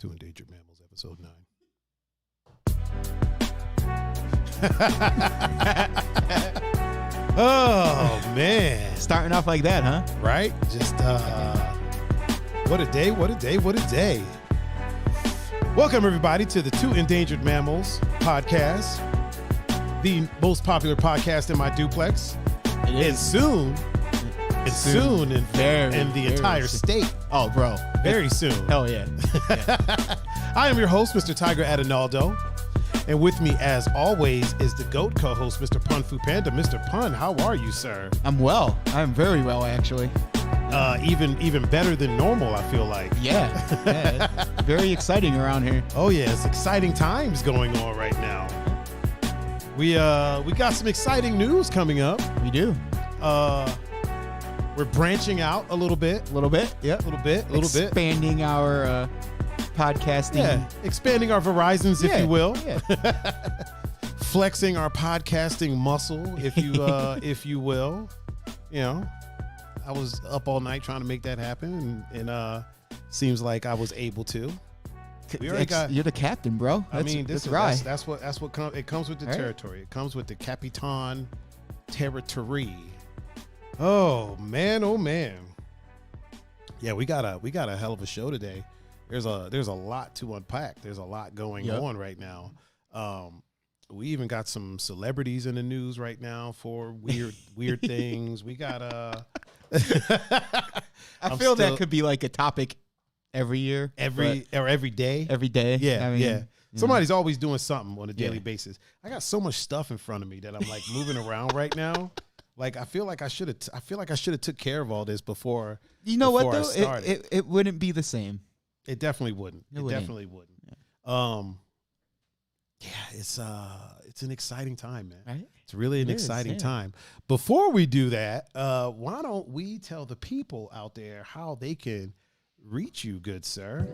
To Endangered Mammals, episode 9. Oh, man. Starting off like that, huh? Right? Just, what a day, what a day, what a day. Welcome, everybody, to the To Endangered Mammals podcast, the most popular podcast in my duplex. It's soon in the entire state. Oh, bro. Very soon. Hell yeah. I am your host, Mr. Tiger Adinaldo. And with me, as always, is the GOAT co-host, Mr. Pun Fu Panda. Mr. Pun, how are you, sir? I'm well. I'm very well, actually. Even better than normal, I feel like. Yeah. Very exciting around here. Oh, yeah. It's exciting times going on right now. We got some exciting news coming up. We do. We're branching out a little bit. A little bit. Yeah. A little bit. Expanding our podcasting. Yeah. Expanding our horizons, if you will. Yeah. Flexing our podcasting muscle, if you will. You know, I was up all night trying to make that happen, and seems like I was able to. You're the captain, bro. That's what it comes with the territory. It comes with the Capitan Territory. Oh man. Yeah, we got a hell of a show today. There's a lot to unpack. There's a lot going on right now. We even got some celebrities in the news right now for weird things. We got I feel that could be like a topic every year. Every day. Every day. Yeah. Somebody's always doing something on a daily basis. I got so much stuff in front of me that I'm like moving around right now. Like I feel like I should have took care of all this before. You know what I though? started. It wouldn't be the same. It definitely wouldn't. It definitely wouldn't. Yeah. It's an exciting time, man. Right? It's really an exciting time. Before we do that, why don't we tell the people out there how they can reach you, good sir?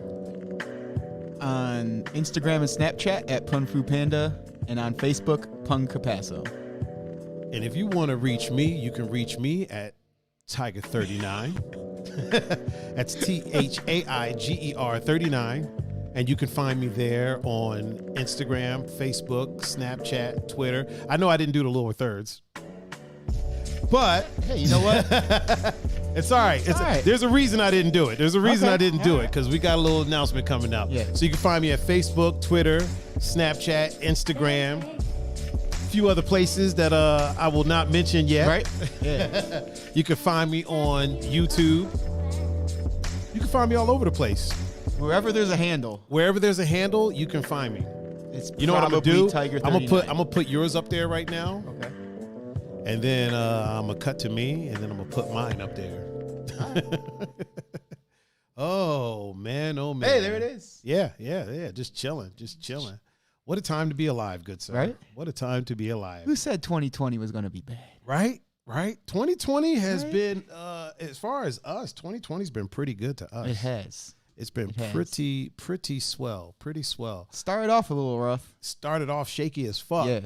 On Instagram and Snapchat at PunFuPanda, and on Facebook, Pun Capasso. And if you want to reach me, you can reach me at Tiger39. That's THAIGER 39. And you can find me there on Instagram, Facebook, Snapchat, Twitter. I know I didn't do the lower thirds, but hey, you know what? It's all right. There's a reason I didn't do it. There's a reason I didn't do it, because we got a little announcement coming up. Yeah. So you can find me at Facebook, Twitter, Snapchat, Instagram, a few other places that I will not mention yet. Right? Yeah. You can find me on YouTube. You can find me all over the place. Wherever there's a handle. Wherever there's a handle, you can find me. It's you know what I'm gonna do? Tiger I'm gonna put yours up there right now. Okay. And then I'm gonna cut to me, and then I'm gonna put mine up there. Oh man! Hey, there it is. Yeah. Just chilling. What a time to be alive, good sir. Right? What a time to be alive. Who said 2020 was gonna be bad? Right. 2020 has been, as far as us, 2020's been pretty good to us. It has. It's been pretty swell. Started off a little rough. Started off shaky as fuck. Yeah.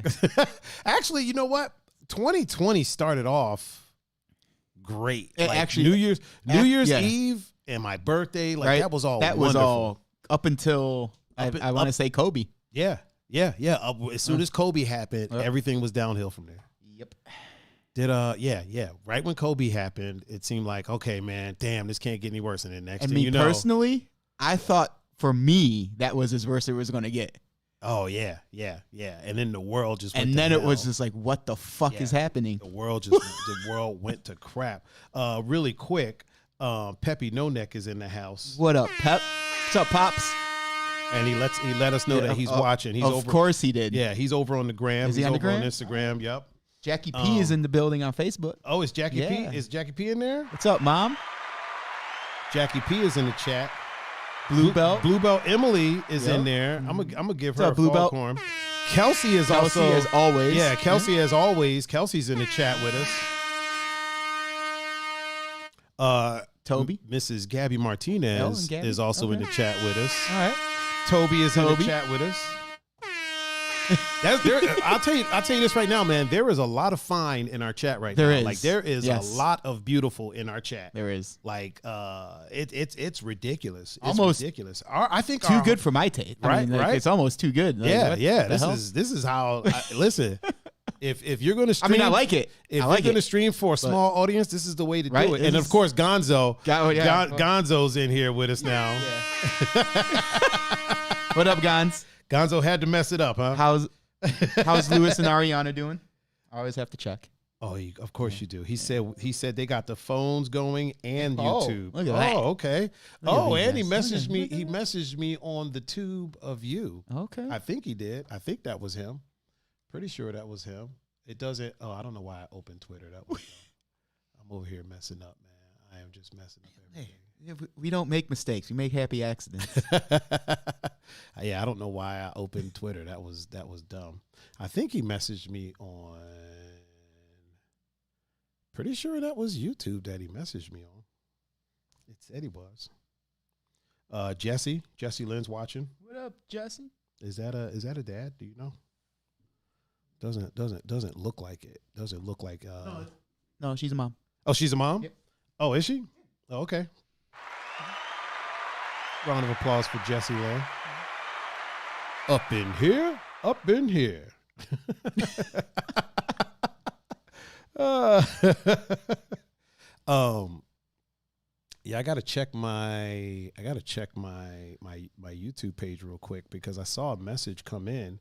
Actually, you know what? 2020 started off great. Actually, New Year's Eve and my birthday, that was all wonderful. Was all up until I want to say Kobe. Yeah. As soon as Kobe happened, everything was downhill from there. Yep. Right when Kobe happened, it seemed like, okay, man, damn, this can't get any worse. And then next thing you know, personally, I thought for me that was as worse as it was going to get. Oh yeah. And then the world just went and then hell. It was just like, what the fuck is happening? The world went to crap. Really quick, Peppy No Neck is in the house. What up, Pep? What's up, Pops? And he let us know that he's watching. He's of course he did. Yeah, he's over on the gram. Is he on the over gram? on Instagram. Yep. Jackie P is in the building on Facebook. Oh, is Jackie P? Is Jackie P in there? What's up, Mom? Jackie P is in the chat. Bluebell Emily is in there. I'm gonna give her a Bluebell? foghorn. Kelsey is also, as always. Yeah, Kelsey as always. Kelsey's in the chat with us. Toby, Mrs. Gabby Martinez is also in the chat with us. All right. Toby is in the chat with us. I'll tell you this right now, man. There is a lot of fine in our chat right now. There is. Like there is a lot of beautiful in our chat. There is. Like it's ridiculous. It's almost ridiculous. I think too good for my taste. Right, right. It's almost too good. Like, yeah. This is how. Listen. If you're going to stream, I like it. If you're going to stream for a small audience, this is the way to do it. And of course, Gonzo's in here with us now. Yeah. What up, Gonz? Gonzo had to mess it up, huh? How's Lewis and Ariana doing? I always have to check. Oh, of course you do. He said they got the phones going and YouTube. Look at that. Oh, okay. And he messaged me. He messaged me on the tube of you. Okay. I think he did. I think that was him. Pretty sure that was him. It doesn't. Oh, I don't know why I opened Twitter. That was. I'm over here messing up, man. I am just messing up everything. Hey, we don't make mistakes. We make happy accidents. Yeah, I don't know why I opened Twitter. That was dumb. I think he messaged me on. Pretty sure that was YouTube that he messaged me on. It said he was. Jesse Lynn's watching. What up, Jesse? Is that a dad? Do you know? Doesn't look like it. Doesn't look like. No, she's a mom. Oh, she's a mom? Yep. Oh, is she? Oh, okay. Round of applause for Jessie Lynn. Up in here. Yeah, I gotta check my YouTube page real quick because I saw a message come in,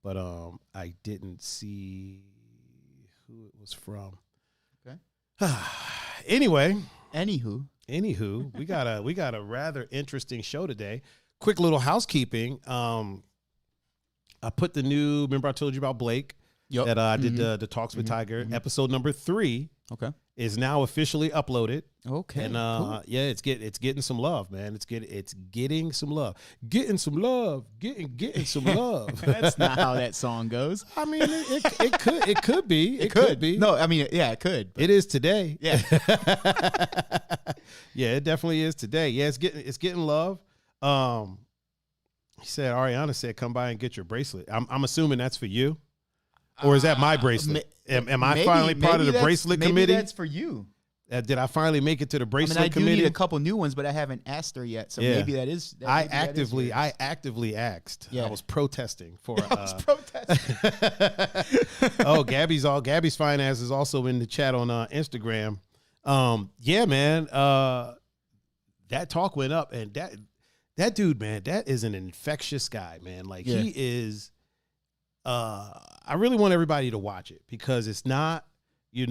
but I didn't see who it was from. Okay. Anywho, we got a rather interesting show today. Quick little housekeeping. I put the new. Remember I told you about Blake? Yep. That I did the Talks with Tiger. Episode number 3. Okay. Is now officially uploaded. Okay. And cool. yeah, it's getting some love, man. It's getting some love. Getting some love. Getting some love. That's not how that song goes. I mean, it could be. It could be. No, I mean, yeah, it could. It is today. Yeah. Yeah, it definitely is today. Yeah, it's getting love. He said, Ariana said, come by and get your bracelet. I'm assuming that's for you. Or is that my bracelet? Am I finally part of the bracelet committee? Maybe that's for you. Did I finally make it to the bracelet I committee? do need a couple new ones, but I haven't asked her yet. So maybe that is. I actively asked. Yeah. I was protesting for. I was protesting. Oh, Gabby's fine ass is also in the chat on Instagram. Yeah, man. That talk went up, and that dude, man, that is an infectious guy, man. Like he is. I really want everybody to watch it because it's not. I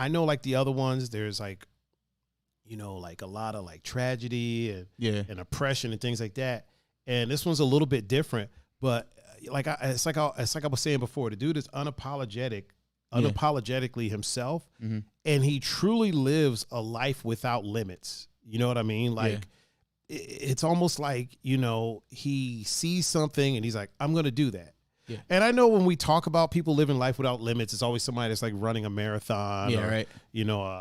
know like the other ones, there's like, like a lot of like tragedy and oppression and things like that. And this one's a little bit different, but it's like I was saying before, the dude is unapologetically himself. And he truly lives a life without limits. You know what I mean? Like it's almost like, he sees something and he's like, I'm going to do that. Yeah. And I know when we talk about people living life without limits, it's always somebody that's like running a marathon. Yeah, right.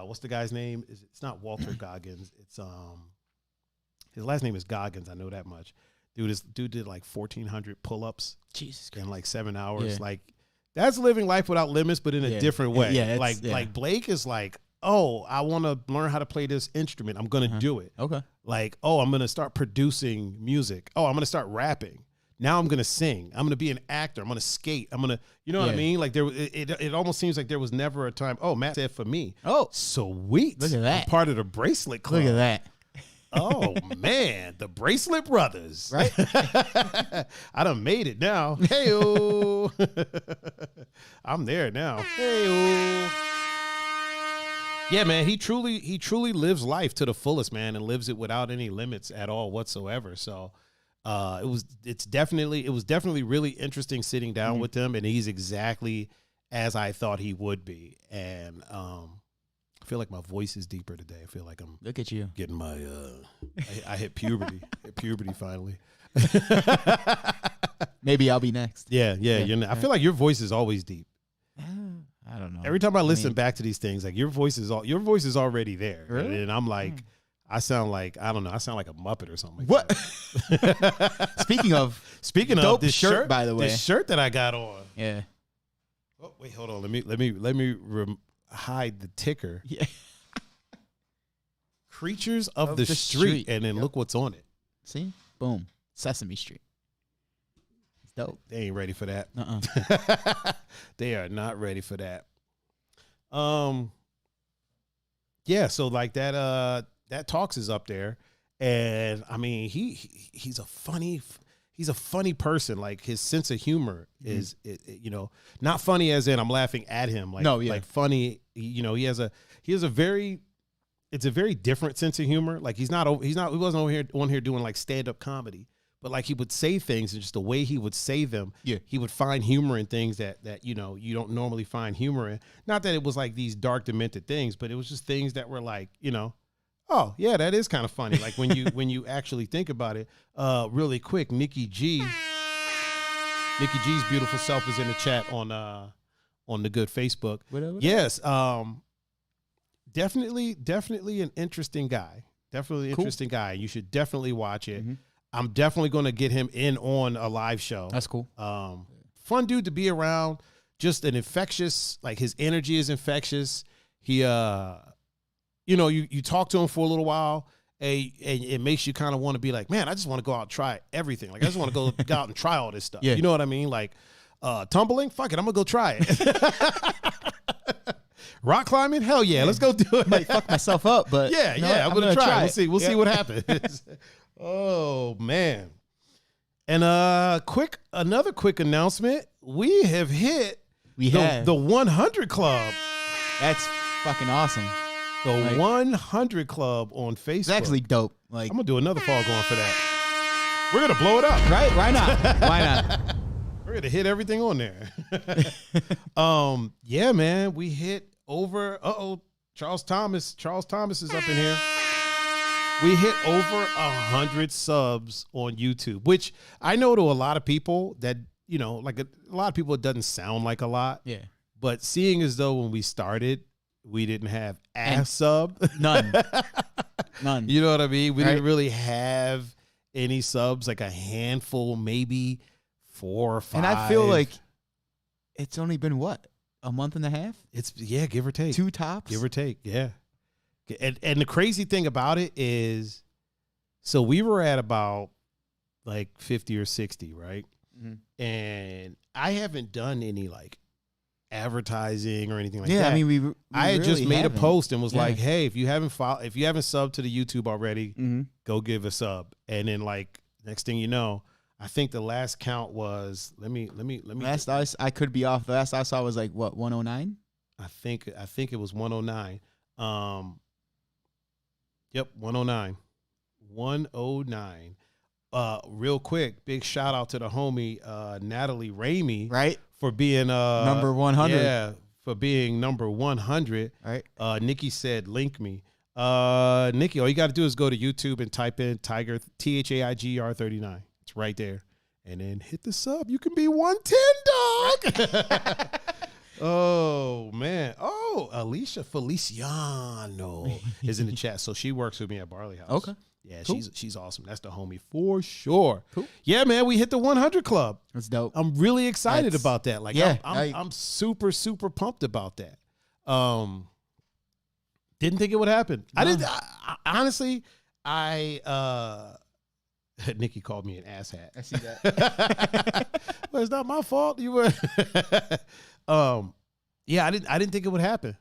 What's the guy's name? It's not Walter Goggins. It's his last name is Goggins. I know that much. Dude did like 1,400 pull-ups. Jesus in like 7 hours. Yeah. Like that's living life without limits, but in a different way. Yeah, like Blake is like, oh, I want to learn how to play this instrument. I'm gonna do it. Okay. Like, oh, I'm gonna start producing music. Oh, I'm gonna start rapping. Now I'm gonna sing. I'm gonna be an actor. I'm gonna skate. I'm gonna, you know what I mean? Like it almost seems like there was never a time. Oh, Matt said for me. Oh, sweet. Look at that. I'm part of the bracelet club. Look at that. Oh man, the bracelet brothers. Right. I done made it now. Hey-o. I'm there now. Hey-o. Yeah, man. He truly lives life to the fullest, man, and lives it without any limits at all whatsoever. So. It was definitely really interesting sitting down with him, and he's exactly as I thought he would be. And I feel like my voice is deeper today. I feel like I'm look at you getting my I hit puberty. Hit puberty finally. Maybe I'll be next. Yeah. I feel like your voice is always deep. I don't know. Every time I listen back to these things, like your voice is already there. Really? And I'm like, I sound like, I don't know, I sound like a Muppet or something. Like What? That. Speaking of Dope of this shirt, by the way. this shirt that I got on. Yeah. Oh wait, hold on. Let me hide the ticker. Yeah. Creatures of the street, and then look what's on it. See? Boom. Sesame Street. It's dope. They ain't ready for that. They are not ready for that. Yeah, so like that Talks is up there, and I mean he's a funny person. Like his sense of humor is not funny as in I'm laughing at him. Like like funny. He has a very different sense of humor. Like he wasn't on here doing like stand up comedy. But like he would say things, and just the way he would say them, he would find humor in things that you don't normally find humor in. Not that it was like these dark, demented things, but it was just things that were like, oh yeah, that is kind of funny. Like when you actually think about it. Really quick, Nikki G's beautiful self is in the chat on the good Facebook. Whatever. Yes, definitely an interesting guy. Definitely interesting guy. You should definitely watch it. Mm-hmm. I'm definitely going to get him in on a live show. That's cool. Fun dude to be around. Just an infectious, like his energy is infectious. He, you talk to him for a little while, and it makes you kind of want to be like, man, I just want to go out and try everything. Like I just want to go out and try all this stuff. Yeah. You know what I mean? Like tumbling, fuck it, I'm gonna go try it. Rock climbing, hell yeah, let's go do it. Might fuck myself up, but I'm gonna try. We'll see what happens. Oh man. And another quick announcement. We have hit the 100 Club. That's fucking awesome. The 100 Club on Facebook. It's actually dope. Like I'm gonna do another foghorn for that. We're gonna blow it up. Right? Why not? Why not? We're gonna hit everything on there. Yeah, man. We hit over Charles Thomas is up in here. We hit over 100 subs on YouTube, which I know to a lot of people that, like a lot of people, it doesn't sound like a lot. Yeah. But seeing as though when we started, we didn't have a sub. None. You know what I mean? We didn't really have any subs, like a handful, maybe 4 or 5. And I feel like it's only been what? A month and a half? It's give or take. 2 tops? Give or take, yeah. And the crazy thing about it is, so we were at about like 50 or 60, right? Mm-hmm. And I haven't done any like advertising or anything like that. Yeah, I mean, I had really just made a post and was like, hey, if you haven't subbed to the YouTube already, go give a sub. And then like next thing you know, I think the last count was let me. Last I could be off. The last I saw was like what, 109? I think it was 109. Yep, 109. 109. Real quick, big shout out to the homie Natalie Ramey, right? For being number 100. Yeah, for being number 100. Right. Nikki said, link me. Nikki, all you got to do is go to YouTube and type in Tiger THAIGR 39. It's right there. And then hit the sub. You can be 110, dog. Oh man! Oh, Alicia Feliciano is in the chat, so she works with me at Barley House. Okay, yeah, cool. she's awesome. That's the homie for sure. Cool. Yeah, man, we hit the 100 Club. That's dope. I'm really excited about that. Like, yeah, I'm super pumped about that. Didn't think it would happen. No. I didn't. Honestly, Nikki called me an asshat. I see that. Well, it's not my fault. You were. Yeah, I didn't think it would happen.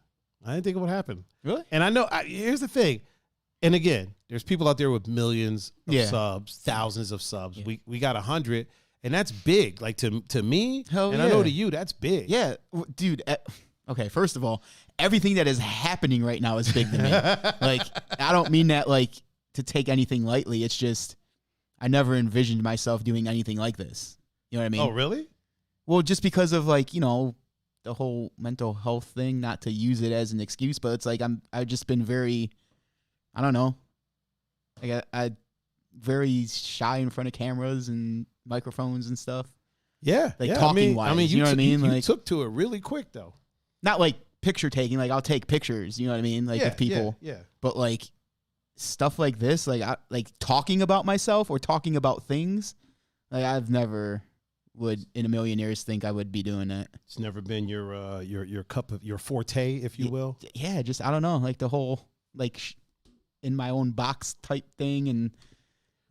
Really? And I know, here's the thing. And again, there's people out there with millions of subs, thousands of subs. Yeah. We got 100, and that's big. Like to me, I know to you, that's big. Yeah, dude. Okay, first of all, everything that is happening right now is big to me. Like, I don't mean that like to take anything lightly. It's just I never envisioned myself doing anything like this. You know what I mean? Oh, really? Well, just because of like, the whole mental health thing, not to use it as an excuse, but it's like I've just been very, I don't know, like I very shy in front of cameras and microphones and stuff. Yeah, like talking wise. I mean, you know what I mean? You took to it really quick though. Not like picture taking. Like I'll take pictures. You know what I mean? Like with people. Yeah. But like stuff like this, like talking about myself or talking about things, like I've never would in a million years think I would be doing that. It's never been your cup of your forte, if you will. Yeah, just I don't know, like the whole like in my own box type thing, and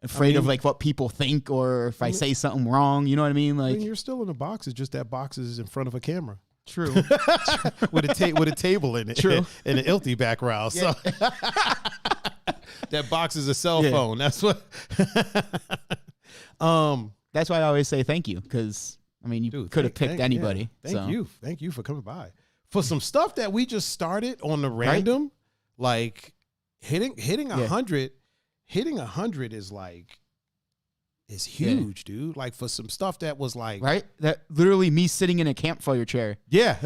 afraid of like what people think or if I say something wrong. You know what I mean? Like you're still in a box. It's just that box is in front of a camera. True. with a table in it. True. And an ilty background. Yeah. So that box is a cell phone. That's what. That's why I always say thank you, because I mean you could have picked anybody. Yeah. Thank you for coming by for some stuff that we just started on the random. Right? Like hitting 100. Hitting 100 is like. Is huge, dude. Like for some stuff that was like that literally me sitting in a campfire chair. Yeah.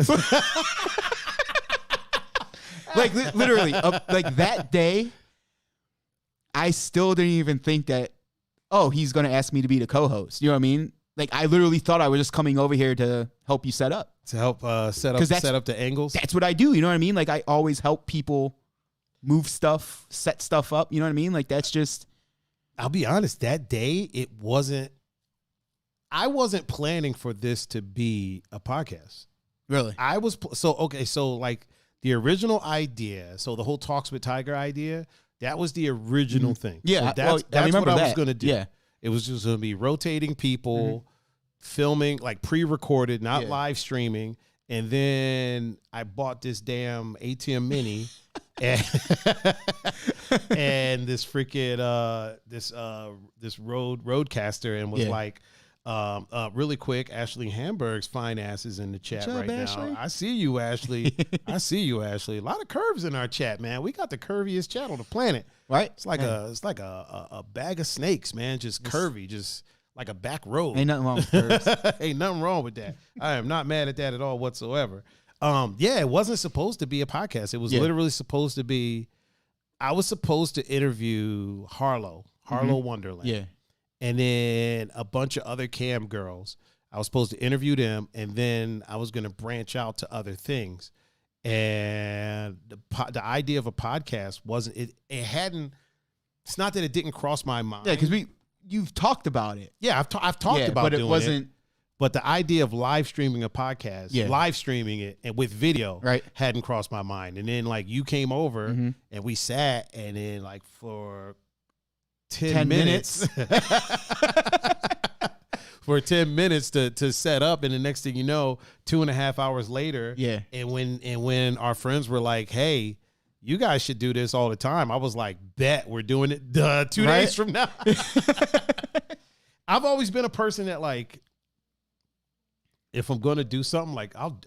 Like literally like that day I still didn't even think that he's going to ask me to be the co-host. You know what I mean? Like I literally thought I was just coming over here to help you set up. To help set up the angles. That's what I do, you know what I mean? Like I always help people move stuff, set stuff up, you know what I mean? Like that's just I'll be honest, that day I wasn't planning for this to be a podcast. Really? I was so like the original idea, so the whole Talks with Tiger idea, that was the original thing. Yeah, so that's what I was going to do. Yeah. It was just going to be rotating people, filming, like pre-recorded, not live streaming. And then I bought this damn ATM Mini and this freaking this Roadcaster, and was like, really quick, Ashley Hamburg's fine ass is in the chat right Ashley? Now. I see you, Ashley. I see you, Ashley. A lot of curves in our chat, man. We got the curviest chat on the planet. Right? It's like a bag of snakes, man. Just curvy, just like a back road. Ain't nothing wrong with curves. Ain't nothing wrong with that. I am not mad at that at all whatsoever. It wasn't supposed to be a podcast. It was literally supposed to be, I was supposed to interview Harlow Wonderland. Yeah. And then a bunch of other cam girls. I was supposed to interview them, and then I was going to branch out to other things. And the idea of a podcast wasn't, it hadn't, it's not that it didn't cross my mind. Yeah, because you've talked about it. Yeah, I've talked about but doing it wasn't. But the idea of live streaming a podcast, live streaming it and with video, hadn't crossed my mind. And then like you came over and we sat, and then like for 10 minutes for 10 minutes to set up, and the next thing you know, 2.5 hours later, and when our friends were like, hey, you guys should do this all the time, I was like, bet, we're doing it 2 days from now. I've always been a person that like, if I'm going to do something, like I'll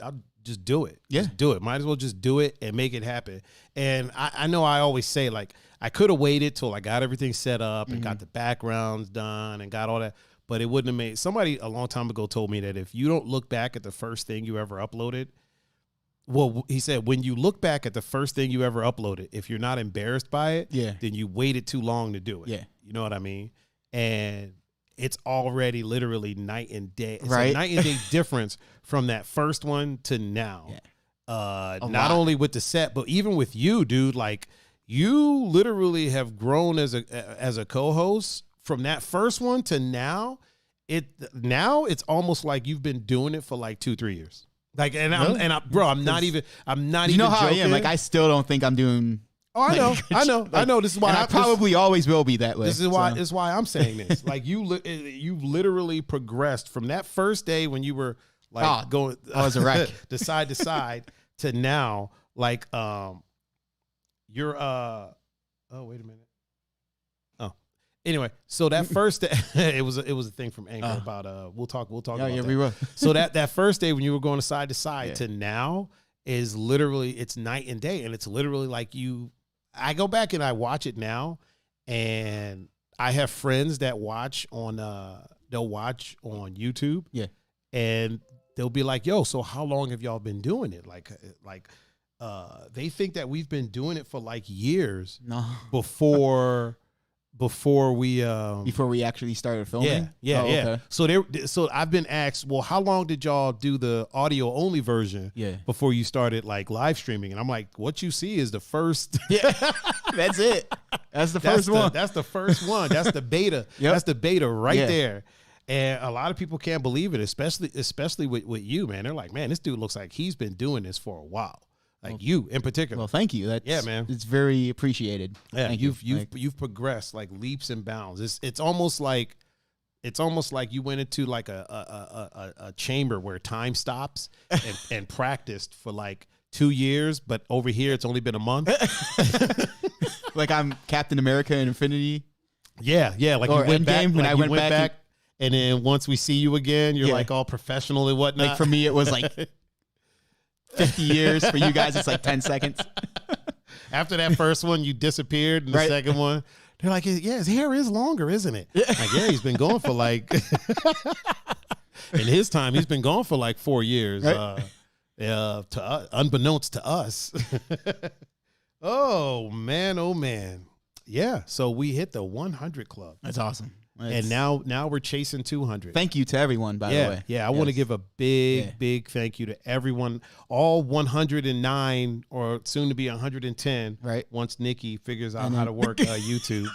just do it. Yeah. Just do it. Might as well just do it and make it happen. And I know I always say, like, I could have waited till I got everything set up and got the backgrounds done and got all that, but it wouldn't have made, somebody a long time ago told me that if you don't look back at the first thing you ever uploaded, well, he said, when you look back at the first thing you ever uploaded, if you're not embarrassed by it, then you waited too long to do it. Yeah. You know what I mean? And it's already literally night and day. It's a night and day difference from that first one to now. Yeah. Not only with the set, but even with you, dude. Like, you literally have grown as a co-host from that first one to now. Now it's almost like you've been doing it for like 2-3 years. Like, and really? I'm not even. You know how joking. I am. Like, I still don't think I'm doing. Oh, I know. I know. This is why I probably always will be that way. This is why. This is why I'm saying this. Like, you literally progressed from that first day when you were like going. I was a wreck. to side to now. Like, you're. Oh, wait a minute. Oh, anyway. So that first day, it was a thing from Anchor about. We'll talk. About that. We will. So that first day when you were going side to side to now is literally, it's night and day, and it's literally like you. I go back and I watch it now, and I have friends that watch on they'll watch on YouTube. Yeah. And they'll be like, yo, so how long have y'all been doing it? Like they think that we've been doing it for like years no. before before we actually started filming. Yeah. Okay. So I've been asked, well, how long did y'all do the audio only version before you started like live streaming? And I'm like, what you see is the first. Yeah, that's it. That's the first one. That's the first one. That's the beta. Yep. That's the beta right there. And a lot of people can't believe it, especially with you, man. They're like, man, this dude looks like he's been doing this for a while. Like you in particular. Well, thank you. Man. It's very appreciated. Yeah, Thank you've progressed like leaps and bounds. It's almost like you went into like a chamber where time stops and practiced for like 2 years, but over here it's only been a month. Like I'm Captain America in Infinity. Yeah. Like or you went back when I went back, and then once we see you again, you're like all professional and whatnot. Like for me, it was like 50 years. For you guys, it's like 10 seconds. After that first one, you disappeared. And the second one, they're like, yeah, his hair is longer, isn't it? Like, yeah, he's been going for like, in his time, he's been gone for like 4 years, right? Unbeknownst to us. Oh, man. Yeah, so we hit the 100 club. That's awesome. And now we're chasing 200. Thank you to everyone, by the way. Yeah, I want to give a big thank you to everyone, all 109 or soon to be 110. Right. Once Nikki figures out how to work YouTube.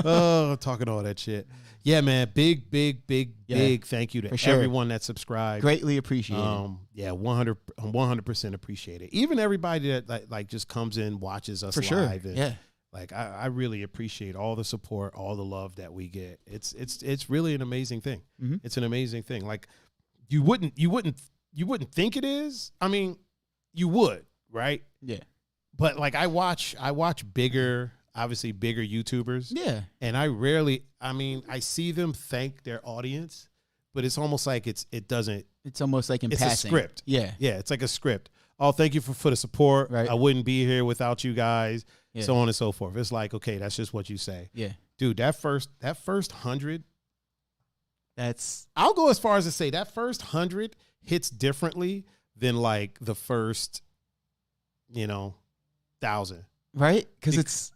Oh, talking all that shit. Yeah, man. Big thank you to everyone that subscribed. Greatly appreciated. 100% appreciate it. Even everybody that like just comes in, watches us live. Sure. And, like I really appreciate all the support, all the love that we get. It's really an amazing thing. Mm-hmm. It's an amazing thing. Like you wouldn't think it is. I mean, you would, right? Yeah. But like I watch bigger YouTubers. Yeah. And I see them thank their audience, but it's almost like it's almost like in passing. A script. Yeah. Yeah, it's like a script. Oh, thank you for the support. Right. I wouldn't be here without you guys. Yeah. So on and so forth. It's like, okay, that's just what you say. Yeah. Dude, that first 100, I'll go as far as to say that first 100 hits differently than like the first, 1,000. Right? Because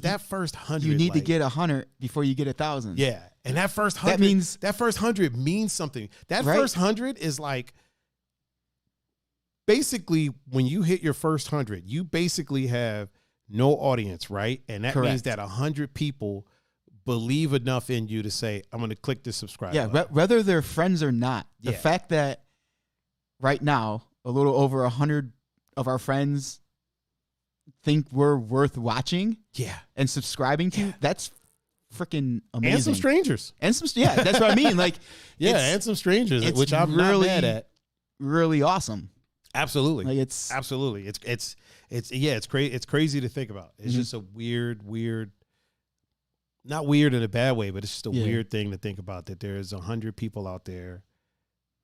that first 100, you need to get 100 before you get 1,000. Yeah. And that first 100 means something. That first 100 is like, basically when you hit your first 100, you basically have no audience, right? And that means that 100 people believe enough in you to say, I'm going to click the subscribe button. Whether they're friends or not. The fact that right now, a little over 100 of our friends think we're worth watching and subscribing to, that's freaking amazing. And some strangers. That's what I mean. Like, and some strangers, which I'm really not mad at. Really awesome. Absolutely. Like it's crazy to think about. It's just a weird, not weird in a bad way, but it's just a weird thing to think about that there's 100 people out there.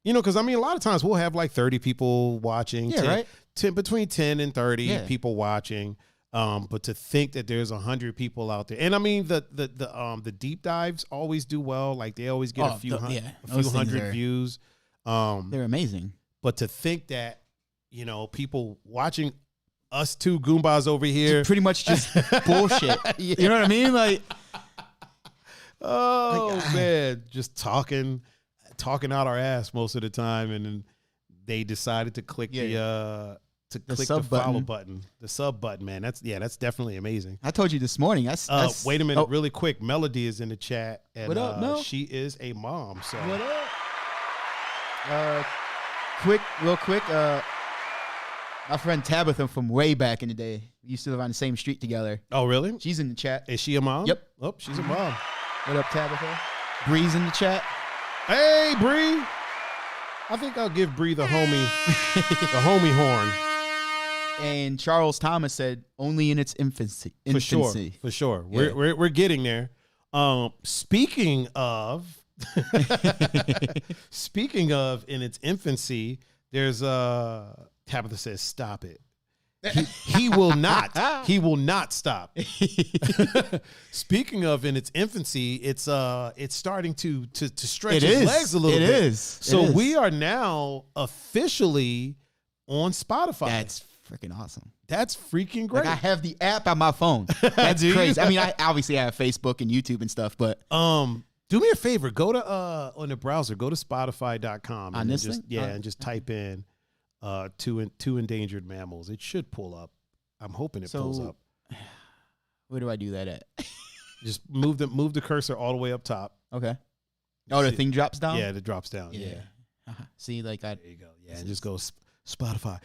Because I mean, a lot of times we'll have like 30 people watching, between 10 and 30 people watching. But to think that there's 100 people out there, and I mean the deep dives always do well. Like they always get a few hundred views. They're amazing. But to think that people watching us two Goombas over here, pretty much just bullshit. You know what I mean? Like, man, just talking out our ass most of the time, and then they decided to click the follow button, the sub button. Man, that's definitely amazing. I told you this morning. That's wait a minute, really quick. Melody is in the chat, and what up? No? She is a mom. So what up? Real quick. My friend Tabitha from way back in the day. We used to live on the same street together. Oh, really? She's in the chat. Is she a mom? Yep. Oh, she's a mom. What up, Tabitha? Bree's in the chat. Hey, Bree. I think I'll give Bree the homie horn. And Charles Thomas said, only in its infancy. For sure. Yeah. We're getting there. Speaking of in its infancy, there's Tabitha says, stop it. He will not. He will not stop. Speaking of in its infancy, it's starting to stretch its legs a little bit. It is. So we are now officially on Spotify. That's freaking awesome. That's freaking great. Like I have the app on my phone. That's crazy. I mean, I obviously have Facebook and YouTube and stuff, but do me a favor. Go to on the browser. Go to Spotify.com on and this just thing? and just type in two endangered mammals. It should pull up. I'm hoping it pulls up. Where do I do that at? Just move the cursor all the way up top. Okay. Oh, the thing drops down? Yeah, it drops down. Yeah. See, like There you go. Yeah, and just go Spotify.com.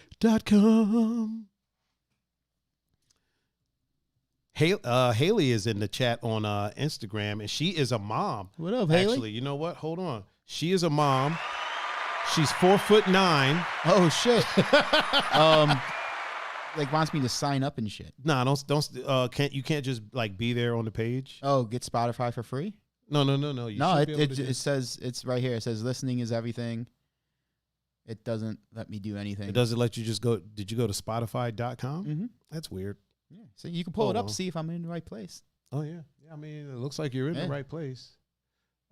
Haley is in the chat on Instagram, and she is a mom. What up, Haley? Actually, you know what? Hold on. She is a mom. She's 4'9". Oh shit. Like wants me to sign up and shit. Nah, don't. You can't just like be there on the page. Oh, get Spotify for free? No. It says it's right here. It says listening is everything. It doesn't let me do anything. It doesn't let you just go. Did you go to Spotify.com? Mm-hmm. That's weird. Yeah. So you can pull it up, see if I'm in the right place. Oh yeah. I mean, it looks like you're in the right place.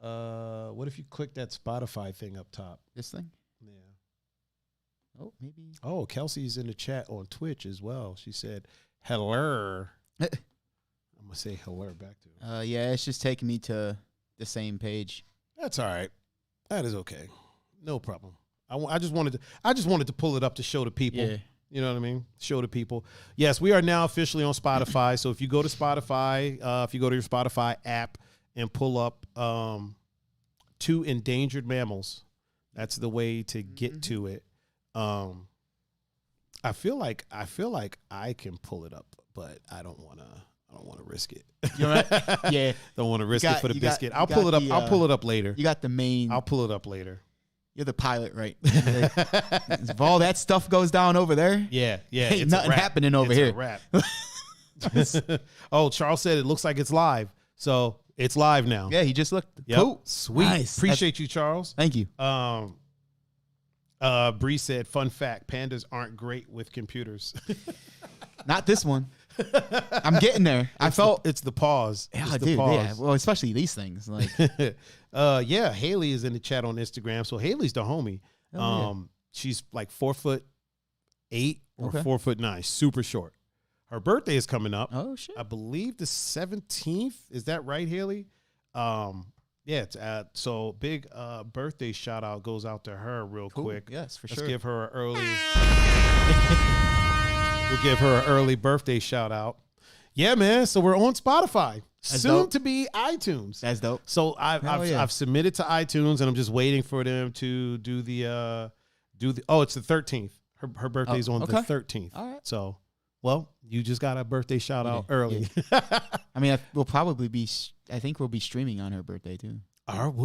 What if you click that Spotify thing up top? This thing? Yeah. Oh, maybe. Oh, Kelsey's in the chat on Twitch as well. She said, hello. I'm going to say hello back to her. Yeah, it's just taking me to the same page. That's all right. That is okay. No problem. I just wanted to pull it up to show the people. Yeah. You know what I mean? Show the people. Yes, we are now officially on Spotify. So if you go to Spotify, if you go to your Spotify app and pull up Two Endangered Mammals, that's the way to get to it. I feel like I can pull it up, but I don't want to risk it. You know what? Yeah. Don't want to risk it for the biscuit. I'll pull it up. I'll pull it up later. You got the main. I'll pull it up later. You're the pilot, right? If all that stuff goes down over there, yeah, ain't nothing happening over here. It's a wrap. Oh, Charles said it looks like it's live, so it's live now. Yeah, he just looked. Yep. Cool, sweet. Nice. Appreciate you, Charles. Thank you. Bree said, "Fun fact: pandas aren't great with computers." Not this one. I'm getting there. I felt it's the pause. Yeah, it's dude. pause. Yeah, well, especially these things. Like, yeah, Haley is in the chat on Instagram. So Haley's the homie. She's like 4'8" or 4'9", super short. Her birthday is coming up. Oh shit! I believe the 17th. Is that right, Haley? Yeah. It's so big. Birthday shout out goes out to her real quick. Yes, for Let's sure. give her an early. We'll give her an early birthday shout out. Yeah, man. So we're on Spotify. That's Soon dope. to be iTunes. That's dope. So I've submitted to iTunes, and I'm just waiting for them to do the Oh, it's the 13th. Her birthday's on the 13th. All right. So, well, you just got a birthday shout out early. Yeah. I mean, we'll probably be. I think we'll be streaming on her birthday too.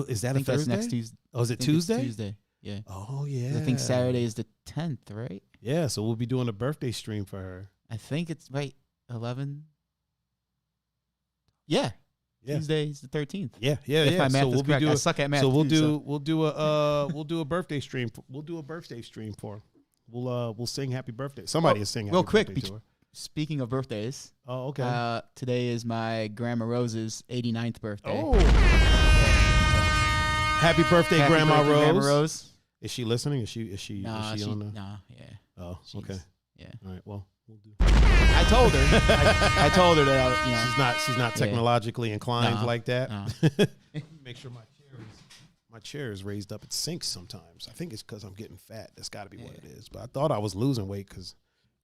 Is that I think a Thursday? that's next Tuesday. Oh, is it Tuesday? Tuesday. Yeah. Oh yeah. I think Saturday is the 10th, right? Yeah. So we'll be doing a birthday stream for her. I think it's 11. Yeah. Tuesday is the 13th. Yeah. If my math is correct. I suck at math. So we'll too, do a birthday stream. We'll do a birthday stream for her. We'll sing happy birthday. Somebody is singing. Real happy quick. birthday to her. Speaking of birthdays. Oh, okay. Today is my Grandma Rose's 89th birthday. Oh. Happy birthday, Grandma Rose. Grandma Rose. Is she listening? Is she on the? Nah, yeah. Oh, okay. Yeah. All right. Well, we'll do. I told her. I told her that she's not technologically inclined like that. No. Make sure my chair is raised up. It sinks sometimes. I think it's because I'm getting fat. That's got to be what it is. But I thought I was losing weight because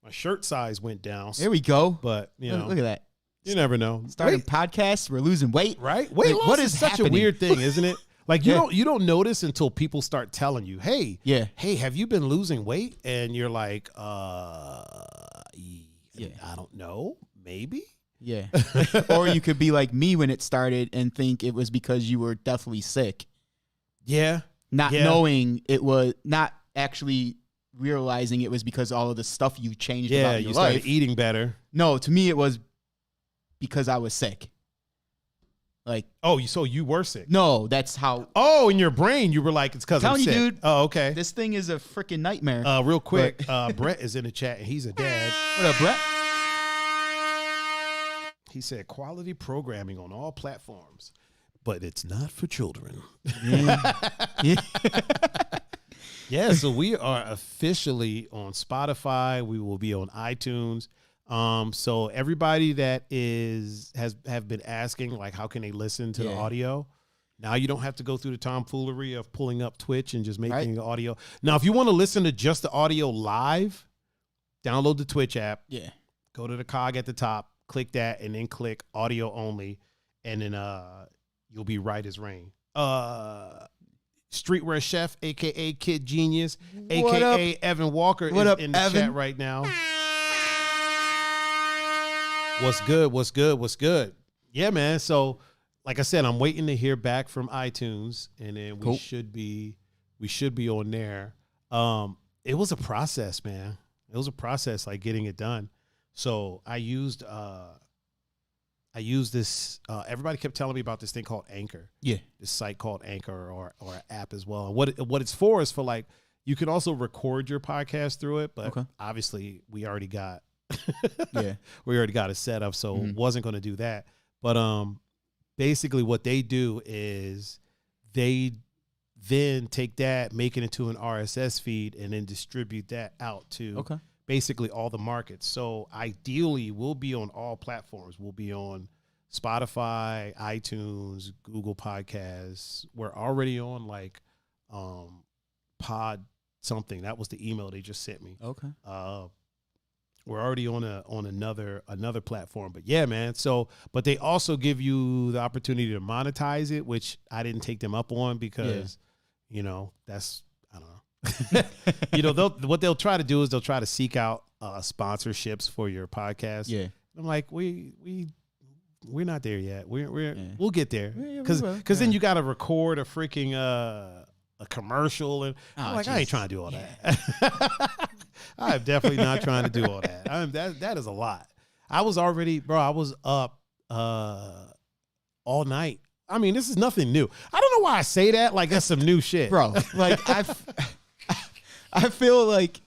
my shirt size went down. There we go. But look at that. You never know. Starting podcasts, we're losing weight. Right? Weight loss is such a weird thing, isn't it? Like you don't notice until people start telling you, hey, have you been losing weight? And you're like, I don't know, maybe. Yeah. Or you could be like me when it started and think it was because you were definitely sick. Yeah. Not knowing it was, not actually realizing it was because all of the stuff you changed about your you life. started eating better. No, to me it was because I was sick. Like, so you were sick? No, that's how. Oh, in your brain, you were like, it's because I'm sick. Dude. Oh, okay. This thing is a freaking nightmare. Real quick, Brett is in the chat, and he's a dad. What up, Brett? He said, quality programming on all platforms, but it's not for children. Yeah. Yeah, so we are officially on Spotify. We will be on iTunes. So everybody that have been asking, like, how can they listen to the audio? Now you don't have to go through the tomfoolery of pulling up Twitch and just making the audio. Now, if you want to listen to just the audio live, download the Twitch app. Yeah. Go to the cog at the top, click that, and then click audio only, and then you'll be right as rain. Streetwear Chef, aka Kid Genius, aka Evan Walker, is in the chat right now. What's good? What's good? What's good? Yeah, man. So, like I said, I'm waiting to hear back from iTunes, and then we should be on there. It was a process, man. It was a process, like getting it done. So I used this. Everybody kept telling me about this thing called Anchor. Yeah, this site called Anchor, or an app as well. And what it's for is for, like, you can also record your podcast through it, but obviously we already got we already got it set up, so wasn't going to do that. But basically what they do is they then take that, make it into an RSS feed, and then distribute that out to basically all the markets. So ideally, we'll be on all platforms. We'll be on Spotify, iTunes, Google Podcasts. We're already on, like, Pod something. That was the email they just sent me. We're already on another platform. But yeah, man. So, but they also give you the opportunity to monetize it, which I didn't take them up on because, you know, that's, I don't know. You know, what they'll try to do is they'll try to seek out sponsorships for your podcast. Yeah, I'm like, we're not there yet. We'll get there, because then you got to record a freaking a commercial, and I'm like, I ain't trying to do all that. I am definitely not trying to do all that. That is a lot. I was up all night. I mean, this is nothing new. I don't know why I say that like that's some new shit, bro. Like I feel like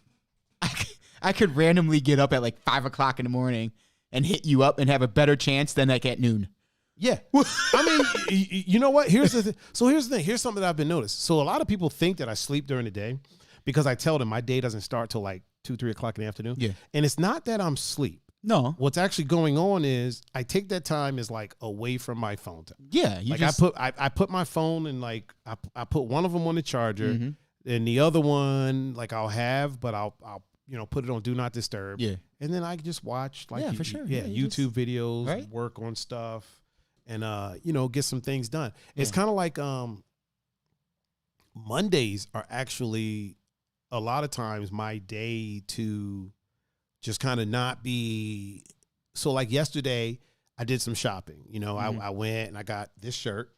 I could randomly get up at like 5 o'clock in the morning and hit you up and have a better chance than like at noon. Yeah. I mean, you know what? Here's the thing. So here's the thing. Here's something that I've been noticed. So a lot of people think that I sleep during the day because I tell them my day doesn't start till like 2, 3 o'clock in the afternoon. Yeah. And it's not that I'm asleep. No. What's actually going on is I take that time as like away from my phone time. Yeah. I put my phone in, like, I put one of them on the charger, and the other one, like, I'll have, but I'll put it on do not disturb. Yeah. And then I just watch, like, for sure. YouTube videos, right? Work on stuff, and get some things done. It's kind of like Mondays are actually a lot of times my day to just kind of not be. So like yesterday I did some shopping, I went and I got this shirt.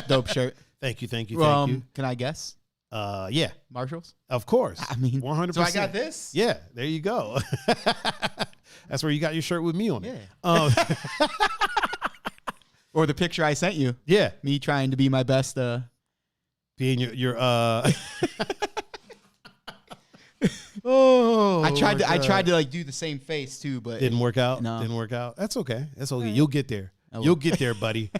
Dope shirt. Thank you. Can I guess? Yeah. Marshalls? Of course. I mean, 100%. So I got this? Yeah, there you go. That's where you got your shirt with me on it. Yeah. Or the picture I sent you. Yeah. Me trying to be my best. Being your I tried to like do the same face too, but didn't work out. No. Didn't work out. That's okay. That's okay. You'll get there. You'll get there, buddy.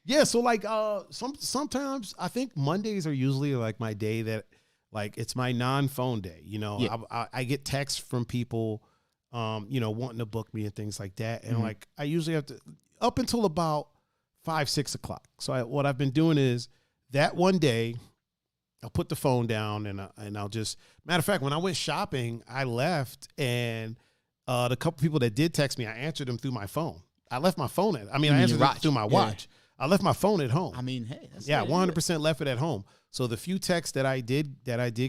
Yeah. So like sometimes I think Mondays are usually like my day that, like, it's my non-phone day. I get texts from people, wanting to book me and things like that, and like I usually have to up until about 5, 6 o'clock. So what I've been doing is that one day, I'll put the phone down and I'll just, matter of fact, when I went shopping, I left, and the couple people that did text me, I answered them through my phone. I left my phone I answered them through my watch. I left my phone at home. I mean, hey, that's 100% left it at home. So the few texts that I did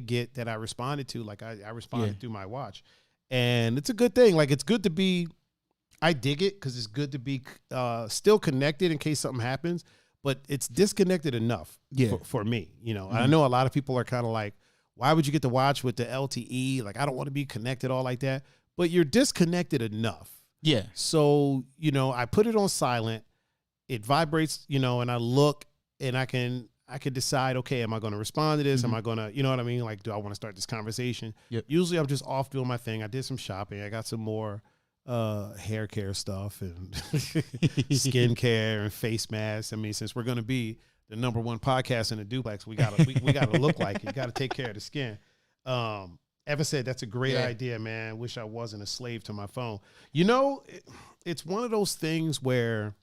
get that I responded to, like I responded through my watch, and it's a good thing. Like, it's good to be, I dig it because it's good to be still connected in case something happens, but it's disconnected enough for me. I know a lot of people are kind of like, why would you get to watch with the LTE? Like, I don't want to be connected all like that, but you're disconnected enough. Yeah. So, I put it on silent, it vibrates, and I look, and I can decide, okay, am I going to respond to this? Am I going to, you know what I mean? Like, do I want to start this conversation? Yep. Usually I'm just off doing my thing. I did some shopping. I got some more hair care stuff and skin care and face masks. I mean, since we're going to be the #1 podcast in the duplex. We gotta we gotta look like it. You gotta take care of the skin. Evan said that's a great idea, man. Wish I wasn't a slave to my phone. You know, it's one of those things where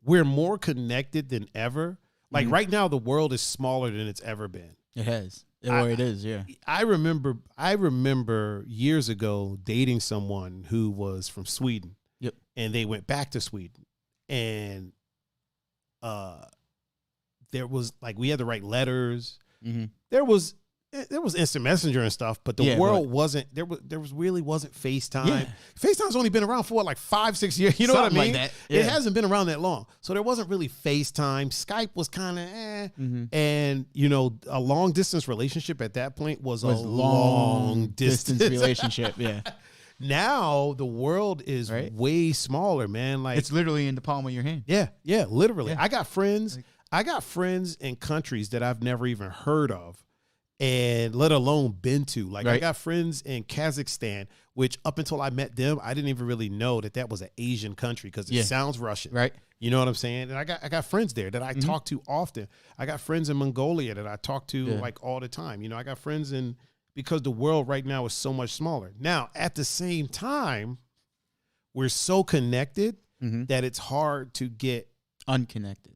we're more connected than ever. Like right now, the world is smaller than it's ever been. It has. Or it is, yeah. I remember years ago dating someone who was from Sweden. Yep. And they went back to Sweden. And there was like we had to write letters. Mm-hmm. There was instant messenger and stuff, but the world wasn't really wasn't FaceTime. Yeah. FaceTime's only been around for what, like 5-6 years. You know what I mean? Like that. Yeah. It hasn't been around that long. So there wasn't really FaceTime. Skype was kind of And you know, a long distance relationship at that point was a long distance relationship. Yeah. Now the world is way smaller, man. Like it's literally in the palm of your hand. Yeah, literally. Yeah. I got friends in countries that I've never even heard of, and let alone been to. Like I got friends in Kazakhstan, which up until I met them, I didn't even really know that was an Asian country because it sounds Russian. Right. You know what I'm saying? And I got friends there that I talk to often. I got friends in Mongolia that I talk to like all the time. You know, I got friends because the world right now is so much smaller. Now, at the same time, we're so connected that it's hard to get unconnected,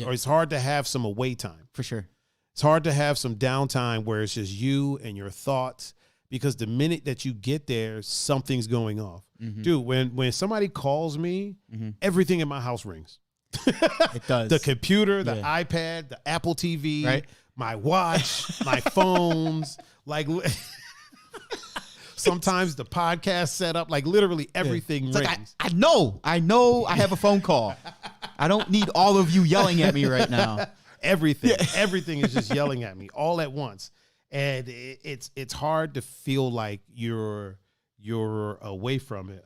or it's hard to have some away time. For sure. It's hard to have some downtime where it's just you and your thoughts, because the minute that you get there, something's going off. Dude, when somebody calls me, everything in my house rings. It does. The computer, the iPad, the Apple TV, my watch, my phones, like sometimes the podcast setup, like literally everything rings. Like I know I have a phone call. I don't need all of you yelling at me right now. Everything is just yelling at me all at once. And it's hard to feel like you're away from it.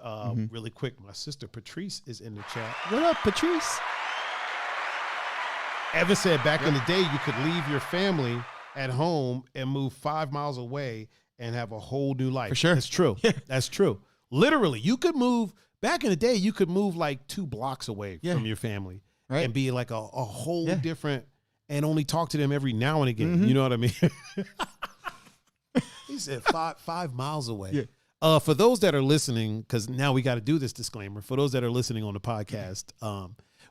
Really quick, my sister Patrice is in the chat. What up, Patrice? Evan said back in the day, you could leave your family at home and move 5 miles away and have a whole new life. For sure. That's true. Yeah. That's true. Literally, you could move, back in the day, you could move like 2 blocks away from your family and be like a whole different, and only talk to them every now and again. You know what I mean? He said 5 miles away. Yeah. For those that are listening, because now we got to do this disclaimer. For those that are listening on the podcast,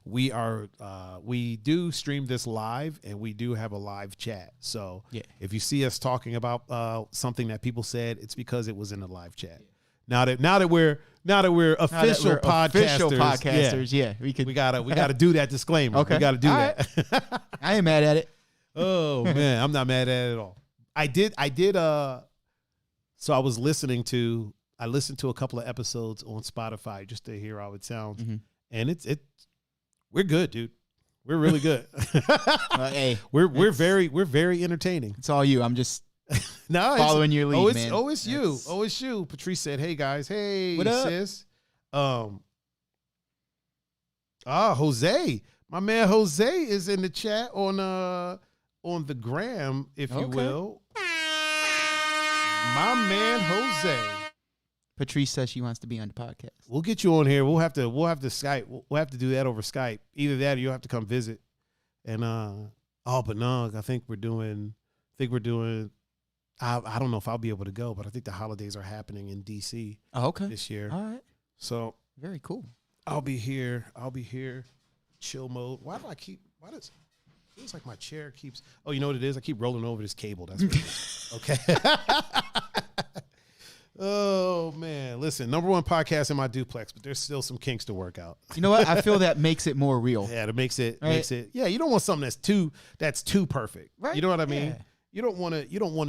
we do stream this live, and we do have a live chat. So if you see us talking about something that people said, it's because it was in the live chat. Now that we're official podcasters, we gotta do that disclaimer. Okay, we gotta do that. I ain't mad at it. Oh man, I'm not mad at it at all. I did. So I listened to a couple of episodes on Spotify just to hear how it sounds, and we're good, dude. We're really good. Hey, we're very entertaining. It's all you. I'm just following your lead, man. It's you. Patrice said, "Hey guys, hey, what up, sis?" Jose, my man Jose is in the chat on the gram, if you will. My man Jose. Patrice says she wants to be on the podcast. We'll get you on here. We'll have to Skype. We'll have to do that over Skype. Either that or you'll have to come visit. And but no, I think we're doing. I don't know if I'll be able to go, but I think the holidays are happening in DC. This year. All right. So very cool. I'll be here. Chill mode. Why does it feels like my chair keeps, you know what it is? I keep rolling over this cable. That's what it is. Okay. Oh man. Listen, #1 podcast in my duplex, but there's still some kinks to work out. You know what? I feel that makes it more real. Yeah, that makes it yeah, you don't want something that's too perfect. Right. You know what I mean? Yeah. You don't want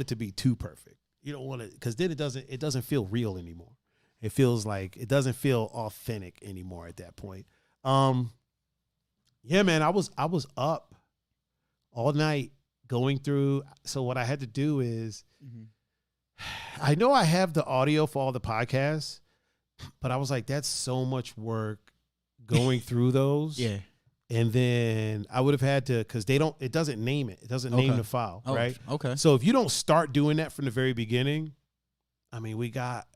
it to be too perfect. You don't want it, because then it doesn't feel real anymore. It feels like it doesn't feel authentic anymore at that point. Yeah, man, I was up all night going through. So what I had to do is, I know I have the audio for all the podcasts, but I was like, that's so much work going through those. Yeah. And then I would have had to, because it doesn't name it. It doesn't name the file, right? Okay. So if you don't start doing that from the very beginning, I mean, we got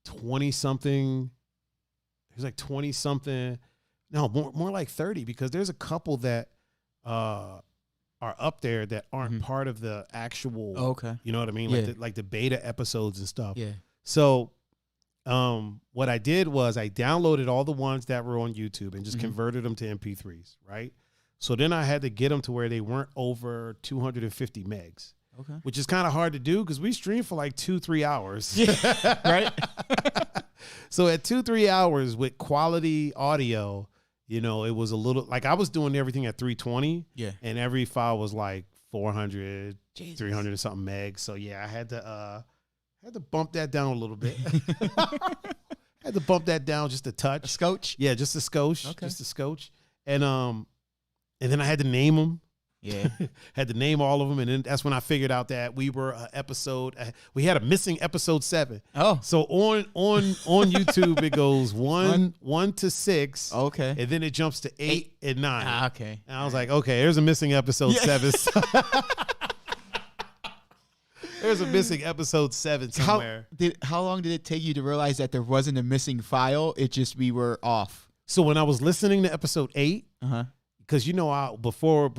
20-something. There's like 20-something No, more like 30, because there's a couple that are up there that aren't part of the actual. Oh, okay. You know what I mean? Yeah. Like the beta episodes and stuff. Yeah. So, what I did was I downloaded all the ones that were on YouTube and just converted them to MP3s, right? So then I had to get them to where they weren't over 250 megs. Okay. Which is kind of hard to do because we stream for like 2-3 hours. Yeah. Right. So at 2-3 hours with quality audio, you know, it was a little like I was doing everything at 320. Yeah. And every file was like 400, Jesus. 300 or something megs. So yeah, I had to bump that down a little bit. Had to bump that down just a touch. A scotch? Yeah, just a scotch. Okay. Just a scotch. And then I had to name them. Yeah. Had to name all of them, and then that's when I figured out that we were we had a missing episode 7. Oh. So on YouTube it goes 1 to 6. Okay. And then it jumps to 8 and 9. Ah, okay. And I was like, okay, there's a missing episode 7. There's a missing episode 7 somewhere. How long did it take you to realize that there wasn't a missing file? It just we were off. So when I was listening to episode 8, because you know, before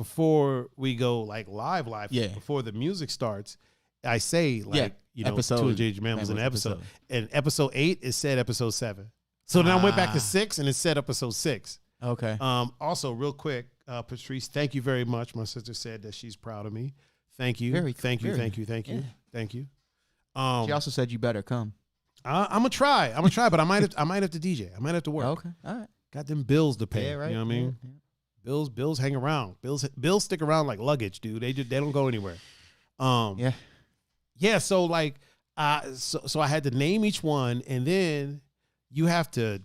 we go like live, yeah, before the music starts, I say like you know, episode, two Endangered Mammals in an episode, and episode 8 is said episode 7. So then I went back to 6 and it said episode 6. Okay. Also, real quick, Patrice, thank you very much. My sister said that she's proud of me. Thank you. Thank you. She also said you better come. I'm gonna try. But I might have to DJ. I might have to work. Okay. All right. Got them bills to pay. Yeah, right. You know what I mean? Yeah. Bills hang around. Bills stick around like luggage, dude. They don't go anywhere. Yeah. So like, so I had to name each one, and then you have to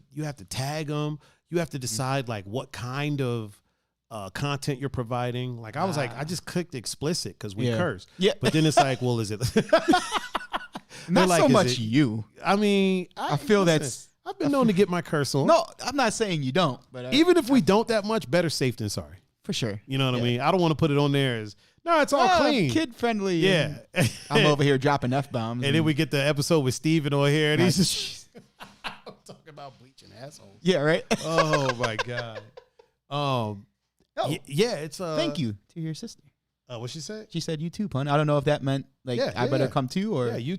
tag them. You have to decide like what kind of content you're providing. Like I was like, I just clicked explicit because we curse. Yeah. But then it's like, well, is it? Not like, so is much it, you. I mean, I feel that's. I've been known to get my curse on. No, I'm not saying you don't, but even if we don't that much, better safe than sorry. For sure. You know what I mean? I don't want to put it on there as no, it's all clean, kid friendly. Yeah. I'm over here dropping F-bombs, and then we get the episode with Steven on here, and he's just talking about bleaching assholes. Yeah, right. Oh my god. Yeah, it's thank you to your sister. What she said? She said you too, pun. I don't know if that meant like I better come too, or you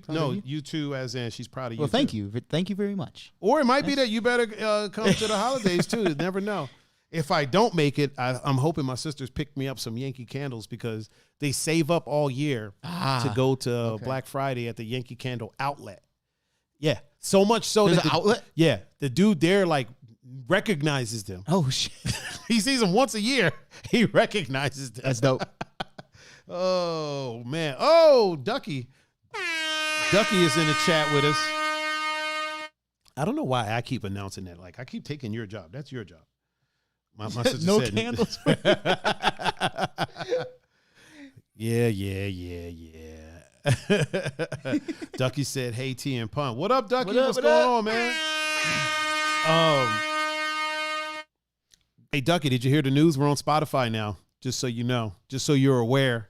too, as in she's proud of you. Well, thank you very much. Or it might be that you better come to the holidays too. You never know. If I don't make it, I'm hoping my sisters pick me up some Yankee candles because they save up all year to go to Black Friday at the Yankee Candle outlet. Yeah, so much so There's that an outlet. Yeah, the dude there like recognizes them. Oh shit! He sees them once a year. He recognizes them. That's dope. Oh man! Oh, Ducky is in the chat with us. I don't know why I keep announcing that. Like I keep taking your job. That's your job. My sister no said, candles. Yeah. Ducky said, "Hey T and Pun, what up, Ducky? What's going on, man?" Hey Ducky, did you hear the news? We're on Spotify now. Just so you know, just so you're aware.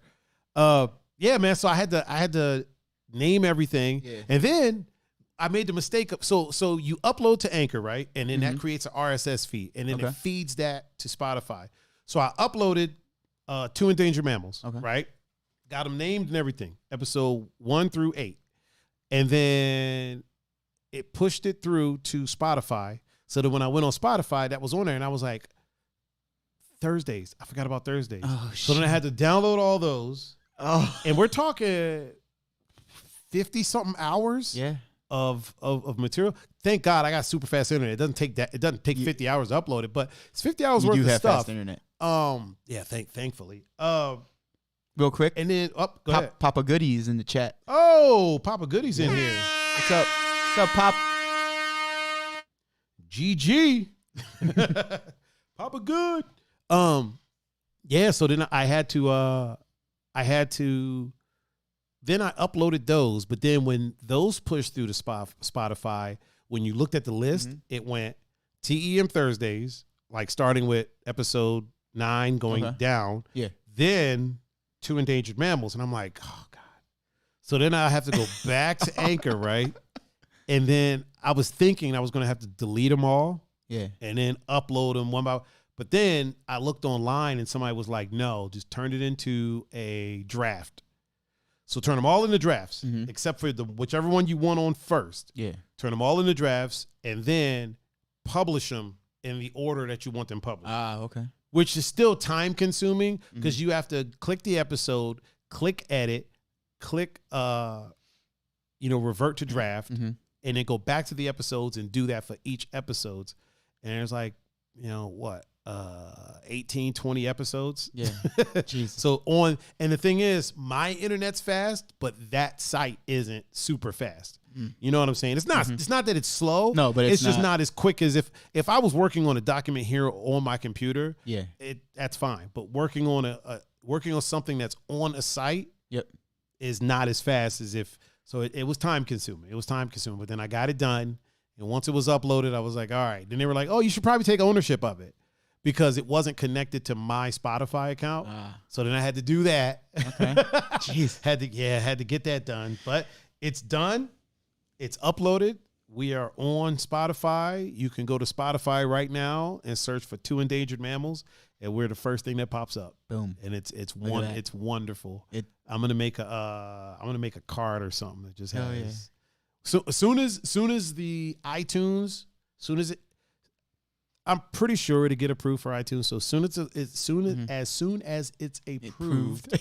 Yeah, man. So I had to name everything, and then I made the mistake of so you upload to Anchor, right, and then that creates an RSS feed, and then it feeds that to Spotify. So I uploaded 2 Endangered Mammals, right? Got them named and everything, episode 1 through 8, and then it pushed it through to Spotify. So that when I went on Spotify, that was on there, and I was like, Thursdays. I forgot about Thursdays. Oh, so then I had to download all those. Oh, and we're talking 50-something hours of material. Thank God I got super fast internet. It doesn't take that. It doesn't take 50 hours to upload it, but it's 50 hours worth of stuff. Fast internet. Yeah. Thankfully. Real quick, and then go ahead. Papa Goodies in the chat. Oh, Papa Goodies in here. What's up? What's up, Pop? GG. Papa Good. Yeah. So then I had to. Then I uploaded those, but then when those pushed through to Spotify, when you looked at the list, it went TEM Thursdays, like starting with episode 9 going down. Yeah. Then 2 Endangered Mammals, and I'm like, oh God. So then I have to go back to Anchor, right? And then I was thinking I was going to have to delete them all, Yeah. and then upload them one by. But then I looked online and somebody was like, no, just turn it into a draft. So turn them all into drafts, except for whichever one you want on first. Yeah. Turn them all into drafts and then publish them in the order that you want them published. Okay. Which is still time consuming because you have to click the episode, click edit, click revert to draft, and then go back to the episodes and do that for each episodes. And there's like, 18, 20 episodes. Yeah. Jesus. So and the thing is, my internet's fast, but that site isn't super fast. You know what I'm saying? It's not. It's not that it's slow. No, but it's just not as quick as if I was working on a document here on my computer. Yeah. That's fine. But working on working on something that's on a site. Yep. Is not as fast as if. So it was time consuming. It was time consuming. But then I got it done, and once it was uploaded, I was like, all right. Then they were like, oh, you should probably take ownership of it. Because it wasn't connected to my Spotify account. So then I had to do that. Okay. Jeez. had to get that done. But it's done. It's uploaded. We are on Spotify. You can go to Spotify right now and search for 2 Endangered Mammals, and we're the first thing that pops up. Boom. And it's wonderful. I'm gonna make a card or something that just has. Yeah. So as soon as the iTunes, I'm pretty sure to get approved for iTunes. So as soon as it's approved.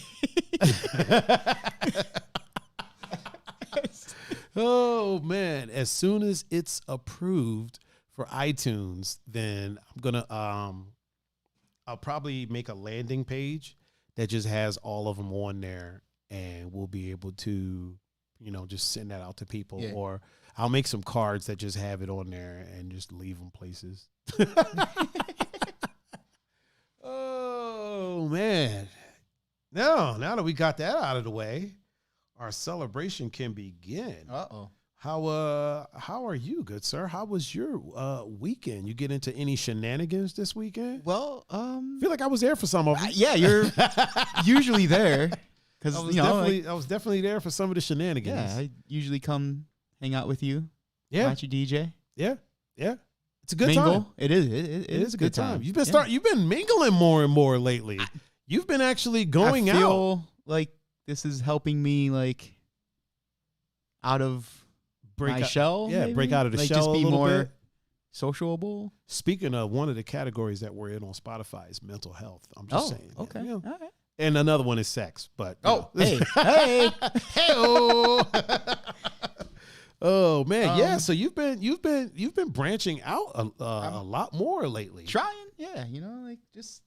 Oh man! As soon as it's approved for iTunes, then I'm gonna I'll probably make a landing page that just has all of them on there, and we'll be able to, just send that out to people, or I'll make some cards that just have it on there and just leave them places. Oh man! Now that we got that out of the way, our celebration can begin. How are you, good sir? How was your weekend? You get into any shenanigans this weekend? Well, I feel like I was there for some of them. Yeah, you're usually there because I was definitely there for some of the shenanigans. Yeah, I usually come hang out with you. Yeah, watch you DJ. Yeah. It's a good Mingle. time. It is a good time. You've been mingling more and more lately. You've been actually going out. I feel like this is helping me out of my shell. Yeah, maybe? break out of the shell just be a little more bit. sociable. Speaking of, one of the categories that we're in on Spotify is mental health. I'm just saying. Okay. All right. And another one is sex. But hey. Oh man, yeah. So you've been branching out a lot more lately. Trying, yeah. Just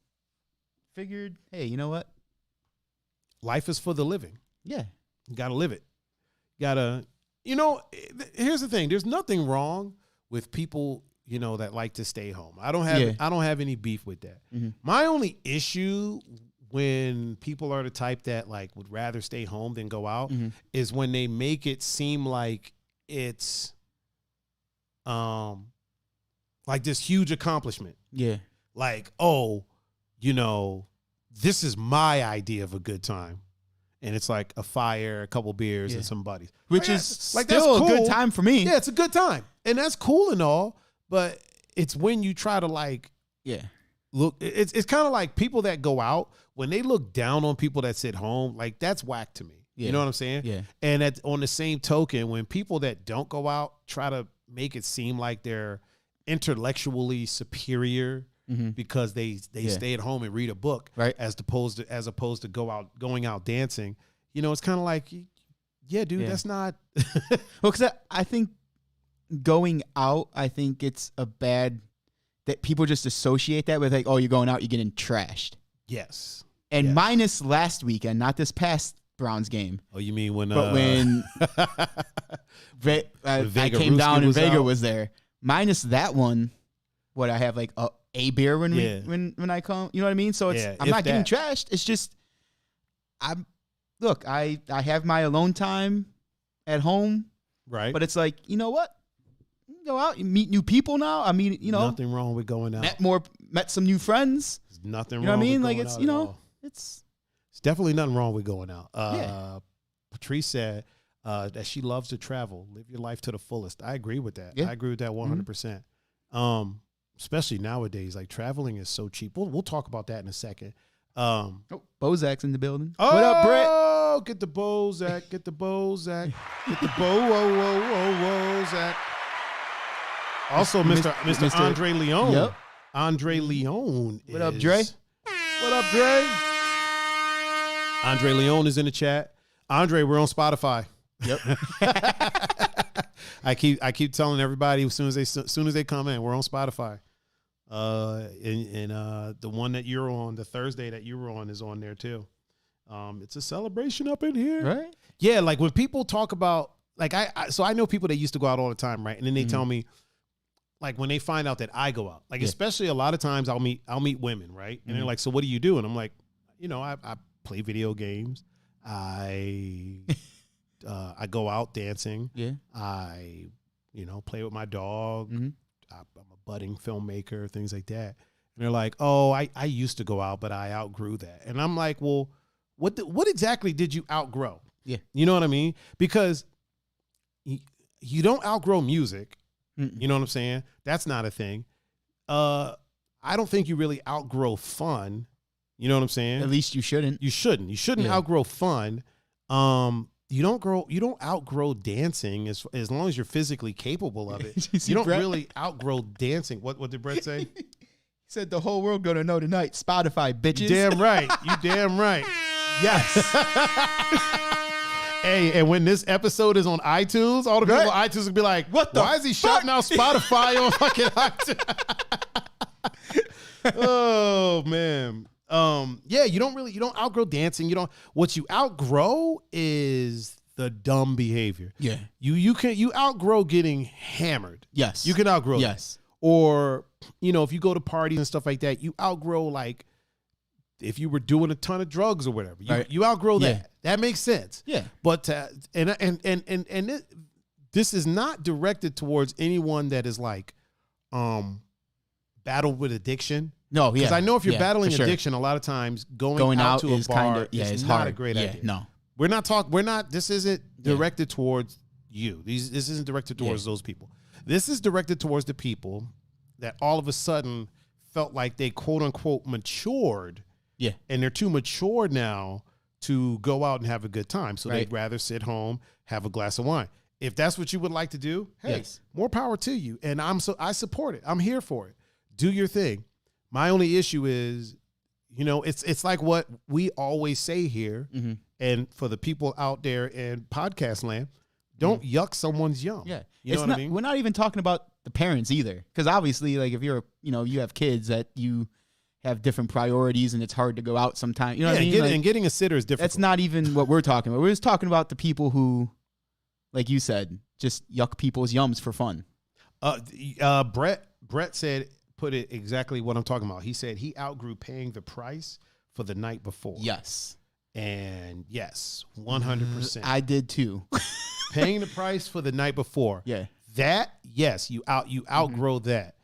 figured, hey, you know what? Life is for the living. Yeah, you gotta live it. Here's the thing. There's nothing wrong with people, that like to stay home. I don't have any beef with that. My only issue when people are the type that would rather stay home than go out is when they make it seem like it's this huge accomplishment. Yeah. This is my idea of a good time. And it's like a fire, a couple beers, and some buddies. Which is that's still cool. a good time for me. Yeah, it's a good time. And that's cool and all, but it's when you try to look, it's kind of like people that go out, when they look down on people that sit home, that's whack to me. Yeah. You know what I'm saying? Yeah. And on the same token, when people that don't go out try to make it seem like they're intellectually superior because they stay at home and read a book, right, as opposed to going out dancing, it's kind of like, yeah, dude, that's not. Well, because I think going out, I think it's a bad that people just associate that with you're going out, you're getting trashed. Yes. And minus last weekend, not this past Browns game. Oh, you mean when? But when I came down and Vega was there. Minus that one, what I have a beer when I come. You know what I mean? So I'm not getting trashed. It's just I have my alone time at home. Right. But it's you know what? You can go out and meet new people now. I mean, nothing wrong with going out. Met some new friends. There's nothing wrong. You know what I mean? With going out it's definitely nothing wrong with going out. Patrice said that she loves to travel. Live your life to the fullest. I agree with that. Yeah. I agree with that 100%. especially nowadays, like traveling is so cheap. We'll talk about that in a second. Bozak's in the building. Oh, What up, Brett? Get the Bozak. Get the Bozak. Get the Bozak. Also, Mr. Andre Leon. Yep. Andre Leon. What up, Dre? What up, Dre? Andre Leon is in the chat. Andre, we're on Spotify. Yep. I keep telling everybody as soon as they come in, we're on Spotify. And the one that you're on, the Thursday that you were on, is on there too. It's a celebration up in here, Right? Yeah, like when people talk about, like so I know people that used to go out all the time, right? And then they tell me, like when they find out that I go out, like especially a lot of times I'll meet women, right? And they're like, so what do you do? And I'm like, I play video games. I go out dancing. Yeah. I play with my dog. I'm a budding filmmaker, things like that. And they're like, oh, I used to go out, but I outgrew that. And I'm like, well, what exactly did you outgrow? Yeah. You know what I mean? Because you don't outgrow music. You know what I'm saying? That's not a thing. I don't think you really outgrow fun. You know what I'm saying? At least you shouldn't. You shouldn't outgrow fun. You don't outgrow dancing as long as you're physically capable of it. You don't really outgrow dancing. What did Brett say? He said the whole world gonna know tonight. Spotify, bitches. Damn right. You damn right. Yes. Hey, and when this episode is on iTunes, all the people on iTunes will be like, why is he shouting out Spotify on fucking iTunes? Oh man. You don't outgrow dancing. What you outgrow is the dumb behavior. Yeah. You outgrow getting hammered. Yes. You can outgrow that. Yes. Or, if you go to parties and stuff like that, you outgrow, like, if you were doing a ton of drugs or whatever, you outgrow that. Yeah. That makes sense. Yeah. But, this is not directed towards anyone that is like, battled with addiction. No, yeah. Because I know if you're battling sure. addiction, a lot of times going out to a is bar it's is not hard. a great idea. No. This isn't directed towards you. This isn't directed towards those people. This is directed towards the people that all of a sudden felt like they quote unquote matured. Yeah. And they're too mature now to go out and have a good time. So they'd rather sit home, have a glass of wine. If that's what you would like to do, hey, more power to you. And I support it. I'm here for it. Do your thing. My only issue is, it's like what we always say here. And for the people out there in podcast land, don't yuck someone's yum. Yeah. You know what I mean? We're not even talking about the parents either. Because obviously, like, if you're, you have kids that you have different priorities and it's hard to go out sometimes. You know what I mean? And getting a sitter is different. That's not even what we're talking about. We're just talking about the people who, like you said, just yuck people's yums for fun. Brett said, put it exactly what I'm talking about. He said he outgrew paying the price for the night before. Yes. And yes, 100%. I did too. Paying the price for the night before. Yeah. That, yes, you outgrow that.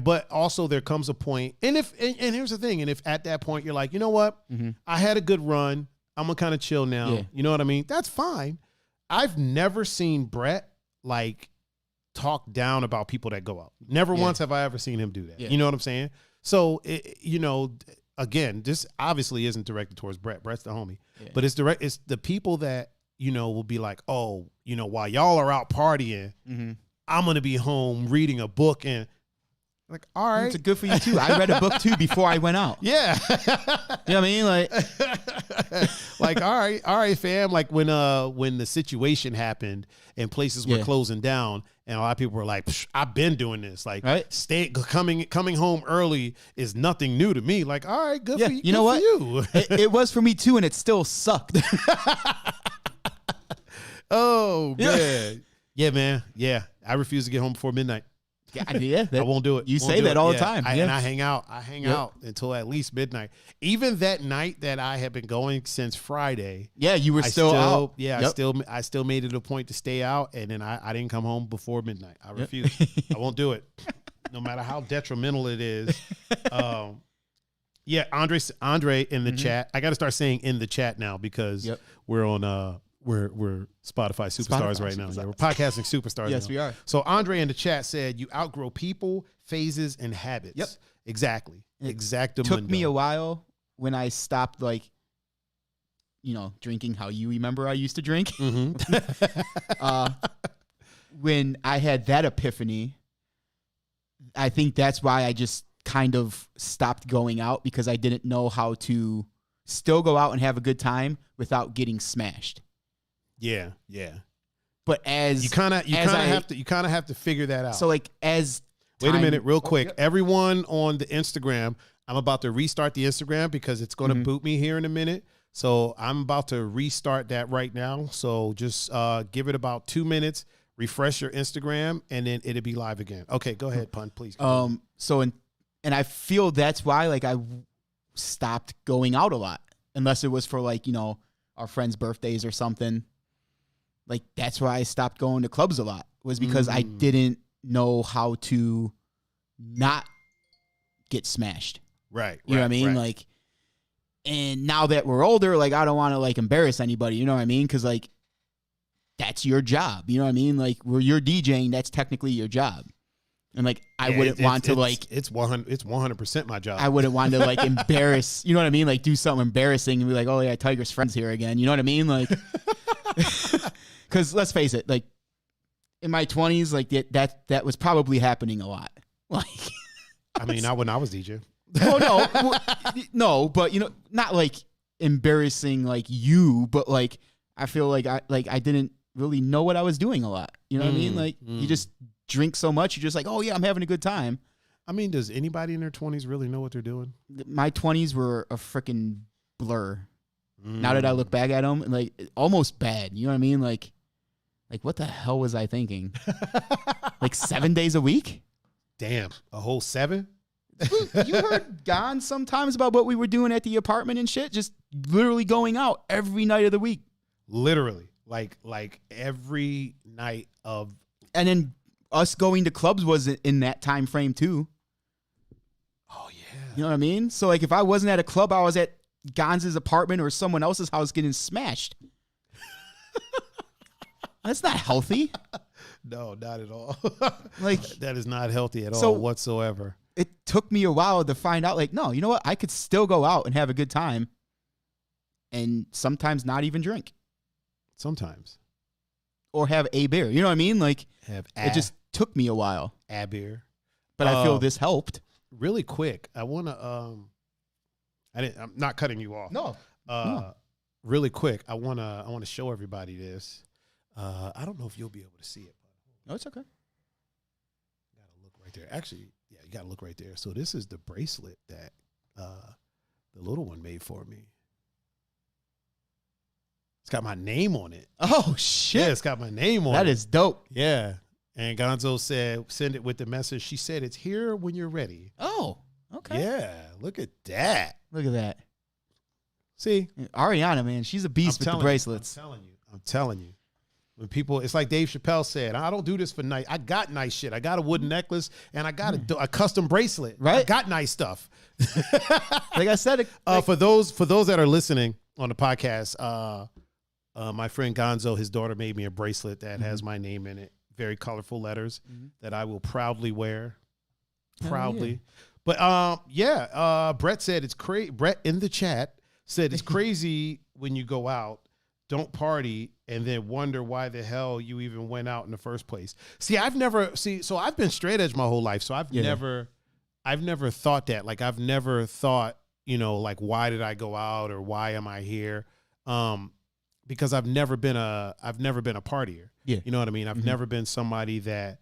But also there comes a point, and here's the thing, and if at that point you're like, you know what, I had a good run, I'm gonna kind of chill now. Yeah. You know what I mean? That's fine. I've never seen Brett like talk down about people that go out. Never once have I ever seen him do that. Yeah. You know what I'm saying? So again, this obviously isn't directed towards Brett. Brett's the homie, but it's the people that will be like, oh, while y'all are out partying, I'm gonna be home reading a book and. Like, all right. It's good for you too. I read a book too before I went out. Yeah. You know what I mean? Like, all right, fam. Like when the situation happened and places were closing down and a lot of people were like, I've been doing this. Like coming home early is nothing new to me. Like, all right, good for you. You know what? It was for me too, and it still sucked. Oh man. Yeah, man. Yeah. I refuse to get home before midnight. Yeah, I won't do it. You say that all the time. And I hang out. I hang out until at least midnight. Even that night that I had been going since Friday. Yeah, you were still out. Yeah, I still made it a point to stay out, and then I didn't come home before midnight. I refuse. I won't do it, no matter how detrimental it is. Andre in the chat. I got to start saying in the chat now because we're on we're Spotify superstars right now. Yeah, we're podcasting superstars. Yes, now. we are. So Andre in the chat said you outgrow people, phases, and habits. Yep. Exactly. Exactly. Took me a while when I stopped, like, drinking how you remember I used to drink. Mm-hmm. When I had that epiphany, I think that's why I just kind of stopped going out, because I didn't know how to still go out and have a good time without getting smashed. Yeah. But as you kind of have to figure that out. So like as wait a minute, real quick. Yep. Everyone on the Instagram, I'm about to restart the Instagram because it's going to boot me here in a minute. So I'm about to restart that right now. So just give it about 2 minutes, refresh your Instagram, and then it'll be live again. Okay, go ahead, Pun, please. And I feel that's why, like, I stopped going out a lot, unless it was for, like, our friends' birthdays or something. Like, that's why I stopped going to clubs a lot, was because I didn't know how to not get smashed. Right. You know what I mean? Right. Like, and now that we're older, like, I don't want to, like, embarrass anybody. You know what I mean? Because, like, that's your job. You know what I mean? Like, where you're DJing, that's technically your job. And, like, I wouldn't want to, like... It's 100% my job. I wouldn't want to, like, embarrass... You know what I mean? Like, do something embarrassing and be like, oh, yeah, Tiger's friend's here again. You know what I mean? Like... Because, let's face it, like, in my 20s, like, that was probably happening a lot. Like... I mean, not when I was DJing. Oh, no, but, not, like, embarrassing, like, you, but, like, I feel like I didn't really know what I was doing a lot. You know what I mean? Like, you just... drink so much, you're just like, oh yeah, I'm having a good time. I mean, does anybody in their 20s really know what they're doing? My 20s were a freaking blur. Now that I look back at them, like, almost bad. You know what I mean? Like what the hell was I thinking? Like 7 days a week? Damn, a whole 7? You heard Gone sometimes about what we were doing at the apartment and shit? Just literally going out every night of the week. Literally, like every night of. And then us going to clubs was in that time frame too. Oh yeah. You know what I mean? So like if I wasn't at a club, I was at Gonz's apartment or someone else's house getting smashed. That's not healthy. No, not at all. Like that is not healthy at all whatsoever. It took me a while to find out, like, no, you know what? I could still go out and have a good time and sometimes not even drink. Sometimes. Or have a beer. You know what I mean? Like it just took me a while. A beer. But I feel this helped. Really quick, I want to I'm not cutting you off. No. Really quick, I want to show everybody this. I don't know if you'll be able to see it. No, it's okay. You got to look right there. Actually, yeah, you got to look right there. So this is the bracelet that the little one made for me. It's got my name on it. Oh, shit. Yeah, it's got my name on it. That is dope. Yeah. And Gonzo said, send it with the message. She said, it's here when you're ready. Oh, okay. Yeah. Look at that. Look at that. See? Ariana, man, she's a beast with the bracelets. I'm telling you. When people, it's like Dave Chappelle said, I don't do this for nice. I got nice shit. I got a wooden necklace and I got a custom bracelet. Right. I got nice stuff. Like I said, for those that are listening on the podcast, my friend Gonzo, his daughter made me a bracelet that has my name in it. Very colorful letters that I will proudly wear. Proudly. Yeah. But Brett said it's crazy. Brett in the chat said it's crazy when you go out, don't party, and then wonder why the hell you even went out in the first place. So I've been straight edge my whole life. So I've never thought that. Like I've never thought, like why did I go out or why am I here? Because I've never been a partier. Yeah. You know what I mean? I've never been somebody that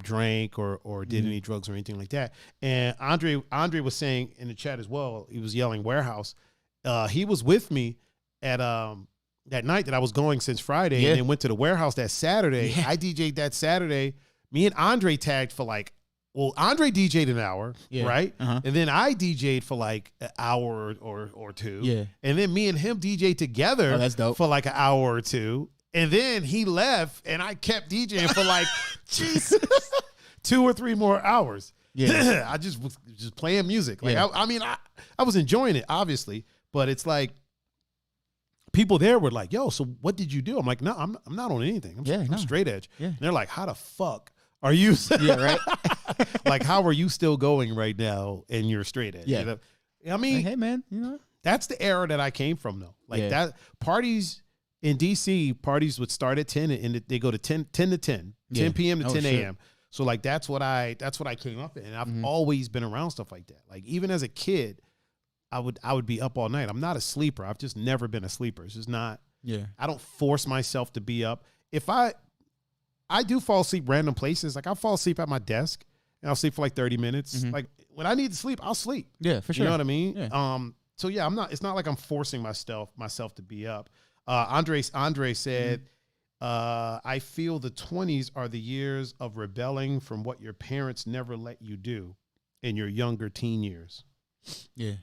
drank or did any drugs or anything like that. And Andre was saying in the chat as well, he was yelling warehouse. He was with me at that night that I was going since Friday and then went to the warehouse that Saturday. Yeah. I DJ'd that Saturday. Me and Andre tagged for Andre DJ'd an hour, right? Uh-huh. And then I DJ'd for like an hour or two. Yeah. And then me and him DJ'd together that's dope. For like an hour or two. And then he left and I kept DJing for like Jesus, 2 or 3 more hours. Yeah. I just was just playing music. Like I was enjoying it, obviously, but it's like people there were like, yo, so what did you do? I'm like, no, I'm not on anything. I'm straight edge. Yeah. And they're like, how the fuck are you? Yeah, right. Like, how are you still going right now and you're straight edge? Yeah. You know? I mean, Like, hey, man, you know. that's the era that I came from, though. Like that parties in DC, parties would start at 10 and they go to 10 to 10 p.m. to 10 a.m. So like that's what I came up in. And I've always been around stuff like that. Like even as a kid, I would be up all night. I'm not a sleeper. I've just never been a sleeper. It's just not. Yeah. I don't force myself to be up. If I do fall asleep random places, like I'll fall asleep at my desk and I'll sleep for like 30 minutes. Like when I need to sleep, I'll sleep. Yeah, for sure. You know what I mean? Yeah. So yeah, it's not like I'm forcing myself to be up. Andre said, I feel the 20s are the years of rebelling from what your parents never let you do in your younger teen years. Yeah.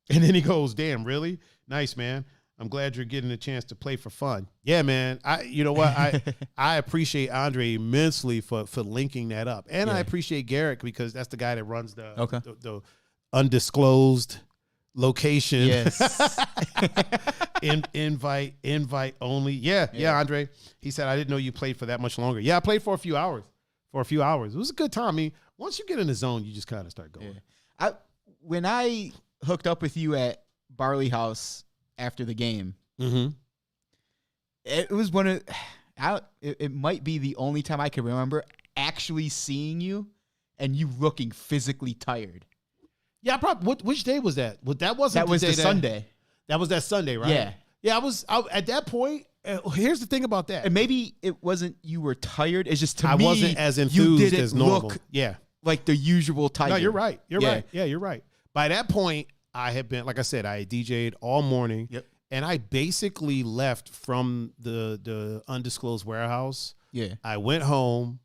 And then he goes, damn, really? Nice, man. I'm glad you're getting a chance to play for fun. Yeah, man. You know what? I appreciate Andre immensely for linking that up. And I appreciate Garrett because that's the guy that runs the undisclosed location. Yes. invite only. Yeah, Andre. He said, I didn't know you played for that much longer. Yeah, I played for a few hours. It was a good time. I mean, once you get in the zone, you just kind of start going. Yeah. When I hooked up with you at Barley House after the game, it was one of it might be the only time I can remember actually seeing you and you looking physically tired. Yeah, probably. Which day was that? That wasn't. That was the Sunday. That was that Sunday, right? Yeah. Yeah, I was at that point. Here's the thing about that. And maybe it wasn't you were tired. It's just I wasn't as enthused as normal. Yeah, like the usual tiger. No, you're right. You're right. Yeah, you're right. By that point, I had been, like I said, I had DJ'd all morning. Yep. And I basically left from the undisclosed warehouse. Yeah. I went home.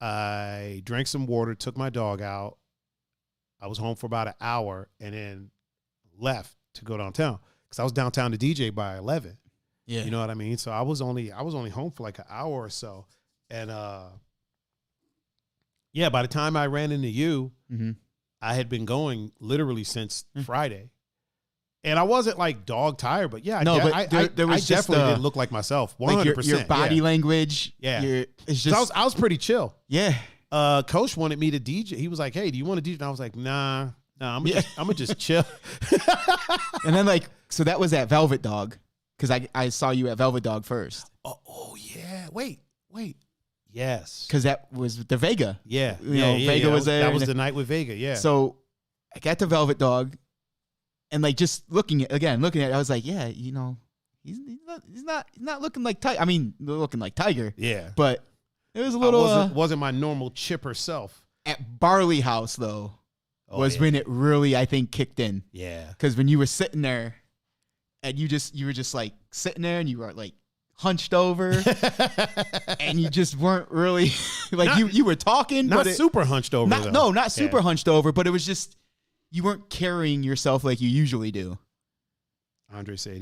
I drank some water, took my dog out. I was home for about an hour and then left to go downtown because I was downtown to DJ by 11. Yeah. You know what I mean? So I was only home for like an hour or so. And yeah, by the time I ran into you, I had been going literally since Friday. And I wasn't like dog tired, but yeah, no, I definitely didn't look like myself. 100%. Like your body language. Yeah. It's just, I was pretty chill. Yeah. Coach wanted me to DJ. He was like, hey, do you want to DJ? And I was like, nah, I'm gonna just chill. And then so that was at Velvet Dog. Because I saw you at Velvet Dog first. Oh yeah. Wait. Yes. Because that was the Vega. Yeah. Vega was there. That was the night with Vega. Yeah. So I got to Velvet Dog, and just looking at it, I was like, yeah, he's not looking like Tiger. I mean, looking like Tiger. Yeah. But it was a little. Wasn't my normal chipper self. At Barley House though, when it really I think kicked in. Yeah. Because when you were sitting there. And you were just like sitting there and you were like hunched over and you just weren't really like you were talking. Not super hunched over. Not super hunched over, but it was just, you weren't carrying yourself like you usually do. Andre said,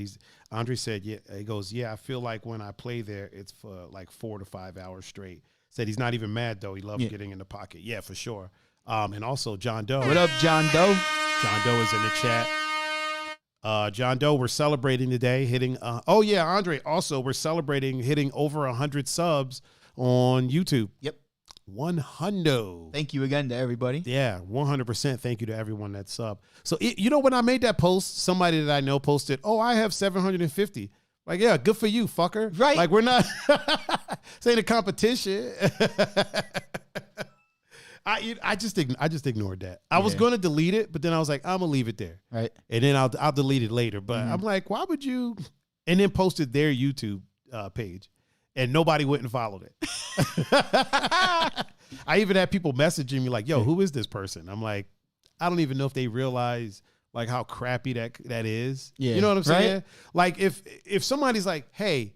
yeah, he goes, yeah, I feel like when I play there, it's for like 4 to 5 hours straight. Said he's not even mad though. He loves getting in the pocket. Yeah, for sure. And also John Doe. What up, John Doe? John Doe is in the chat. John Doe, we're celebrating today, hitting. Andre. Also, we're celebrating hitting over 100 subs on YouTube. Yep, 100. Thank you again to everybody. Yeah, 100%. Thank you to everyone that sub. So when I made that post, somebody that I know posted, "Oh, I have 750." Like, yeah, good for you, fucker. Right? Like, we're not. This ain't a competition. I just ignored that. I was going to delete it, but then I was like, I'm gonna leave it there. Right. And then I'll delete it later. But I'm like, why would you? And then posted their YouTube page, and nobody went and followed it. I even had people messaging me like, yo, who is this person? I'm like, I don't even know if they realize like how crappy that is. Yeah. You know what I'm saying? Right? Like if somebody's like, hey,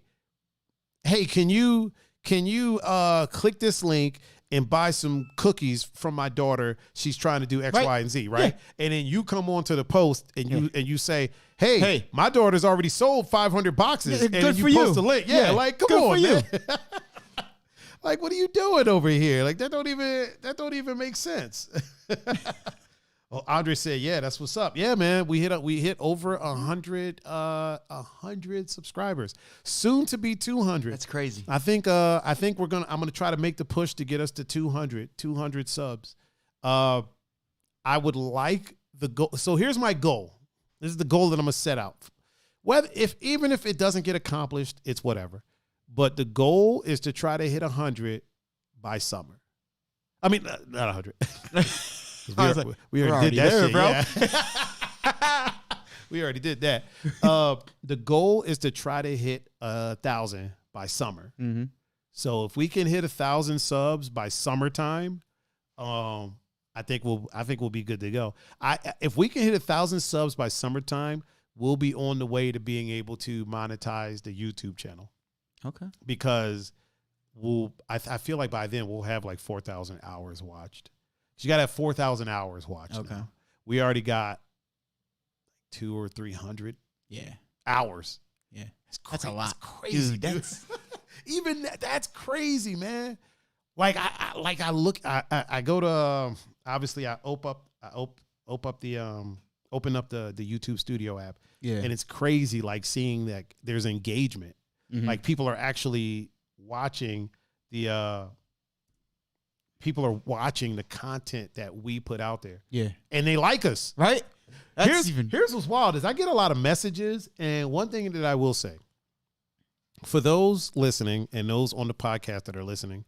can you click this link and buy some cookies from my daughter? She's trying to do X, Y, and Z, right? Yeah. And then you come onto the post and you say, hey, my daughter's already sold 500 boxes. And good you for post you. a link. Yeah, like, come good on, for man. You. Like, what are you doing over here? Like, that don't even make sense. Oh, Andre said, "Yeah, that's what's up. Yeah, man, we hit over 100 subscribers. Soon to be 200. That's crazy. I think I'm gonna try to make the push to get us to 200 subs. I would like the goal. So here's my goal. This is the goal that I'm gonna set out. Even if it doesn't get accomplished, it's whatever. But the goal is to try to hit 100 by summer. I mean, not 100. We already did that shit, bro. Yeah. We already did that. The goal is to try to hit 1,000 by summer. Mm-hmm. So if we can hit 1,000 subs by summertime, I think we'll be good to go. If we can hit 1,000 subs by summertime, we'll be on the way to being able to monetize the YouTube channel. Okay. Because I feel like by then we'll have like 4,000 hours watched. You got to have 4,000 hours watched. Okay. Now. We already got 200 or 300 hours. Yeah. That's a lot. That's crazy, dude. Even that's crazy, man. Like I go to obviously I open up the YouTube Studio app. Yeah. And it's crazy like seeing that there's engagement. Mm-hmm. Like people are actually watching the content that we put out there. Yeah. And they like us. Right? Here's what's wild is I get a lot of messages. And one thing that I will say, for those listening and those on the podcast that are listening,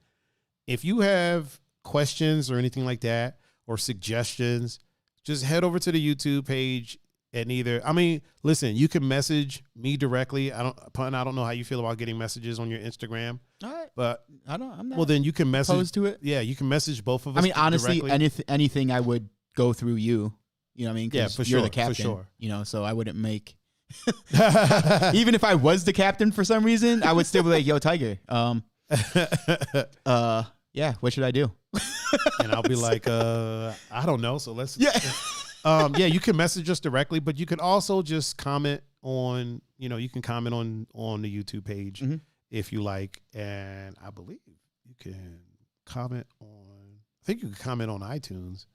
if you have questions or anything like that or suggestions, just head over to the YouTube page and listen, you can message me directly. I don't know how you feel about getting messages on your Instagram. All right. But I'm not. Well, then you can message opposed to it. Yeah, you can message both of us. I mean, honestly, directly. anything I would go through you. You know what I mean? Yeah, for you're sure. the captain. For sure. You know, so I wouldn't make. Even if I was the captain for some reason, I would still be like, "Yo, Tiger, yeah, what should I do?" And I'll be like, "I don't know." So let's. Yeah. Yeah, you can message us directly, but you can also just comment on. You can comment on the YouTube page. Mm-hmm. If you like, and I believe you can comment on. I think you can comment on iTunes.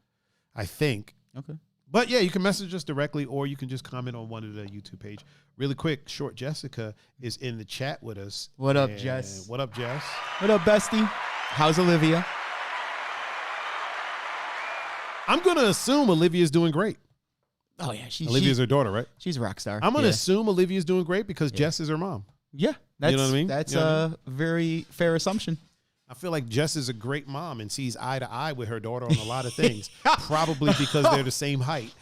I think. Okay. But yeah, you can message us directly, or you can just comment on one of the YouTube page. Really quick, Short Jessica is in the chat with us. What up, Jess? What up, Jess? What up, bestie? How's Olivia? I'm gonna assume Olivia's doing great. Oh yeah, Olivia's her daughter, right? She's a rock star. I'm gonna assume Olivia's doing great because Jess is her mom. Yeah, that's, you know what I mean? That's a very fair assumption. I feel like Jess is a great mom and sees eye to eye with her daughter on a lot of things. Probably because they're the same height.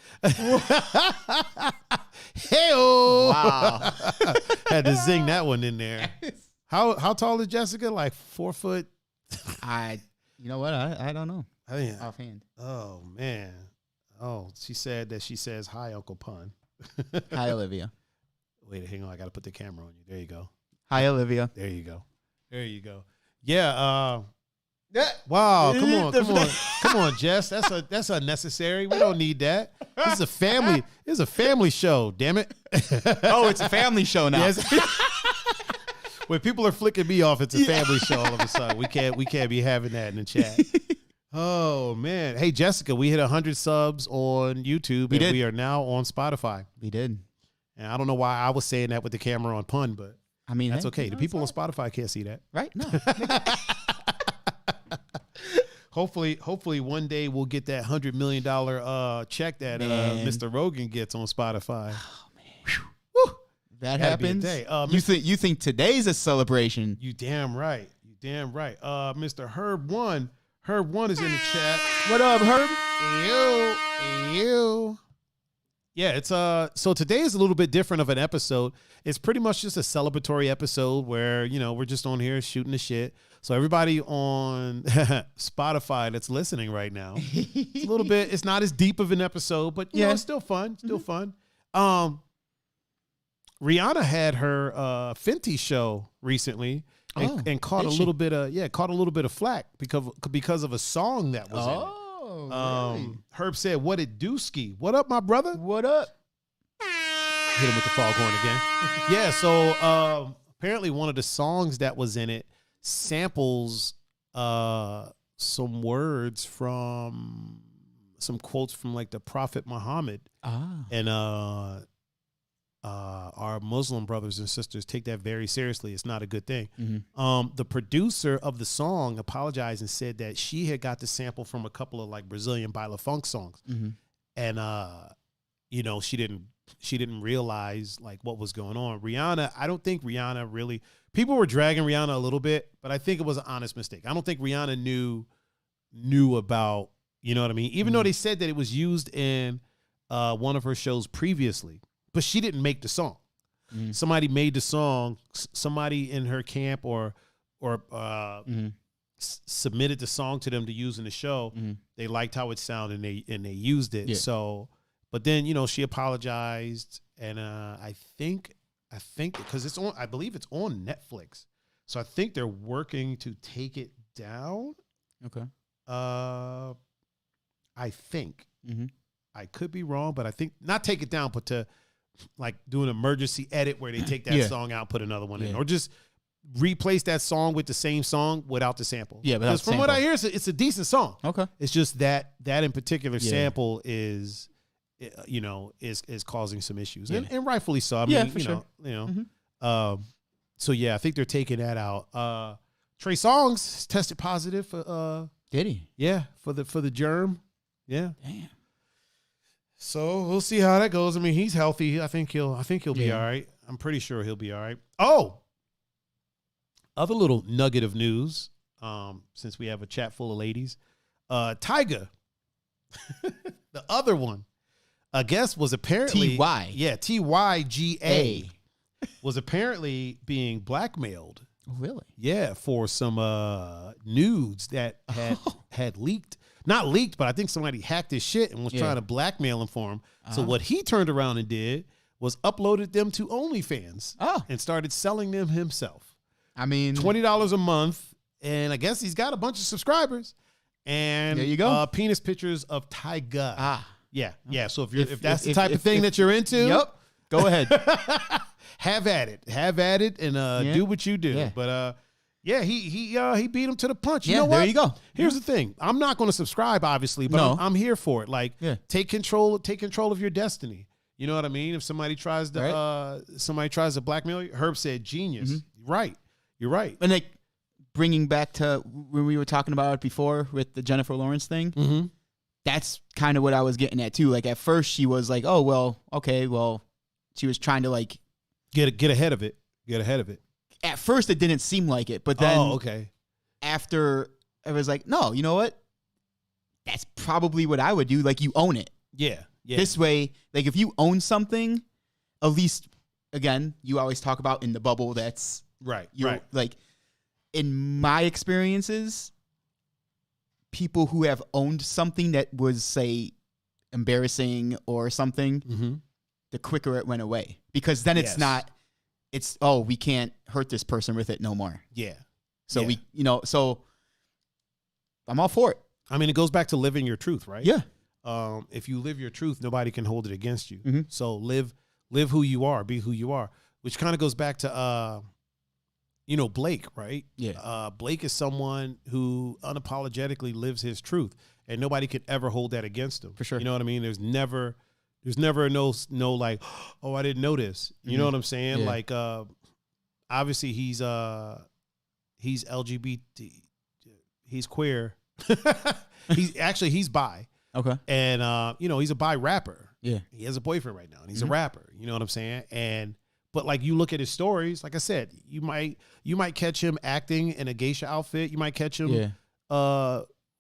Hey-oh! Wow. Had to zing that one in there. How tall is Jessica? Like 4 foot? You know what? I don't know. Offhand. Oh, man. Oh, she said that she says, "Hi, Uncle Pun." Hi, Olivia. Wait, hang on. I got to put the camera on you. There you go. Hi, Olivia. There you go. There you go. Yeah. Wow. Come on, Jess. That's unnecessary. We don't need that. This is a family. This is a family show. Damn it. Oh, it's a family show now. Yes. When people are flicking me off, it's a family show. All of a sudden, we can't be having that in the chat. Oh man. Hey, Jessica, we hit 100 subs on YouTube, and we are now on Spotify. We did. And I don't know why I was saying that with the camera on Pun, but I mean, that's okay. The people on Spotify can't see that. Right? No. Hopefully one day we'll get that $100 million check that Mr. Rogan gets on Spotify. Oh man. Woo. That happens. You think today's a celebration. You damn right. Mr. Herb One is in the chat. What up, Herb? Ew. Yeah, it's so today is a little bit different of an episode. It's pretty much just a celebratory episode where, we're just on here shooting the shit. So everybody on Spotify that's listening right now, it's a little bit, it's not as deep of an episode, but you know, it's still fun. Still fun. Rihanna had her Fenty show recently and caught a little bit of flack because of a song that was in it. Really? Herb said, "What it do ski? What up, my brother? What up?" Hit him with the foghorn again. Yeah, so apparently one of the songs that was in it samples some words from quotes from like the Prophet Muhammad, and our Muslim brothers and sisters take that very seriously. It's not a good thing. The producer of the song apologized and said that she had got the sample from a couple of like Brazilian baila funk songs, and you know, she didn't realize like what was going on. Rihanna, I don't think Rihanna really. People were dragging Rihanna a little bit, but I think it was an honest mistake. I don't think Rihanna knew about, you know what I mean? Even though they said that it was used in one of her shows previously. But she didn't make the song. Somebody made the song. Somebody in her camp or submitted the song to them to use in the show. They liked how it sounded and they used it. Yeah. So, but then, you know, she apologized, and I think because it's on, I believe it's on Netflix. So I think they're working to take it down. Okay. I think I could be wrong, but I think not take it down, but to like do an emergency edit where they take that song out, put another one in, or just replace that song with the same song without the sample. Yeah, because from what I hear, it's a decent song. Okay, it's just that in particular sample is, you know, is causing some issues, and rightfully so. I mean, so yeah, I think they're taking that out. Trey Songz tested positive for did he? Yeah, for the germ. Yeah. Damn. So we'll see how that goes. I mean, he's healthy. I think he'll be all right. I'm pretty sure he'll be all right. Oh, other little nugget of news. Since we have a chat full of ladies, Tyga, the other one, I guess was apparently TYGA was apparently being blackmailed. Really? Yeah, for some nudes that had leaked. Not leaked, but I think somebody hacked his shit and was trying to blackmail him for him. So what he turned around and did was uploaded them to OnlyFans and started selling them himself. I mean, $20 a month, and I guess he's got a bunch of subscribers. And there you go. Penis pictures of Tyga. Yeah. So if that's the type of thing that you're into, go ahead. Have at it, and do what you do. Yeah. But he beat him to the punch. You know what? There you go. Here's the thing. I'm not going to subscribe, obviously, but I'm here for it. Like, take control of your destiny. You know what I mean? If somebody tries to blackmail you, Herb said genius. You're right. And like bringing back to when we were talking about it before with the Jennifer Lawrence thing, that's kind of what I was getting at too. Like at first she was like, oh well, okay, well, she was trying to like get ahead of it. At first, it didn't seem like it, but then after I was like, no, you know what? That's probably what I would do. Like, you own it. Yeah. This way, like, if you own something, at least, again, you always talk about in the bubble that's right. Like, in my experiences, people who have owned something that was, say, embarrassing or something, the quicker it went away. Because then it's not... It's, we can't hurt this person with it no more. Yeah. So so I'm all for it. I mean, it goes back to living your truth, right? Yeah. If you live your truth, nobody can hold it against you. So live who you are, be who you are, which kind of goes back to, Blake, right? Yeah. Blake is someone who unapologetically lives his truth, and nobody could ever hold that against him. For sure. You know what I mean? There's never no like, oh, I didn't know this. You know what I'm saying? Yeah. Like, obviously he's LGBT, he's queer. he's bi. Okay. And he's a bi rapper. Yeah. He has a boyfriend right now, and he's a rapper. You know what I'm saying? But like, you look at his stories, like I said, you might catch him acting in a geisha outfit. You might catch him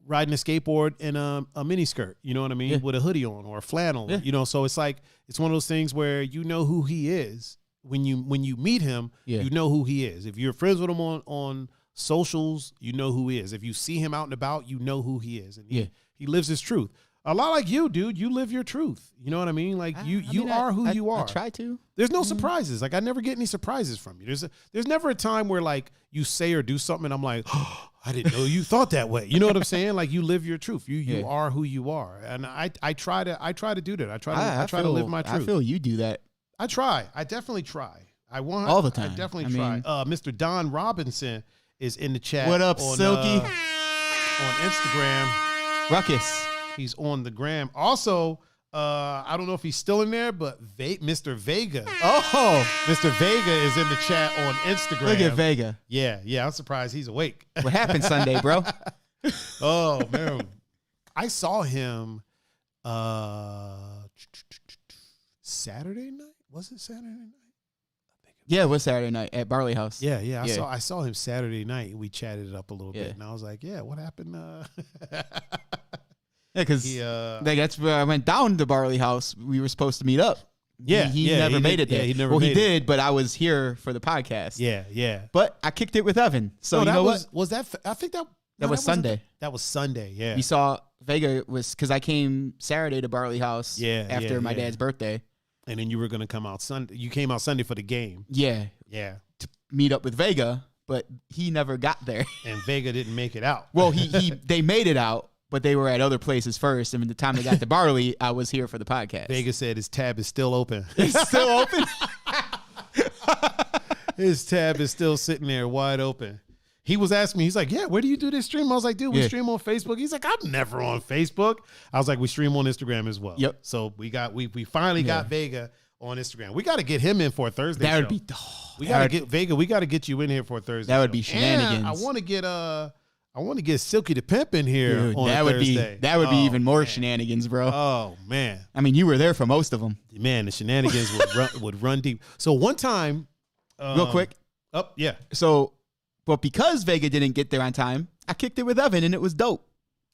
riding a skateboard in a mini skirt, you know what I mean, with a hoodie on or a flannel, so it's like, it's one of those things where you know who he is when you meet him, you know who he is. If you're friends with him on socials, you know who he is. If you see him out and about, you know who he is, and he lives his truth. A lot like you, dude. You live your truth. You know what I mean? Like you are who you are. I try to. There's no surprises. Like, I never get any surprises from you. There's never a time where like you say or do something and I'm like, oh, I didn't know you thought that way. You know what I'm saying? Like, you live your truth. You are who you are. And I try to do that. I try to live my truth. I feel you do that. I try. I definitely try. I want all the time. I definitely try. Mr. Don Robinson is in the chat. What up, Silky? On Instagram. Ruckus. He's on the gram. Also, I don't know if he's still in there, but Mr. Vega. Oh, Mr. Vega is in the chat on Instagram. look at Vega. Yeah. I'm surprised he's awake. What happened Sunday, bro? Oh, man. I saw him Saturday night. Was it Saturday night? Yeah, it was Saturday night at Barley House. Yeah. I saw him Saturday night. And we chatted it up a little bit, and I was like, "Yeah, what happened?" Yeah, because that's where I went down to Barley House. We were supposed to meet up. He never made it there. Yeah, he never. He did, but I was here for the podcast. Yeah. But I kicked it with Evan. So you know what? Was that? I think that was Sunday. That was Sunday. Yeah. We saw Vega was because I came Saturday to Barley House. After my dad's birthday. And then you were gonna come out Sunday. You came out Sunday for the game. Yeah. To meet up with Vega, but he never got there. And Vega didn't make it out. Well, they made it out, but they were at other places first. And by the time they got to Barley, I was here for the podcast. Vega said his tab is still open. It's still open. His tab is still sitting there wide open. He was asking me, he's like, "Yeah, where do you do this stream?" I was like, "Dude, we stream on Facebook." He's like, "I'm never on Facebook." I was like, "We stream on Instagram as well." Yep. So we finally got Vega on Instagram. We got to get him in for a Thursday. That show. would be. We got to get Vega. We got to get you in here for a Thursday. That would show. be shenanigans. And I want to get Silky the Pimp in here on a Thursday. That would be even more shenanigans, bro. Oh man. I mean, you were there for most of them. Man, the shenanigans would run deep. So one time, real quick. Oh yeah. So. But because Vega didn't get there on time, I kicked it with Evan, and it was dope.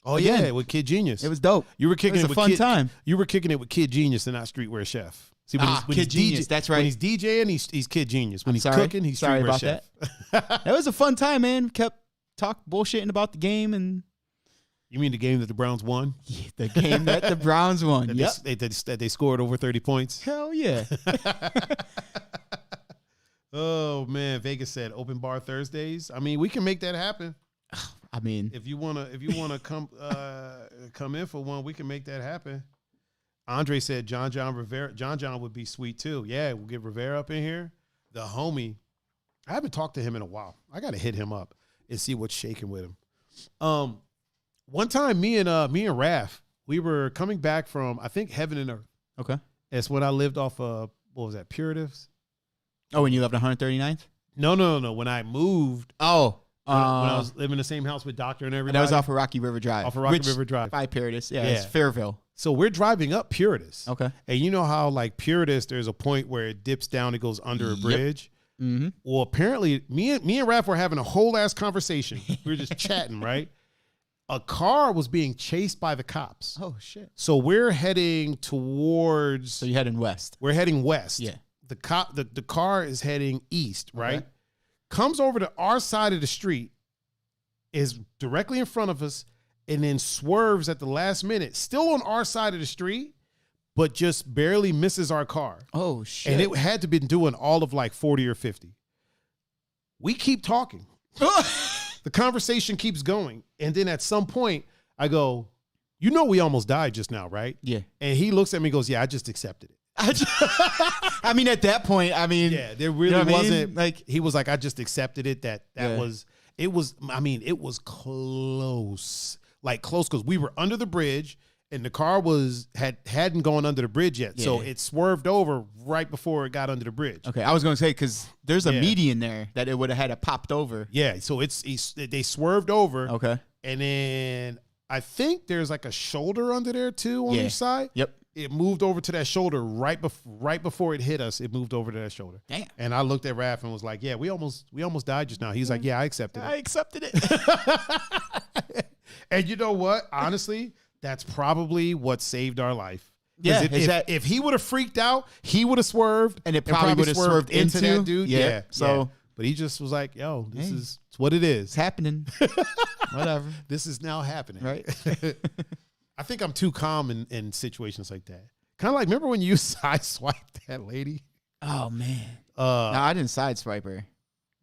Oh Again, yeah, with Kid Genius. It was dope. You were kicking it it was with a fun time. You were kicking it with Kid Genius and not Streetwear Chef. See, when Kid Genius, that's right. When he's DJing, he's Kid Genius. When he's sorry. cooking, he's sorry Streetwear about Chef. that. That was a fun time, man. Kept bullshitting about the game and. You mean the game that the Browns won? Yeah, the game that the Browns won. That they scored over 30 points. Hell yeah. Oh man, Vegas said open bar Thursdays. I mean, we can make that happen. I mean, if you wanna come in for one, we can make that happen. Andre said John Rivera. John would be sweet too. Yeah, we'll get Rivera up in here. The homie. I haven't talked to him in a while. I gotta hit him up and see what's shaking with him. One time me and Raph, we were coming back from I think Heaven and Earth. Okay. It's when I lived off of what was that, Puritives? Oh, when you left 139th? No. When I moved. Oh. When I was living in the same house with Doctor and everybody. That was off of Rocky River Drive. Off of Rocky River Drive. By Puritas. Yeah, it's Fairville. So we're driving up Puritas. Okay. And you know how like Puritas, there's a point where it dips down, it goes under a bridge? Mm-hmm. Well, apparently me and Raph were having a whole ass conversation. We were just chatting, right? A car was being chased by the cops. Oh, shit. So we're heading towards. So you're heading west. We're heading west. Yeah. The car is heading east, right? Okay. Comes over to our side of the street, is directly in front of us, and then swerves at the last minute, still on our side of the street, but just barely misses our car. Oh, shit. And it had to been doing all of like 40 or 50. We keep talking. The conversation keeps going. And then at some point, I go, "You know we almost died just now, right?" Yeah. And he looks at me and goes, "Yeah, I just accepted it." I mean, at that point, I mean, yeah, there really wasn't like he was like, "I just accepted it." It was close, like close because we were under the bridge and the car hadn't gone under the bridge yet, so it swerved over right before it got under the bridge. Okay, I was going to say because there's a median there that it would have had it popped over. Yeah, so they swerved over. Okay, and then I think there's like a shoulder under there too on each side. Yep. It moved over to that shoulder right before it hit us. It moved over to that shoulder. Damn. And I looked at Raph and was like, "Yeah, we almost died just now." He's like, "Yeah, I accepted it." I accepted it. And you know what? Honestly, that's probably what saved our life. Yeah. If he would have freaked out, he would have swerved, and it probably would have swerved into that dude. Yeah. So, but he just was like, "Yo, it's what it is. It's happening." Whatever. This is now happening. Right. I think I'm too calm in situations like that. Kind of like, remember when you sideswiped that lady? Oh man. No, I didn't sideswipe her.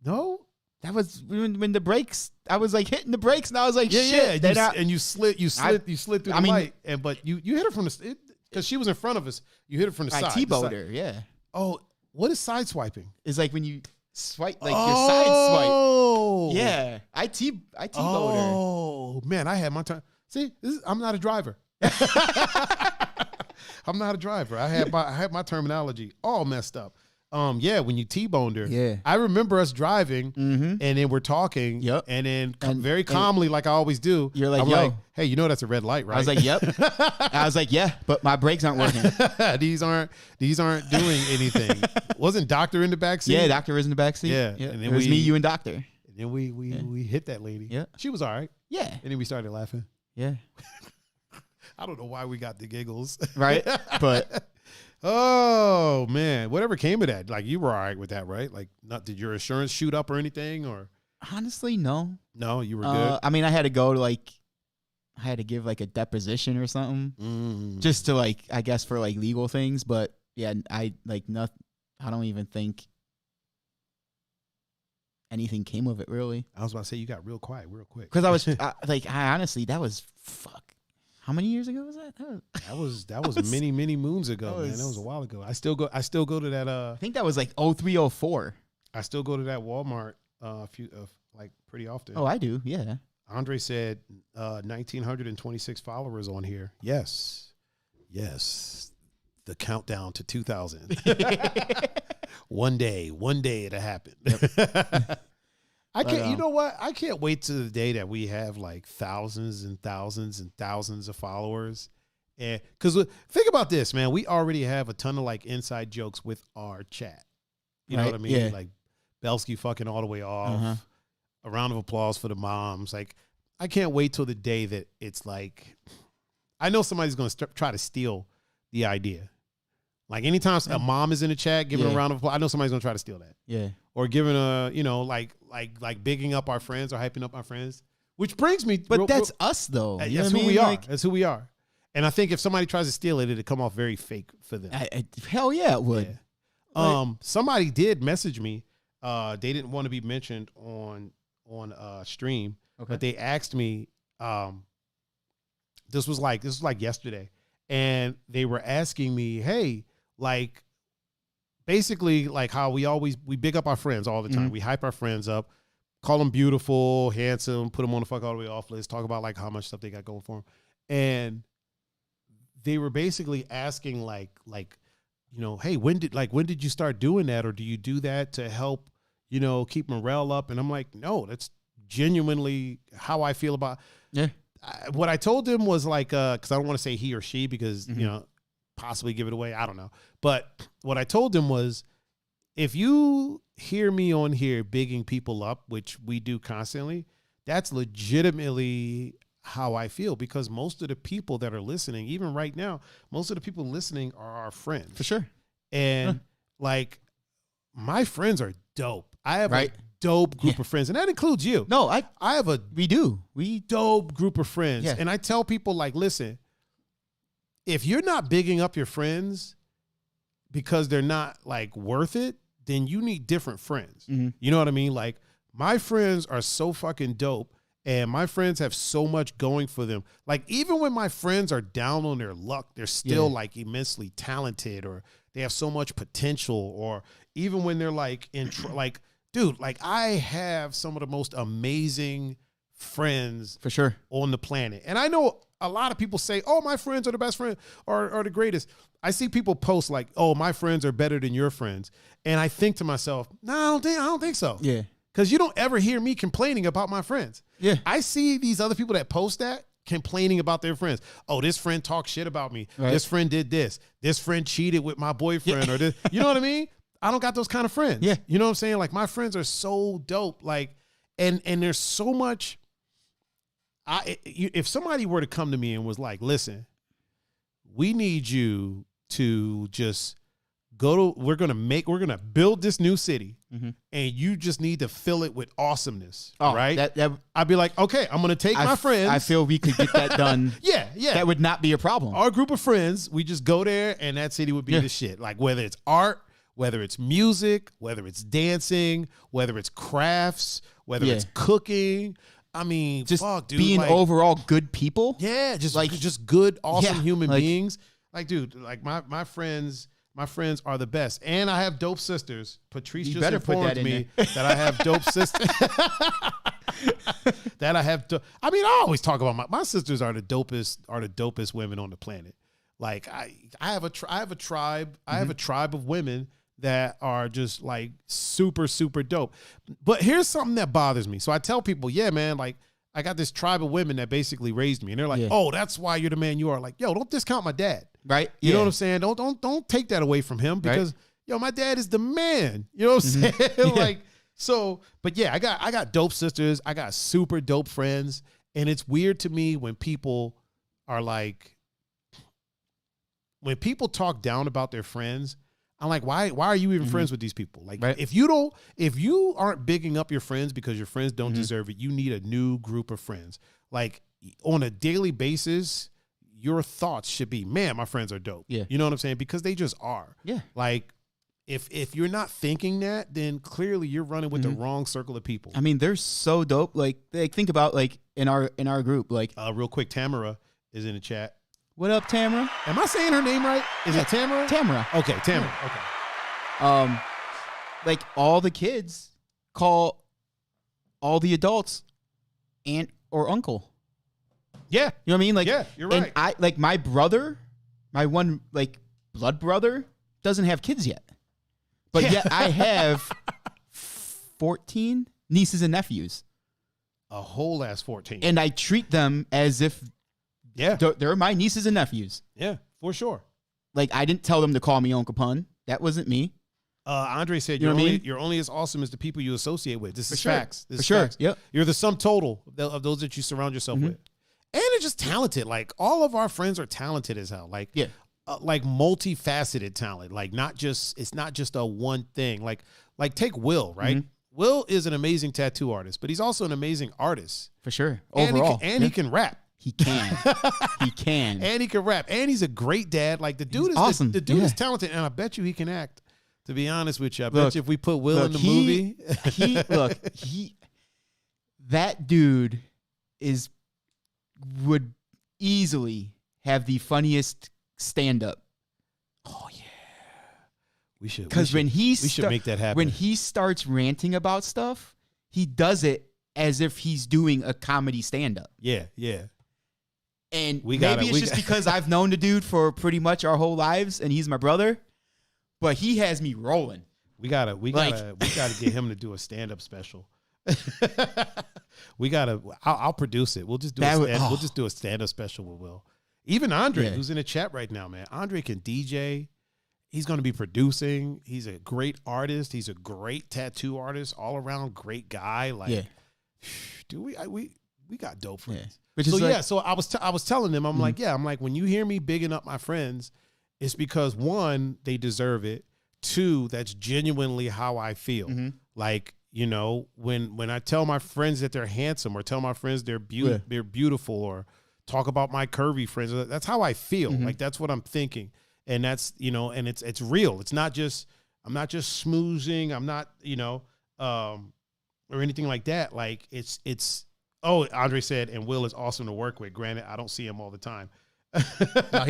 No, that was when the brakes. I was like hitting the brakes, and I was like, "Shit!" Yeah, and you slid through the light, but you hit her from the because she was in front of us. You hit her from the side. I T-bowed her. Yeah. Oh, what is sideswiping? It's like when you swipe, like your side swipe. Yeah, I T-bowed her. Oh man, I had my time. See, I'm not a driver. I'm not a driver. I had my terminology all messed up. Yeah, when you T-boned her. Yeah. I remember us driving Mm-hmm. and then we're talking. Yep. And then And- very calmly, like I always do. You're like, I'm yo. like, hey, you know that's a red light, right? I was like, yep. I was like, yeah, but my brakes aren't working. these aren't doing anything. Wasn't Doctor in the back seat? Yeah, Doctor was in the back seat. Yeah. Yeah. And It then was me, you, and Doctor. And then we hit that lady. Yeah. She was all right. Yeah. And then we started laughing. Yeah. I don't know why we got the giggles. Right? But oh man, whatever came of that, like you were all right with that, right? Like, not did your insurance shoot up or anything, or honestly, no. no, you were good. I mean, I had to go to I had to give like a deposition or something just to like, I guess for like legal things. But yeah, I don't even think anything came of it really. I was about to say you got real quiet real quick Because I was I honestly, that was how many years ago was that? that was many moons ago, man. That was a while ago. I still go to that. I think that was like 03, 04. I still go to that Walmart pretty often. Oh, I do. Yeah. Andre said 1,926 followers on here. Yes. The countdown to 2,000. One day it'll happen. Yep. I can't. You know what? I can't wait to the day that we have like thousands and thousands and thousands of followers. And because think about this, man, we already have a ton of like inside jokes with our chat. You know what I mean? Yeah. Like Belsky fucking all the way off. A round of applause for the moms. Like, I can't wait till the day that it's like, I know somebody's going to try to steal the idea. Like anytime a mom is in the chat giving a round of applause, I know somebody's going to try to steal that. Yeah. Or giving a, like bigging up our friends or hyping up our friends, which brings me. But that's us though. That's who we are. That's who we are. And I think if somebody tries to steal it, it'll come off very fake for them. Hell yeah, it would. Yeah. Somebody did message me. They didn't want to be mentioned on stream, but they asked me. This was like yesterday, and they were asking me, "Hey, like, basically, like how we big up our friends all the time. Mm-hmm. We hype our friends up, call them beautiful, handsome, put them on the fuck all the way off list, talk about like how much stuff they got going for them, and they were basically asking like." Hey, when did you start doing that? Or do you do that to help, keep morale up? And I'm like, no, that's genuinely how I feel about. Yeah. What I told him was like, cause I don't want to say he or she because, possibly give it away. I don't know. But what I told him was, if you hear me on here bigging people up, which we do constantly, that's legitimately how I feel, because most of the people that are listening, even right now, most of the people listening are our friends. For sure. And like, my friends are dope. I have a dope group of friends, and that includes you. No, I have we dope group of friends. Yeah. And I tell people like, listen, if you're not bigging up your friends because they're not like worth it, then you need different friends. Mm-hmm. You know what I mean? Like, my friends are so fucking dope. And my friends have so much going for them. Like, even when my friends are down on their luck, they're still like immensely talented, or they have so much potential. Or even when they're like like, dude, like I have some of the most amazing friends for sure on the planet. And I know a lot of people say, oh, my friends are the best friends or the greatest. I see people post like, oh, my friends are better than your friends. And I think to myself, no, I don't think so. Yeah. Because you don't ever hear me complaining about my friends. Yeah. I see these other people that post that complaining about their friends. Oh, this friend talked shit about me. Right. This friend did this. This friend cheated with my boyfriend or this. You know what I mean? I don't got those kind of friends. Yeah. You know what I'm saying? Like, my friends are so dope. Like, and there's so much. If somebody were to come to me and was like, listen, we need you to just we're going to build this new city, and you just need to fill it with awesomeness. Right. I'd be like, okay, I'm going to take my friends. I feel we could get that done. Yeah. That would not be a problem. Our group of friends, we just go there and that city would be the shit. Like, whether it's art, whether it's music, whether it's dancing, whether it's crafts, whether it's cooking. I mean, just fuck, dude, being like, overall good people. Yeah. Just good, awesome human beings. Like, dude, like my friends are the best. And I have dope sisters. Patrice just informed me that I have dope sisters. that I have to. I mean, I always talk about my sisters are the dopest women on the planet. Like I have a tribe. I have a tribe of women that are just like super, super dope. But here's something that bothers me. So I tell people, yeah, man, like I got this tribe of women that basically raised me. And they're like, oh, that's why you're the man you are. Like, yo, don't discount my dad. Right. You know what I'm saying? Don't take that away from him because, yo, my dad is the man. You know what I'm saying? Like, so, but yeah, I got dope sisters. I got super dope friends. And it's weird to me when people are like, when people talk down about their friends, I'm like, why are you even friends with these people? Like, if you aren't bigging up your friends because your friends don't deserve it, you need a new group of friends. Like on a daily basis, your thoughts should be, man, my friends are dope. Yeah. You know what I'm saying? Because they just are. Yeah. Like if you're not thinking that, then clearly you're running with the wrong circle of people. I mean, they're so dope. Like think about like in our group, like real quick, Tamara is in the chat. What up, Tamara? Am I saying her name right? Is it Tamara? Tamara. Okay, Tamara. Okay. Like all the kids call all the adults aunt or uncle. Yeah. You know what I mean? Like, yeah, you're right. And I like my brother, my one like blood brother doesn't have kids yet. But yet I have 14 nieces and nephews. A whole ass 14. And I treat them as if they're my nieces and nephews. Yeah, for sure. Like, I didn't tell them to call me Uncle Pun. That wasn't me. Andre said, you're only as awesome as the people you associate with. This is facts. This is facts. Yep. You're the sum total of those that you surround yourself with. And they're just talented. Like, all of our friends are talented as hell. Like, like multifaceted talent. Like, it's not just a one thing. Like take Will, right? Will is an amazing tattoo artist, but he's also an amazing artist. For sure. Overall. And he can rap. He can. He can. And he can rap. And he's a great dad. Like, the dude is awesome. The dude is talented, and I bet you he can act. To be honest with you, I bet you if we put Will in the movie. That dude would easily have the funniest stand-up. Oh, yeah. We should. Because we should make that happen. When he starts ranting about stuff, he does it as if he's doing a comedy stand-up. Yeah, yeah. And it's just because I've known the dude for pretty much our whole lives, and he's my brother. But he has me rolling. We gotta get him to do a stand-up special. I'll produce it. We'll just do a stand-up special with Will. Even Andre, who's in the chat right now, man. Andre can DJ. He's going to be producing. He's a great artist. He's a great tattoo artist. All around great guy. Like, dude, we got dope friends. So I was telling them, I'm like, when you hear me bigging up my friends, it's because one, they deserve it. Two, that's genuinely how I feel. Like, you know, when I tell my friends that they're handsome, or tell my friends they're beautiful, or talk about my curvy friends, that's how I feel. Like, that's what I'm thinking. And that's, you know, and it's real. It's not just, I'm not just smoozing. I'm not, you know, or anything like that. Like, it's Andre said, and Will is awesome to work with. Granted, I don't see him all the time. But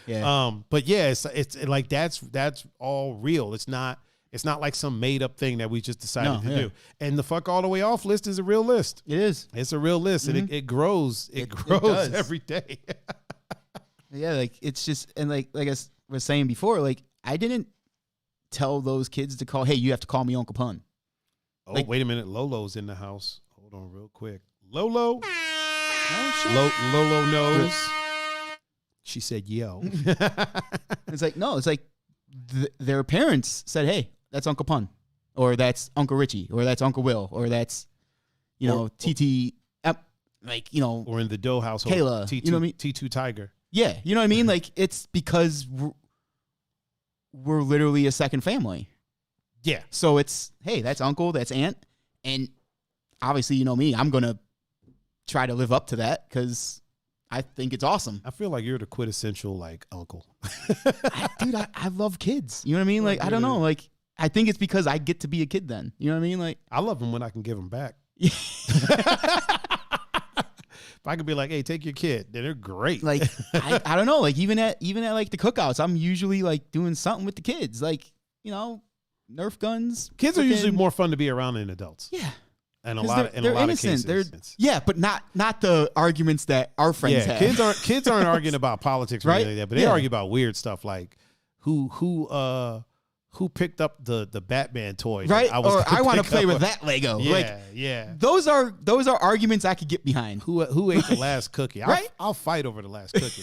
yeah, it's like that's all real. It's not like some made up thing that we just decided to do. And the fuck all the way off list is a real list. It is. It's a real list, and it grows. It grows every day. Yeah, like, it's just, and like I was saying before, like, I didn't tell those kids to call, hey, you have to call me Uncle Pun. Oh, like, wait a minute. Lolo's in the house. Hold on real quick. Lolo. Oh, shit. Lolo knows. She said, yo. It's like, no, it's like their parents said, hey, that's Uncle Pun, or that's Uncle Richie, or that's Uncle Will, or that's, you know, TT, like, you know. Or in the Doe household, Kayla, T2, you know what I mean? T2 Tiger. Yeah, you know what I mean? Like, it's because we're literally a second family. Yeah. So it's, hey, that's uncle, that's aunt. And obviously, you know me, I'm going to try to live up to that because I think it's awesome. I feel like you're the quintessential, like, uncle. I love kids. You know what I mean? Like, I don't know. Like, I think it's because I get to be a kid then. You know what I mean? Like, I love them when I can give them back. If I could be like, hey, take your kid, then they're great. Like, I don't know. Like, even at like the cookouts, I'm usually like doing something with the kids. Like, you know, Nerf guns. Kids are usually more fun to be around than adults. Yeah. And a 'Cause lot they're of innocent. cases. Yeah, but not the arguments that our friends have. Kids aren't arguing about politics or Right? anything like that, but they argue about weird stuff like who picked up the Batman toy. Right? I want to play with that. that Lego. Yeah, Like, yeah. those are arguments I could get behind. Who ate the last cookie? Right? I'll fight over the last cookie.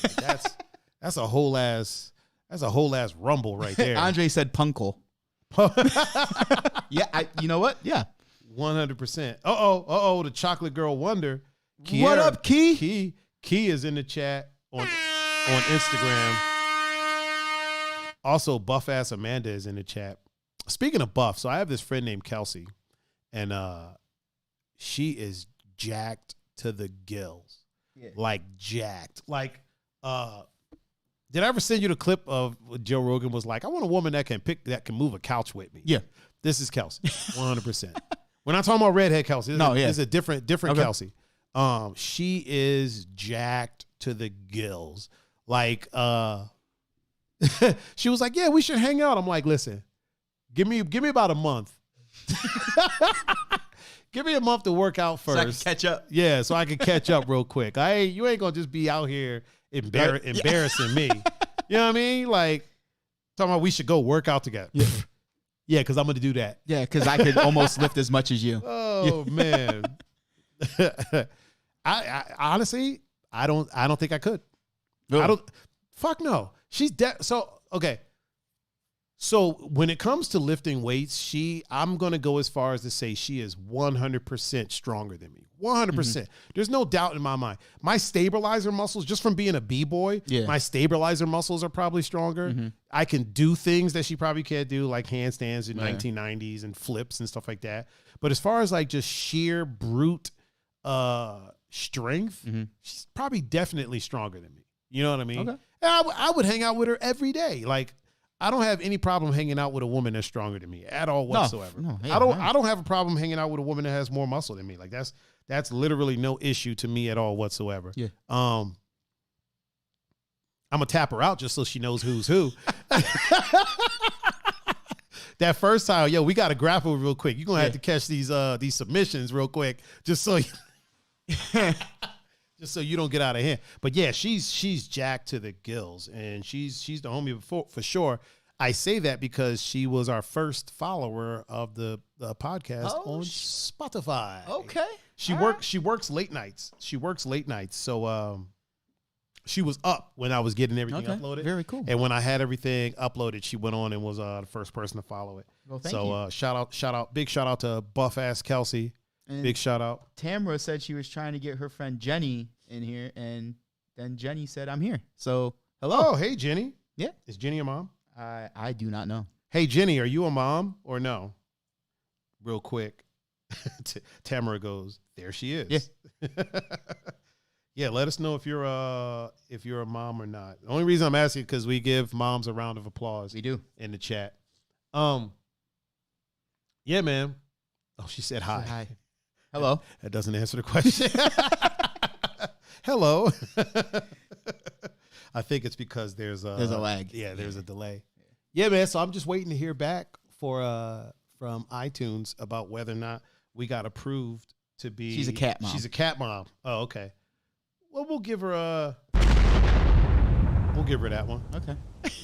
That's a whole ass rumble right there. Andre said punkle. Yeah, you know what? Yeah. 100%. Uh-oh, the chocolate girl wonder. Kiera, What up, Key? Key is in the chat on Instagram. Also, buff ass Amanda is in the chat. Speaking of buff, so I have this friend named Kelsey, and she is jacked to the gills. Yeah. Like jacked. Like did I ever send you the clip of what Joe Rogan was like, I want a woman that can move a couch with me. Yeah. This is Kelsey. 100%. We're not talking about redhead Kelsey. This is a different okay. Kelsey. She is jacked to the gills. Like she was like, yeah, we should hang out. I'm like, listen, give me about a month. Give me a month to work out first. So I can catch up. Yeah, so I can catch up real quick. You ain't gonna just be out here embarrassing me. You know what I mean? Like talking about we should go work out together. Yeah. Yeah, because I'm going to do that. Yeah, because I could almost lift as much as you. Oh, man. I honestly, I don't think I could. Really? Fuck no. She's dead. So, okay. So when it comes to lifting weights, I'm going to go as far as to say she is 100% stronger than me. 100%. Mm-hmm. There's no doubt in my mind. My stabilizer muscles, just from being a B-boy, my stabilizer muscles are probably stronger. Mm-hmm. I can do things that she probably can't do, like handstands in 1990s and flips and stuff like that. But as far as like just sheer brute strength, she's probably definitely stronger than me. You know what I mean? Okay. And I would hang out with her every day. Like, I don't have any problem hanging out with a woman that's stronger than me at all whatsoever. No, I don't have a problem hanging out with a woman that has more muscle than me. Like that's literally no issue to me at all whatsoever. Yeah. I'm gonna tap her out just so she knows who's who. That first time, we got to grapple real quick. You're gonna have to catch these submissions real quick, just so just so you don't get out of hand. But yeah, she's jacked to the gills, and she's the homie for sure. I say that because she was our first follower of the podcast on Spotify. Okay. She works late nights. So she was up when I was getting everything uploaded. Very cool. And when I had everything uploaded, she went on and was the first person to follow it. Well, thank you. Big shout out to buff ass Kelsey. And big shout out. Tamara said she was trying to get her friend Jenny in here, and then Jenny said, I'm here. So, hello. Oh, hey, Jenny. Yeah. Is Jenny a mom? I do not know. Hey, Jenny, are you a mom or no? Real quick. Tamara goes, there she is. Yeah. Yeah, let us know if you're a mom or not. The only reason I'm asking because we give moms a round of applause. We do. In the chat. Yeah, man. Oh, she said hi. Hi. Hello. That doesn't answer the question. Hello. I think it's because there's a lag. Yeah, there's a delay. Yeah, man. So I'm just waiting to hear back from iTunes about whether or not we got approved to be. She's a cat mom. She's a cat mom. Oh, okay. Well, we'll give her that one. Okay.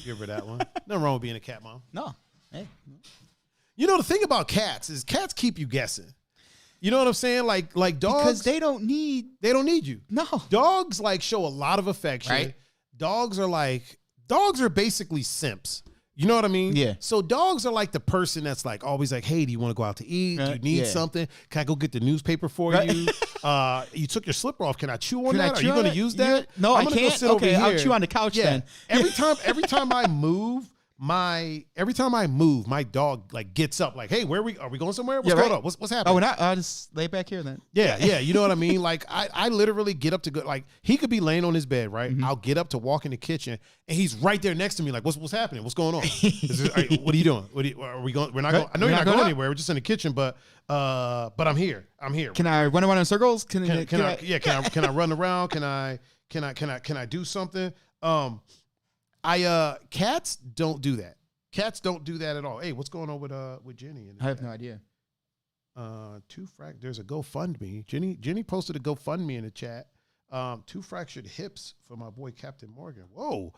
Give her that one. Nothing wrong with being a cat mom. No. Hey. You know, the thing about cats is cats keep you guessing. You know what I'm saying? Like dogs. Because they don't need you. No. Dogs show a lot of affection. Right. Dogs are basically simps. You know what I mean? Yeah. So dogs are like the person that's like always like, hey, do you want to go out to eat? Do you need something? Can I go get the newspaper for you? You took your slipper off. Can I chew on that? Are you going to use that? No, I'm I can't. Go over here. I'll chew on the couch then. Every time I move, my dog gets up like, hey, are we going somewhere? What's going on? What's happening? Oh, I'll just lay back here then. Yeah. You know what I mean? Like I literally get up to go, like he could be laying on his bed, right? Mm-hmm. I'll get up to walk in the kitchen and he's right there next to me. Like, what's happening? What's going on? What are you doing? Are we going? We're not going. I know you're not going anywhere. We're just in the kitchen, but I'm here. Can I run around in circles? Can I run around? Can I do something? Cats don't do that. Cats don't do that at all. Hey, what's going on with Jenny? I have no idea. There's a GoFundMe. Jenny posted a GoFundMe in the chat. 2 fractured hips for my boy Captain Morgan. Whoa.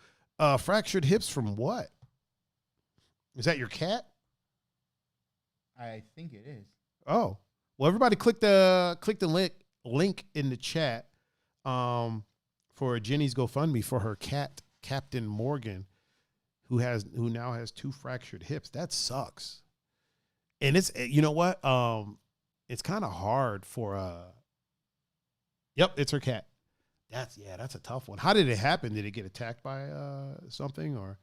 Fractured hips from what? Is that your cat? I think it is. Oh. Well, everybody click the link in the chat for Jenny's GoFundMe for her cat, Captain Morgan, who now has 2 fractured hips. That sucks. And it's, you know what? It's kind of hard for yep, it's her cat. That's a tough one. How did it happen? Did it get attacked by something, or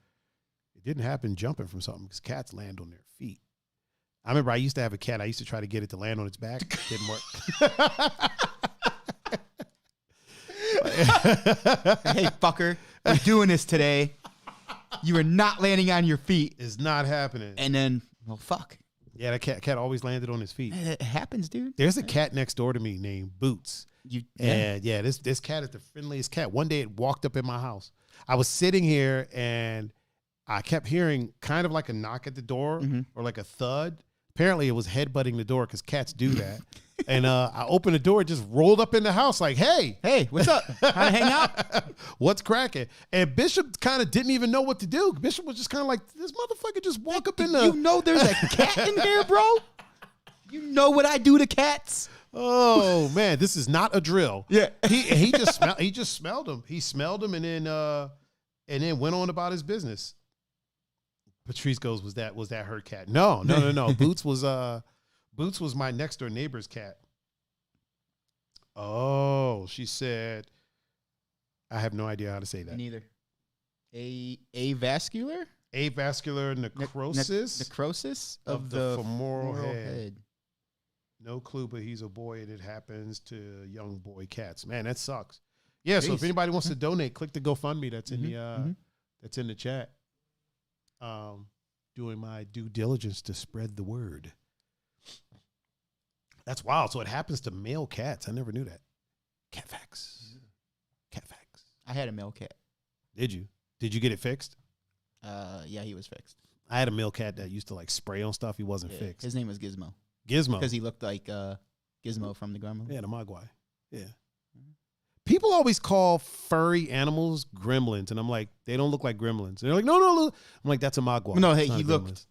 it didn't happen jumping from something? Because cats land on their feet. I remember I used to have a cat. I used to try to get it to land on its back. It didn't work. Hey, fucker, we're doing this today. You are not landing on your feet. It's not happening. And then, well, fuck. Yeah, that cat always landed on his feet. It happens, dude. There's a cat next door to me named Boots. And this cat is the friendliest cat. One day it walked up in my house. I was sitting here and I kept hearing kind of like a knock at the door or like a thud. Apparently it was headbutting the door because cats do that. And I opened the door, it just rolled up in the house like, hey, what's up? Trying to hang out? What's cracking? And Bishop kind of didn't even know what to do. Bishop was just kind of like, this motherfucker just walk up in the... You know there's a cat in here, bro? You know what I do to cats? Oh, man, this is not a drill. Yeah. He just smelled him. He smelled him and then went on about his business. Patrice goes, was that her cat? No. Boots was my next door neighbor's cat. Oh, she said, I have no idea how to say that. Neither. Avascular? Avascular necrosis? Necrosis of the femoral head. No clue, but he's a boy and it happens to young boy cats. Man, that sucks. Yeah, so if anybody wants to donate, click the GoFundMe that's in the chat. Doing my due diligence to spread the word. That's wild. So it happens to male cats. I never knew that. Cat facts. Cat facts. I had a male cat. Did you? Did you get it fixed? Yeah, he was fixed. I had a male cat that used to like spray on stuff. He wasn't fixed. His name was Gizmo. Gizmo. Because he looked like Gizmo from the Gremlins. Yeah, the Mogwai. Yeah. People always call furry animals gremlins, and I'm like, they don't look like gremlins. And they're like, no. I'm like, that's a Mogwai. No, hey, he looked.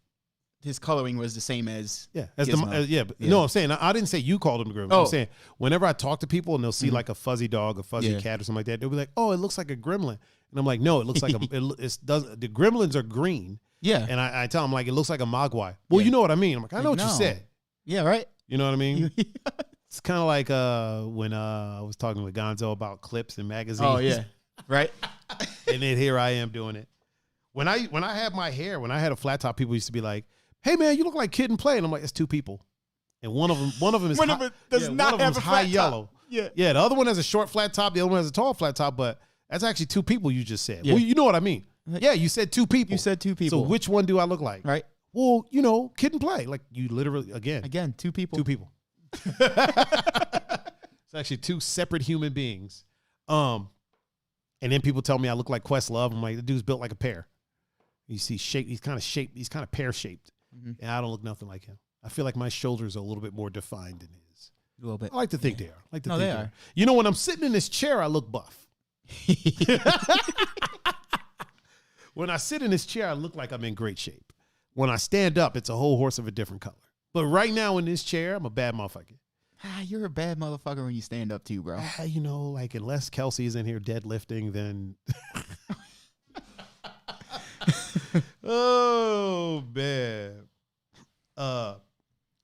His coloring was the same as Gizmo. No, I'm saying I didn't say you called him a gremlin. I'm saying whenever I talk to people and they'll see like a fuzzy dog, a fuzzy cat, or something like that, they'll be like, oh, it looks like a gremlin, and I'm like, no, it looks like the gremlins are green. Yeah, and I tell them like it looks like a Mogwai. Well, you know what I mean. I'm like, I know what you said. Yeah, right. You know what I mean? It's kind of like when I was talking with Gonzo about clips and magazines. Oh yeah, right. And then here I am doing it. When I had my hair, when I had a flat top, people used to be like, "Hey man, you look like Kid and Play," and I'm like, "It's 2 people." And one of them is one of it does not have a high flat yellow. Top. Yeah, yeah. The other one has a short flat top. The other one has a tall flat top. But that's actually 2 people you just said. Yeah. Well, you know what I mean. Yeah, you said 2 people. You said 2 people. So which one do I look like? Right. Well, Kid and Play. Like you literally again 2 people. 2 people. It's actually 2 separate human beings. And then people tell me I look like Questlove. I'm like, the dude's built like a pear. You see shape. He's kind of pear shaped. And I don't look nothing like him. I feel like my shoulders are a little bit more defined than his. A little bit. I like to think they are. I like to think they are. You know, when I'm sitting in this chair, I look buff. When I sit in this chair, I look like I'm in great shape. When I stand up, it's a whole horse of a different color. But right now in this chair, I'm a bad motherfucker. You're a bad motherfucker when you stand up too, bro. Like unless Kelsey's in here deadlifting, then. Oh man.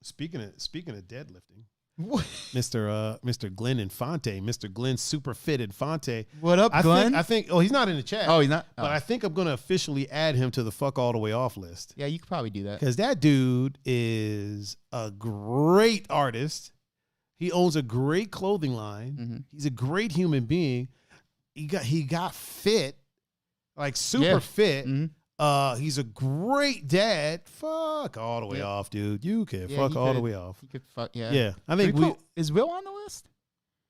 Speaking of deadlifting, Mr. Glenn Infante, Mr. Glenn Super Fit Infante. What up, Glenn? I think. Oh, he's not in the chat. Oh, he's not. But I think I'm gonna officially add him to the fuck all the way off list. Yeah, you could probably do that because that dude is a great artist. He owns a great clothing line. He's a great human being. He got fit, like super fit. He's a great dad. Fuck all the way off, dude. You can fuck all the way off. You could fuck, yeah. Yeah, I think is Will on the list?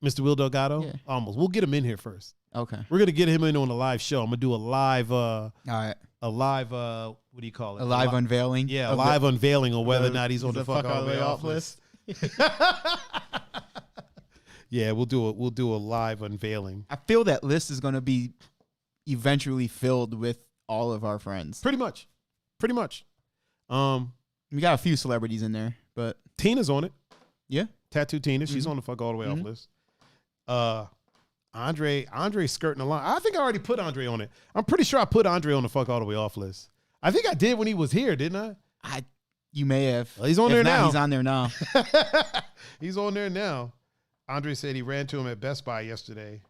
Mr. Will Delgado? Yeah. Almost. We'll get him in here first. Okay. We're gonna get him in on a live show. I'm gonna do a live all right. A live what do you call it? A live unveiling. Yeah, a live unveiling on whether or not he's on the fuck all the way off list. Yeah, we'll do a live unveiling. I feel that list is going to be eventually filled with all of our friends. Pretty much. We got a few celebrities in there, but Tina's on it. yeah. Tattoo Tina. She's on the fuck all the way off list. Andre's skirting the line. I think I already put Andre on it. I'm pretty sure I put Andre on the fuck all the way off list. I think I did when he was here, didn't I? You may have. Well, he's on there If not, now. He's on there now. He's on there now. Andre said he ran to him at Best Buy yesterday,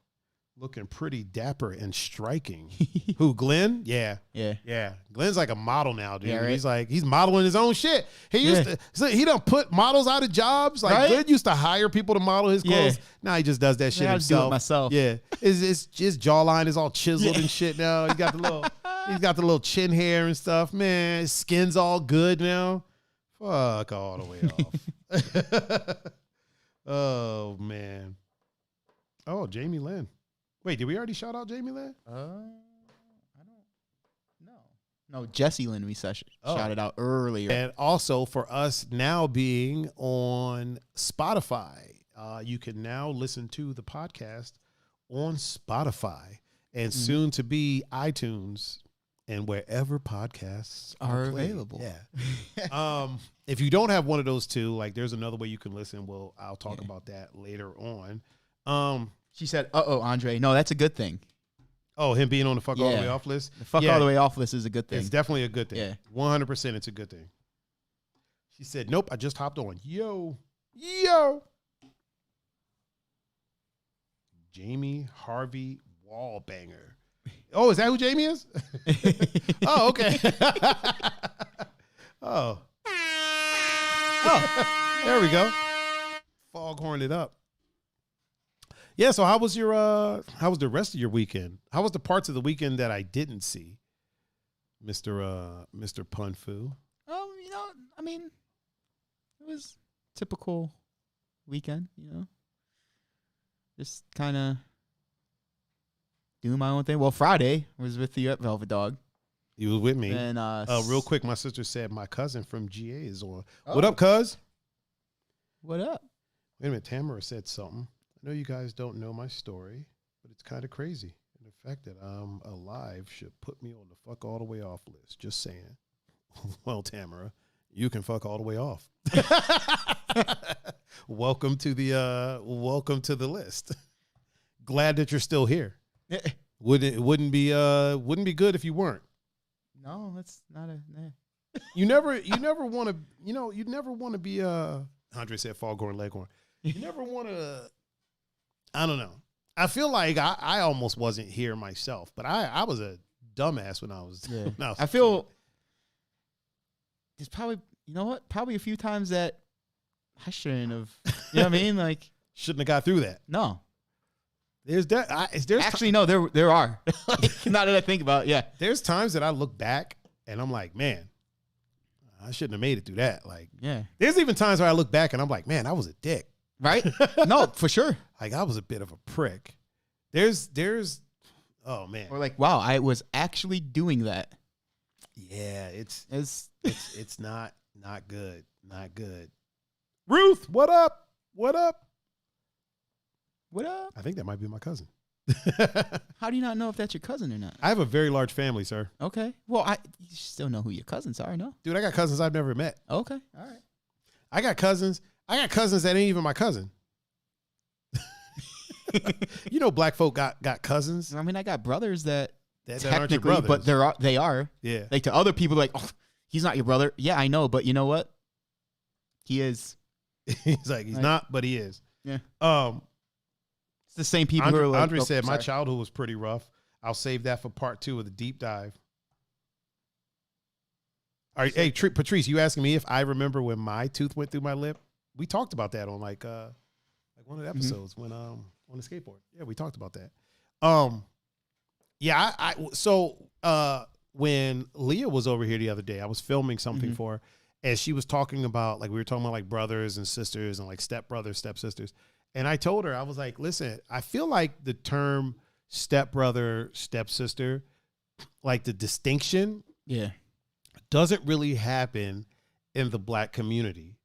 looking pretty dapper and striking. Who, Glenn? Yeah. Glenn's like a model now, dude. Yeah, right? He's modeling his own shit. He used to, so he done put models out of jobs. Like Glenn used to hire people to model his clothes. Yeah. Now he just does that shit I himself. do it myself. Yeah, his jawline is all chiseled and shit now. He got the little, he's got the little chin hair and stuff. Man, his skin's all good now. Fuck all the way off. Oh man. Oh, Jamie Lynn. Wait, did we already shout out Jamie Lynn? I don't know. No, Jesse Lynn we shouted out earlier. And also for us now being on Spotify, you can now listen to the podcast on Spotify and soon to be iTunes and wherever podcasts are played. available. Yeah. If you don't have one of those two, like there's another way you can listen. I'll talk about that later on. She said, Andre. No, that's a good thing. Oh, him being on the fuck all the way off list? The fuck all the way off list is a good thing. It's definitely a good thing. Yeah. 100% it's a good thing. She said, nope, I just hopped on. Yo. Jamie Harvey Wallbanger. Oh, is that who Jamie is? Oh, okay. Oh, there we go. Foghorned it up. Yeah, so how was the rest of your weekend? How was the parts of the weekend that I didn't see, Mr. Pun Fu? I mean, it was typical weekend, just kind of doing my own thing. Well, Friday was with you at Velvet Dog. You was with me. And real quick, my sister said my cousin from GA is on. Oh. What up, cuz? What up? Wait a minute, Tamara said something. I know you guys don't know my story, but it's kind of crazy. And the fact that I'm alive should put me on the fuck all the way off list. Just saying. Well, Tamara, you can fuck all the way off. Welcome to the list. Glad that you're still here. Wouldn't be good if you weren't. No, that's not a. Nah. You never want to be Andre said Foghorn Leghorn. You never want to. I don't know. I feel like I almost wasn't here myself, but I was a dumbass when I was. Yeah. When I feel there's probably a few times that I shouldn't have. You know what I mean? Like shouldn't have got through that. No. There's actually no. There are. Now that I think about it, yeah. There's times that I look back and I'm like, man, I shouldn't have made it through that. Like, yeah. There's even times where I look back and I'm like, man, I was a dick. Right? No, for sure. Like I was a bit of a prick. Oh man. Or like, wow, I was actually doing that. Yeah, it's not good. Not good. Ruth, what up? What up? What up? I think that might be my cousin. How do you not know if that's your cousin or not? I have a very large family, sir. Okay. Well, you still know who your cousins are, no? Dude, I got cousins I've never met. Okay. All right. I got cousins that ain't even my cousin. Black folk got cousins. I mean, I got brothers that aren't your brothers. But they are. Yeah. Like to other people, like, oh, he's not your brother. Yeah, I know, but you know what? He is. He's like, he's not, but he is. Yeah. It's the same people who are like. Andre said, my childhood was pretty rough. I'll save that for part 2 of the deep dive. All right, hey, Patrice, you asking me if I remember when my tooth went through my lip? We talked about that on like one of the episodes when on the skateboard. Yeah, we talked about that. So when Leah was over here the other day, I was filming something for her, and she was talking about, like, we were talking about like brothers and sisters and like stepbrothers, stepsisters. And I told her, I was like, listen, I feel like the term stepbrother, stepsister, like the distinction doesn't really happen in the Black community.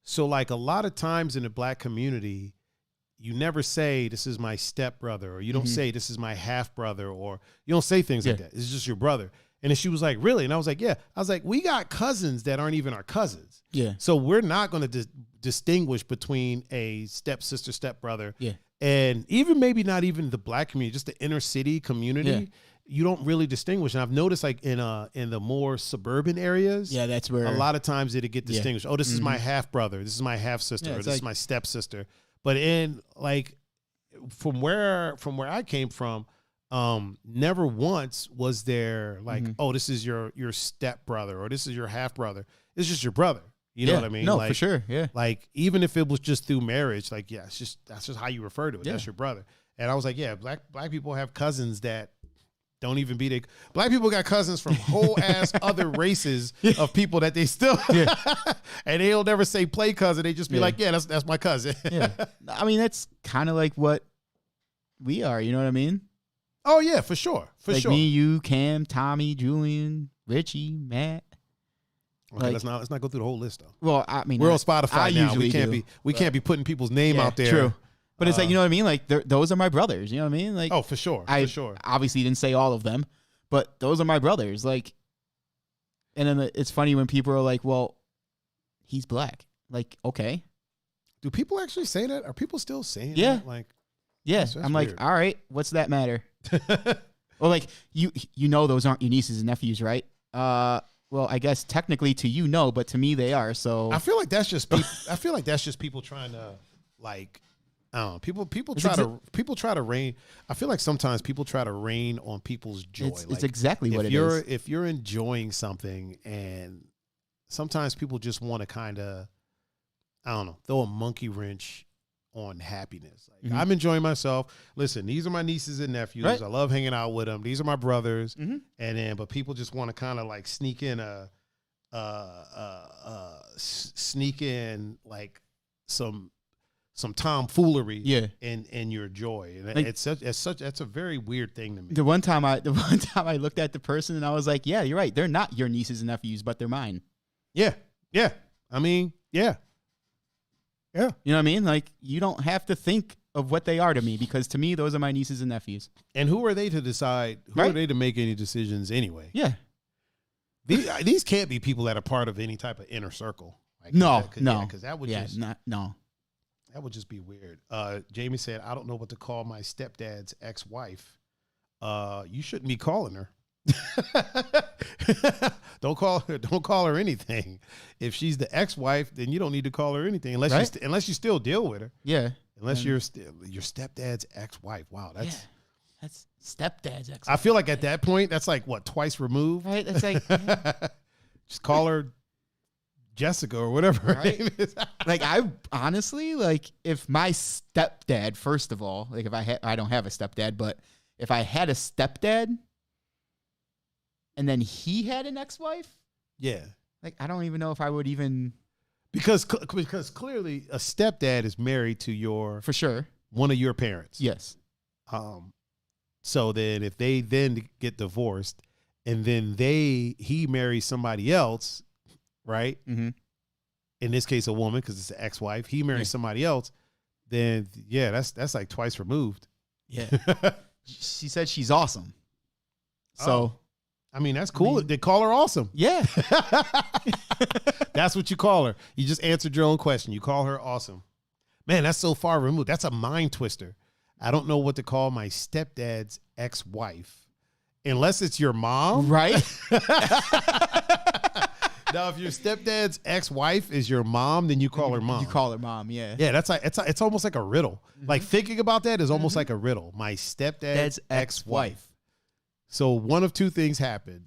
So like a lot of times in the black community, you never say this is my stepbrother, or you don't say this is my half brother, or you don't say things like that. It's just your brother. And then she was like, really? And I was like, yeah. I was like, we got cousins that aren't even our cousins. Yeah. So we're not going to distinguish between a stepsister, stepbrother. Yeah. And even maybe not even the black community, just the inner city community. Yeah. You don't really distinguish. And I've noticed like in the more suburban areas. Yeah, that's where a lot of times it'll get distinguished. Oh, this is my half brother. This is my half sister. Or this is my stepsister. But in like from where I came from, never once was there like, oh, this is your stepbrother or this is your half brother. It's just your brother. You know what I mean? No, like, for sure. Yeah. Like even if it was just through marriage, like that's just how you refer to it. Yeah. That's your brother. And I was like, yeah, black people have cousins that don't even be black people got cousins from whole ass other races of people that they still and they'll never say play cousin. They just be like, yeah, that's my cousin. Yeah. I mean, that's kind of like what we are, you know what I mean? Oh yeah, for sure. For sure. Me, you, Cam, Tommy, Julian, Richie, Matt. Okay, let's not go through the whole list though. Well, I mean, we're on Spotify now. We can't be putting people's name out there. True. But it's like, you know what I mean? Like, those are my brothers. You know what I mean? Like, oh, for sure. For sure. Obviously didn't say all of them, but those are my brothers. Like, and then it's funny when people are like, well, he's black. Like, okay. Do people actually say that? Are people still saying that? Like, that's I'm weird. Like, all right, what's that matter? Well, like, you know those aren't your nieces and nephews, right? Well, I guess technically to you, no, but to me they are. So I feel like that's just people trying to like. I don't know. People try to rain. I feel like sometimes people try to rain on people's joy. It's exactly what it is. If you're enjoying something, and sometimes people just want to kind of, I don't know, throw a monkey wrench on happiness. Like, I'm enjoying myself. Listen, these are my nieces and nephews. Right. I love hanging out with them. These are my brothers. But people just want to kind of like sneak in like some tomfoolery in your joy. And like, that's a very weird thing to me. The one time I looked at the person and I was like, yeah, you're right. They're not your nieces and nephews, but they're mine. Yeah. Yeah. I mean, yeah. Yeah. You know what I mean? Like, you don't have to think of what they are to me, because to me, those are my nieces and nephews. And who are they to decide? Who are they to make any decisions anyway? Yeah. These can't be people that are part of any type of inner circle. Like, no. Because that would that would just be weird. Jamie said, I don't know what to call my stepdad's ex-wife. You shouldn't be calling her. Don't call her anything. If she's the ex-wife, then you don't need to call her anything unless you still deal with her. Yeah. Unless you're your stepdad's ex-wife. Wow, that's stepdad's ex-wife. I feel like at that point, that's like what, twice removed? Right. That's like just call her Jessica or whatever her name is. Like, I honestly, like, if my stepdad, first of all, like, if I don't have a stepdad, but if I had a stepdad and then he had an ex-wife, like, I don't even know if I would even, because clearly a stepdad is married to for sure, one of your parents. Yes. So then if they then get divorced and then he marries somebody else, right? Mm-hmm. In this case, a woman, because it's an ex-wife. He marries somebody else. Then that's like twice removed. Yeah. She said she's awesome. So, I mean, that's cool. They call her awesome. Yeah. That's what you call her. You just answered your own question. You call her awesome. Man, that's so far removed. That's a mind twister. I don't know what to call my stepdad's ex-wife, unless it's your mom, right? Now, if your stepdad's ex-wife is your mom, then you call her mom. You call her mom, yeah. Yeah, that's like it's almost like a riddle. Like, thinking about that is almost like a riddle. My stepdad's ex-wife. So one of two things happened.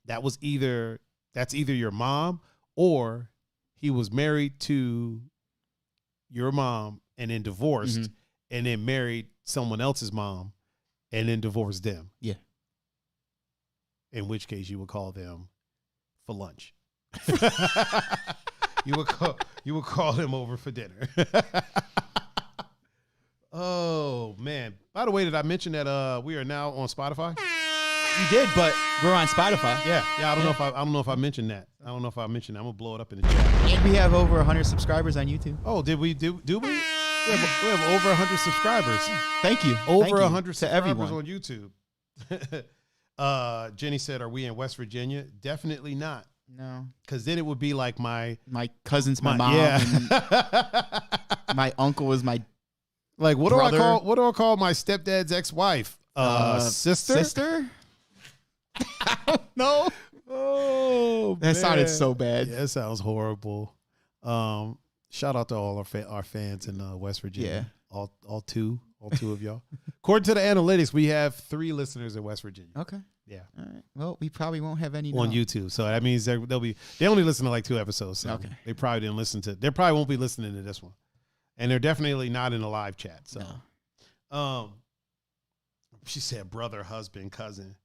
That's either your mom, or he was married to your mom and then divorced and then married someone else's mom and then divorced them. Yeah. In which case you would call them for lunch. You would call him over for dinner. Oh man! By the way, did I mention that we are now on Spotify? You did, but we're on Spotify. Yeah. I don't know if I mentioned that. I don't know if I mentioned that. I'm gonna blow it up in the chat. And we have over 100 subscribers on YouTube. Oh, did we do we? We have over 100 subscribers. Thank you. Over 100 to subscribers everyone on YouTube. Jenny said, "Are we in West Virginia?" Definitely not. No, because then it would be like my cousins, my mom, yeah. and my uncle was my like what brother. do I call my stepdad's ex-wife? Sister? I don't know. Oh, that sounded so bad. Yeah, it sounds horrible. Shout out to all our fans in West Virginia. Yeah, all two of y'all. According to the analytics, we have 3 listeners in West Virginia. Okay. Yeah. All right. Well, we probably won't have any on YouTube, so that means they only listen to like 2 episodes. So okay. They probably didn't listen to. They probably won't be listening to this one, and they're definitely not in the live chat. So, she said brother, husband, cousin,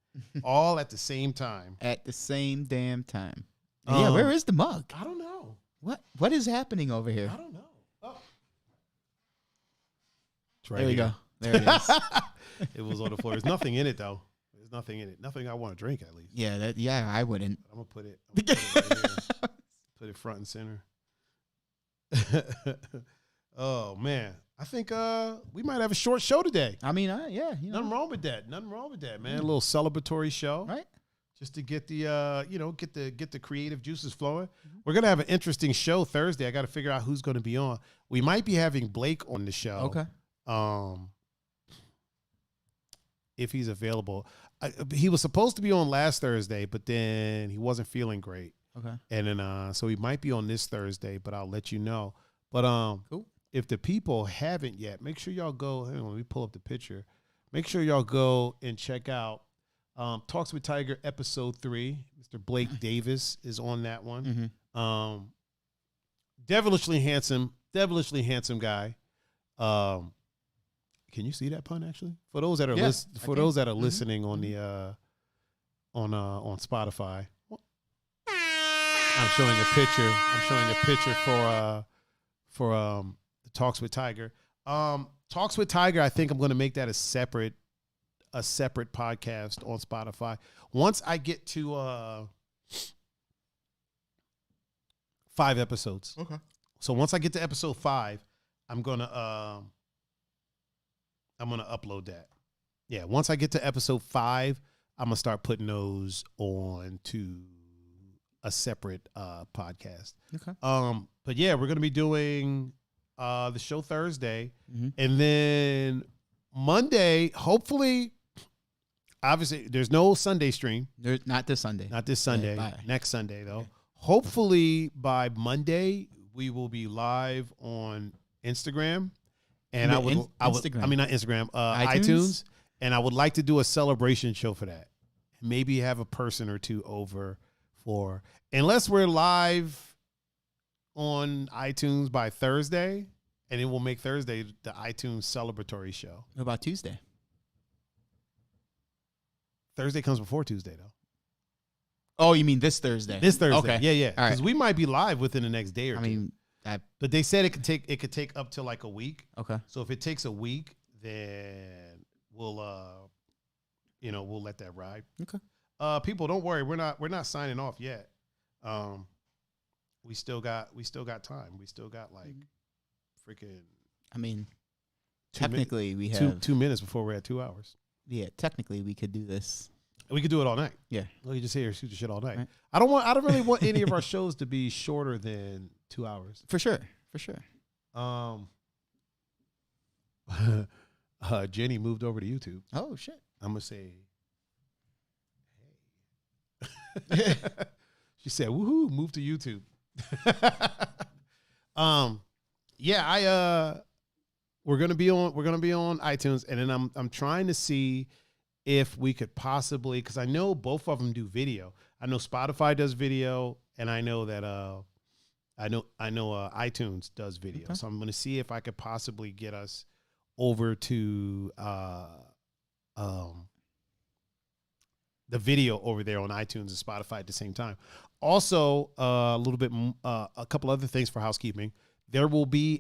all at the same time. At the same damn time. Yeah. Where is the mug? I don't know. What is happening over here? I don't know. Oh. Right there we go. There it is. It was on the floor. There's nothing in it though. There's nothing in it. Nothing I want to drink at least. Yeah, I wouldn't. I'm gonna put it right here. Put it front and center. Oh man, I think we might have a short show today. I mean, yeah, nothing wrong with that. Nothing wrong with that, man. A little celebratory show, right? Just to get the get the creative juices flowing. We're gonna have an interesting show Thursday. I got to figure out who's going to be on. We might be having Blake on the show. Okay. If he's available. He was supposed to be on last Thursday, but then he wasn't feeling great. Okay. And then so he might be on this Thursday, but I'll let you know. But cool. If the people haven't yet, make sure y'all go. Hang on, let me pull up the picture. Make sure y'all go and check out Talks with Tiger episode 3. Mr. Blake Davis is on that one. Mm-hmm. Devilishly handsome guy. Can you see that pun actually? For those that are those that are listening on the on Spotify, I'm showing a picture. For the Talks with Tiger. Talks with Tiger. I think I'm going to make that a separate podcast on Spotify. Once I get to 5 episodes. Okay. So once I get to episode 5, I'm gonna upload that. Yeah, once I get to episode 5, I'm gonna start putting those on to a separate podcast. Okay. But yeah, we're gonna be doing the show Thursday, mm-hmm. and then Monday, hopefully. Obviously, there's no Sunday stream. There's not this Sunday. Not this Sunday. Yeah, next Sunday though. Okay. Hopefully by Monday we will be live on Instagram. And not Instagram, iTunes. And I would like to do a celebration show for that. Maybe have a person or two over for, unless we're live on iTunes by Thursday, and it will make Thursday the iTunes celebratory show. What about Tuesday? Thursday comes before Tuesday, though. Oh, you mean this Thursday? This Thursday. Okay. Yeah. Because right. we might be live within the next day or two. But they said it could take up to like a week. Okay. So if it takes a week, then we'll let that ride. Okay. People, don't worry, we're not signing off yet. We still got time. We still got like freaking. I mean, technically we have 2 minutes before we're at 2 hours. Yeah, technically we could do this. We could do it all night. Yeah. Well, you just hear shoot the shit all night. Right. I don't really want any of our shows to be shorter than 2 hours. For sure. Jenny moved over to YouTube. Oh shit. I'm gonna say, hey. She said, "Woohoo! Move to YouTube." We're gonna be on iTunes, and then I'm trying to see if we could possibly, because I know both of them do video. I know Spotify does video, and I know that iTunes does video. Okay. So I'm gonna see if I could possibly get us over to the video over there on iTunes and Spotify at the same time. Also, a couple other things for housekeeping. There will be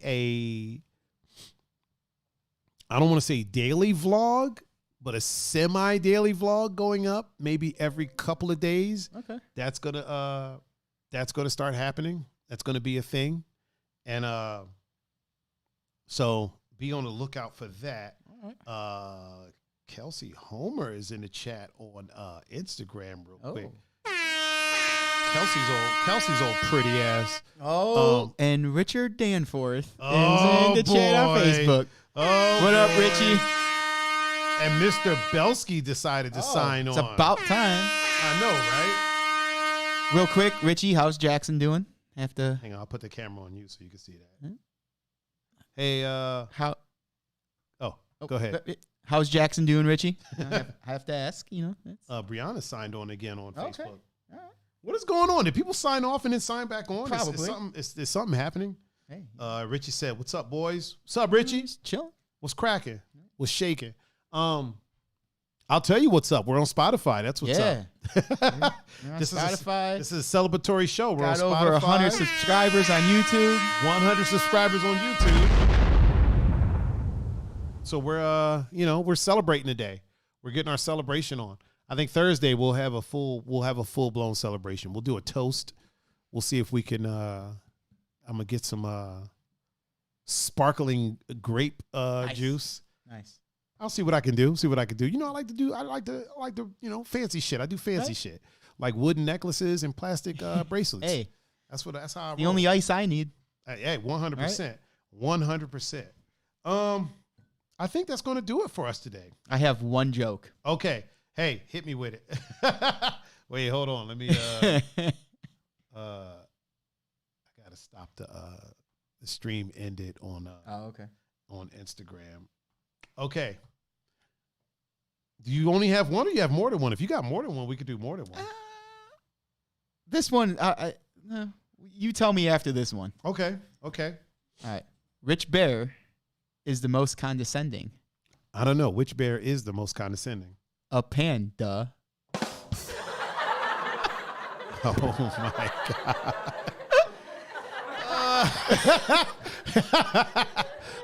I don't want to say daily vlog, but a semi-daily vlog going up maybe every couple of days. Okay. That's gonna start happening. That's gonna be a thing. And so be on the lookout for that. All right. Kelsey Homer is in the chat on Instagram real quick. Oh. Kelsey's old pretty ass. Oh, and Richard Danforth is Oh, in the chat on boy. Facebook. Oh, What up, boy. Richie? And Mr. Belsky decided to sign It's on. about time. I know, right? Real quick, Richie, how's Jackson doing? Have to Hang on, I'll put the camera on you so you can see that. Hmm? Hey, how? go ahead. How's Jackson doing, Richie? I have to ask. That's- Brianna signed on again on Okay. Facebook. All right. What is going on? Did people sign off and then sign back on? Probably. Is something happening? Hey, Richie said, "What's up, boys? What's up, Richie? just chilling. What's cracking? What's shaking?" I'll tell you what's up. We're on Spotify. That's what's up. You're on This is a- Spotify. This is a celebratory show. We're Got on over Spotify. 100 subscribers on YouTube. 100 subscribers on YouTube. So we're celebrating today. We're getting our celebration on. I think Thursday we'll have a full blown celebration. We'll do a toast. We'll see if we can. I'm gonna get some sparkling grape Nice. juice. Nice. I'll see what I can do. I like to fancy shit. I do fancy Right. shit like wooden necklaces and plastic bracelets. Hey, That's how I roll. the only ice I need. Hey, 100%. 100%. I think that's going to do it for us today. I have one joke. Okay. Hey, hit me with it. Wait, hold on. Let me I got to stop the stream ended on okay. on Instagram. Okay. Do you only have one or you have more than one? If you got more than one, we could do more than one. This one, you tell me after this one. Okay. All right. Which bear is the most condescending? I don't know. Which bear is the most condescending? A panda. Oh my God.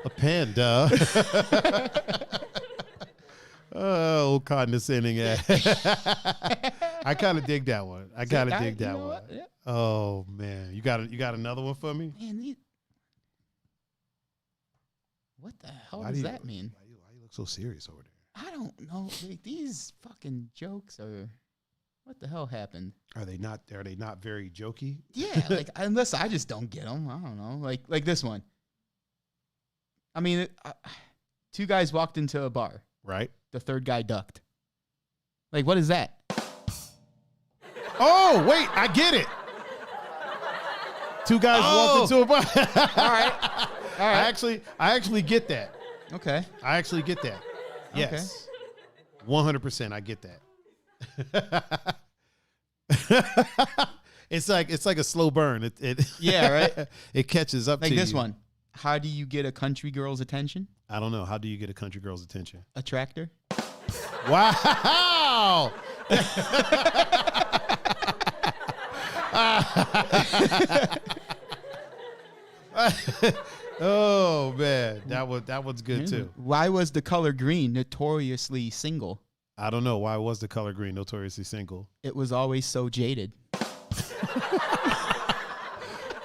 A panda. Oh, condescending ass. I kind of dig that one. I kind of dig that one. What? Yeah. Oh man, you got another one for me? Man, what the hell does that mean? Why you look so serious over there? I don't know. Like, these fucking jokes are. What the hell happened? Are they not very jokey? Yeah, like unless I just don't get them. I don't know. Like this one. I mean, two guys walked into a bar. Right. The third guy ducked. Like, what is that? Oh, wait, I get it. Two guys walked into a bar. All right. I actually get that. Okay. I actually get that. Yes. 100% I get that. It's like a slow burn. It Yeah, right? It catches up Like to you. this one. How do you get a country girl's attention? I don't know. How do you get a country girl's attention? A tractor? Wow. Oh man, that one's good too. Why was the color green notoriously single? I don't know why was the color green notoriously single. It was always so jaded.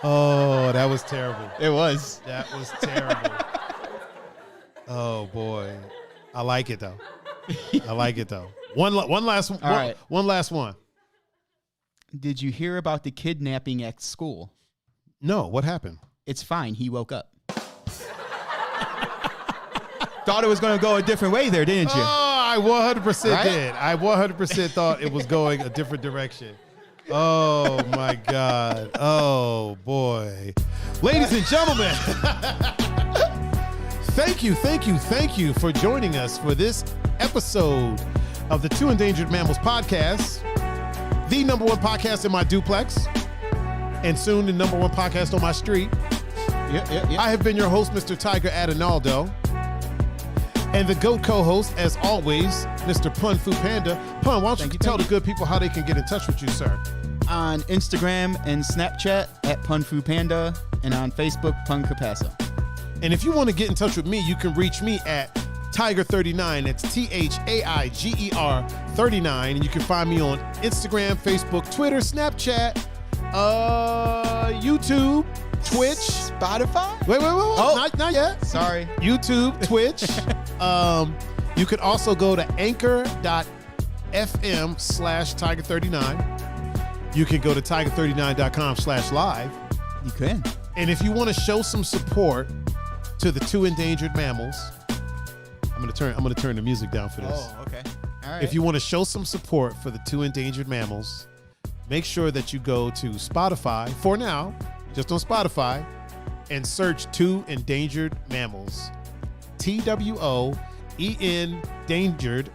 Oh, that was terrible. It was. That was terrible. Oh boy, I like it though. One last one. All right. One last one. Did you hear about the kidnapping at school? No, what happened? It's fine. He woke up. Thought it was going to go a different way there, didn't you? Oh, I 100% Right? did. I 100% thought it was going a different direction. Oh my God. Oh boy. Ladies and gentlemen, thank you for joining us for this episode of the Two Endangered Mammals podcast, the #1 podcast in my duplex, and soon the #1 podcast on my street. Yeah. I have been your host, Mr. Tiger Adinaldo, and the GOAT co-host, as always, Mr. Pun Fu Panda. Pun, why don't you tell the good people how they can get in touch with you, sir? On Instagram and Snapchat at PunFuPanda, and on Facebook, Pun Capasso. And if you want to get in touch with me, you can reach me at Tiger39. It's THAIGER 39. And you can find me on Instagram, Facebook, Twitter, Snapchat, YouTube, Twitch, Spotify. Wait. Oh. Not yet. Sorry. YouTube, Twitch. You could also go to anchor.fm/Tiger39. You can go to tiger39.com/live. You can. And if you want to show some support to the two endangered mammals, I'm gonna turn the music down for this. Oh, okay. All right. If you want to show some support for the two endangered mammals, make sure that you go to Spotify for now, just on Spotify, and search Two Endangered Mammals. TWOEN Endangered.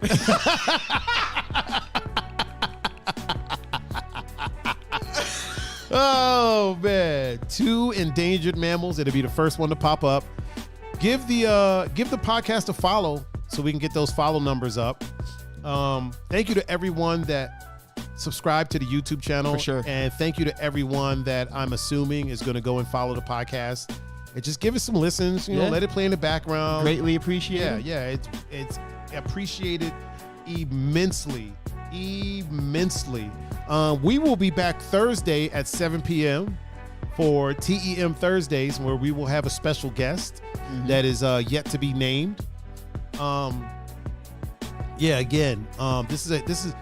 Oh man, Two Endangered Mammals. It'll be the first one to pop up. Give the podcast a follow so we can get those follow numbers up. Thank you to everyone that subscribed to the YouTube channel. For sure. And thank you to everyone that I'm assuming is going to go and follow the podcast. And just give it some listens, you know, let it play in the background. Greatly appreciate. Yeah, it's appreciated immensely. We will be back Thursday at 7 p.m. for TEM Thursdays, where we will have a special guest that is yet to be named. This is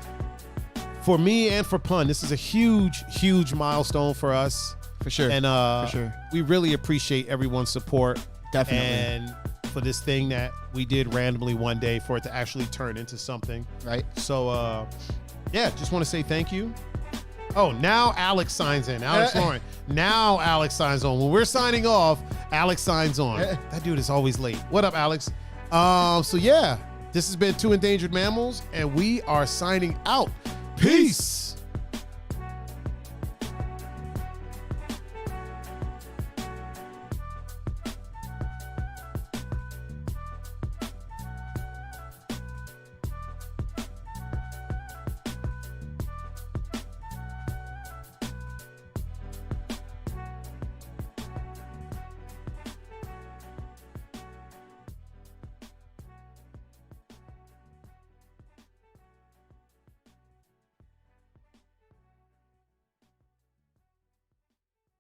for me and for Pun. This is a huge milestone for us. For sure. And for sure. we really appreciate everyone's support. Definitely. And for this thing that we did randomly one day, for it to actually turn into something. Right. So, just want to say thank you. Oh, now Alex signs in. Alex Lauren. Now Alex signs on. When we're signing off, Alex signs on. That dude is always late. What up, Alex? This has been Two Endangered Mammals, and we are signing out. Peace.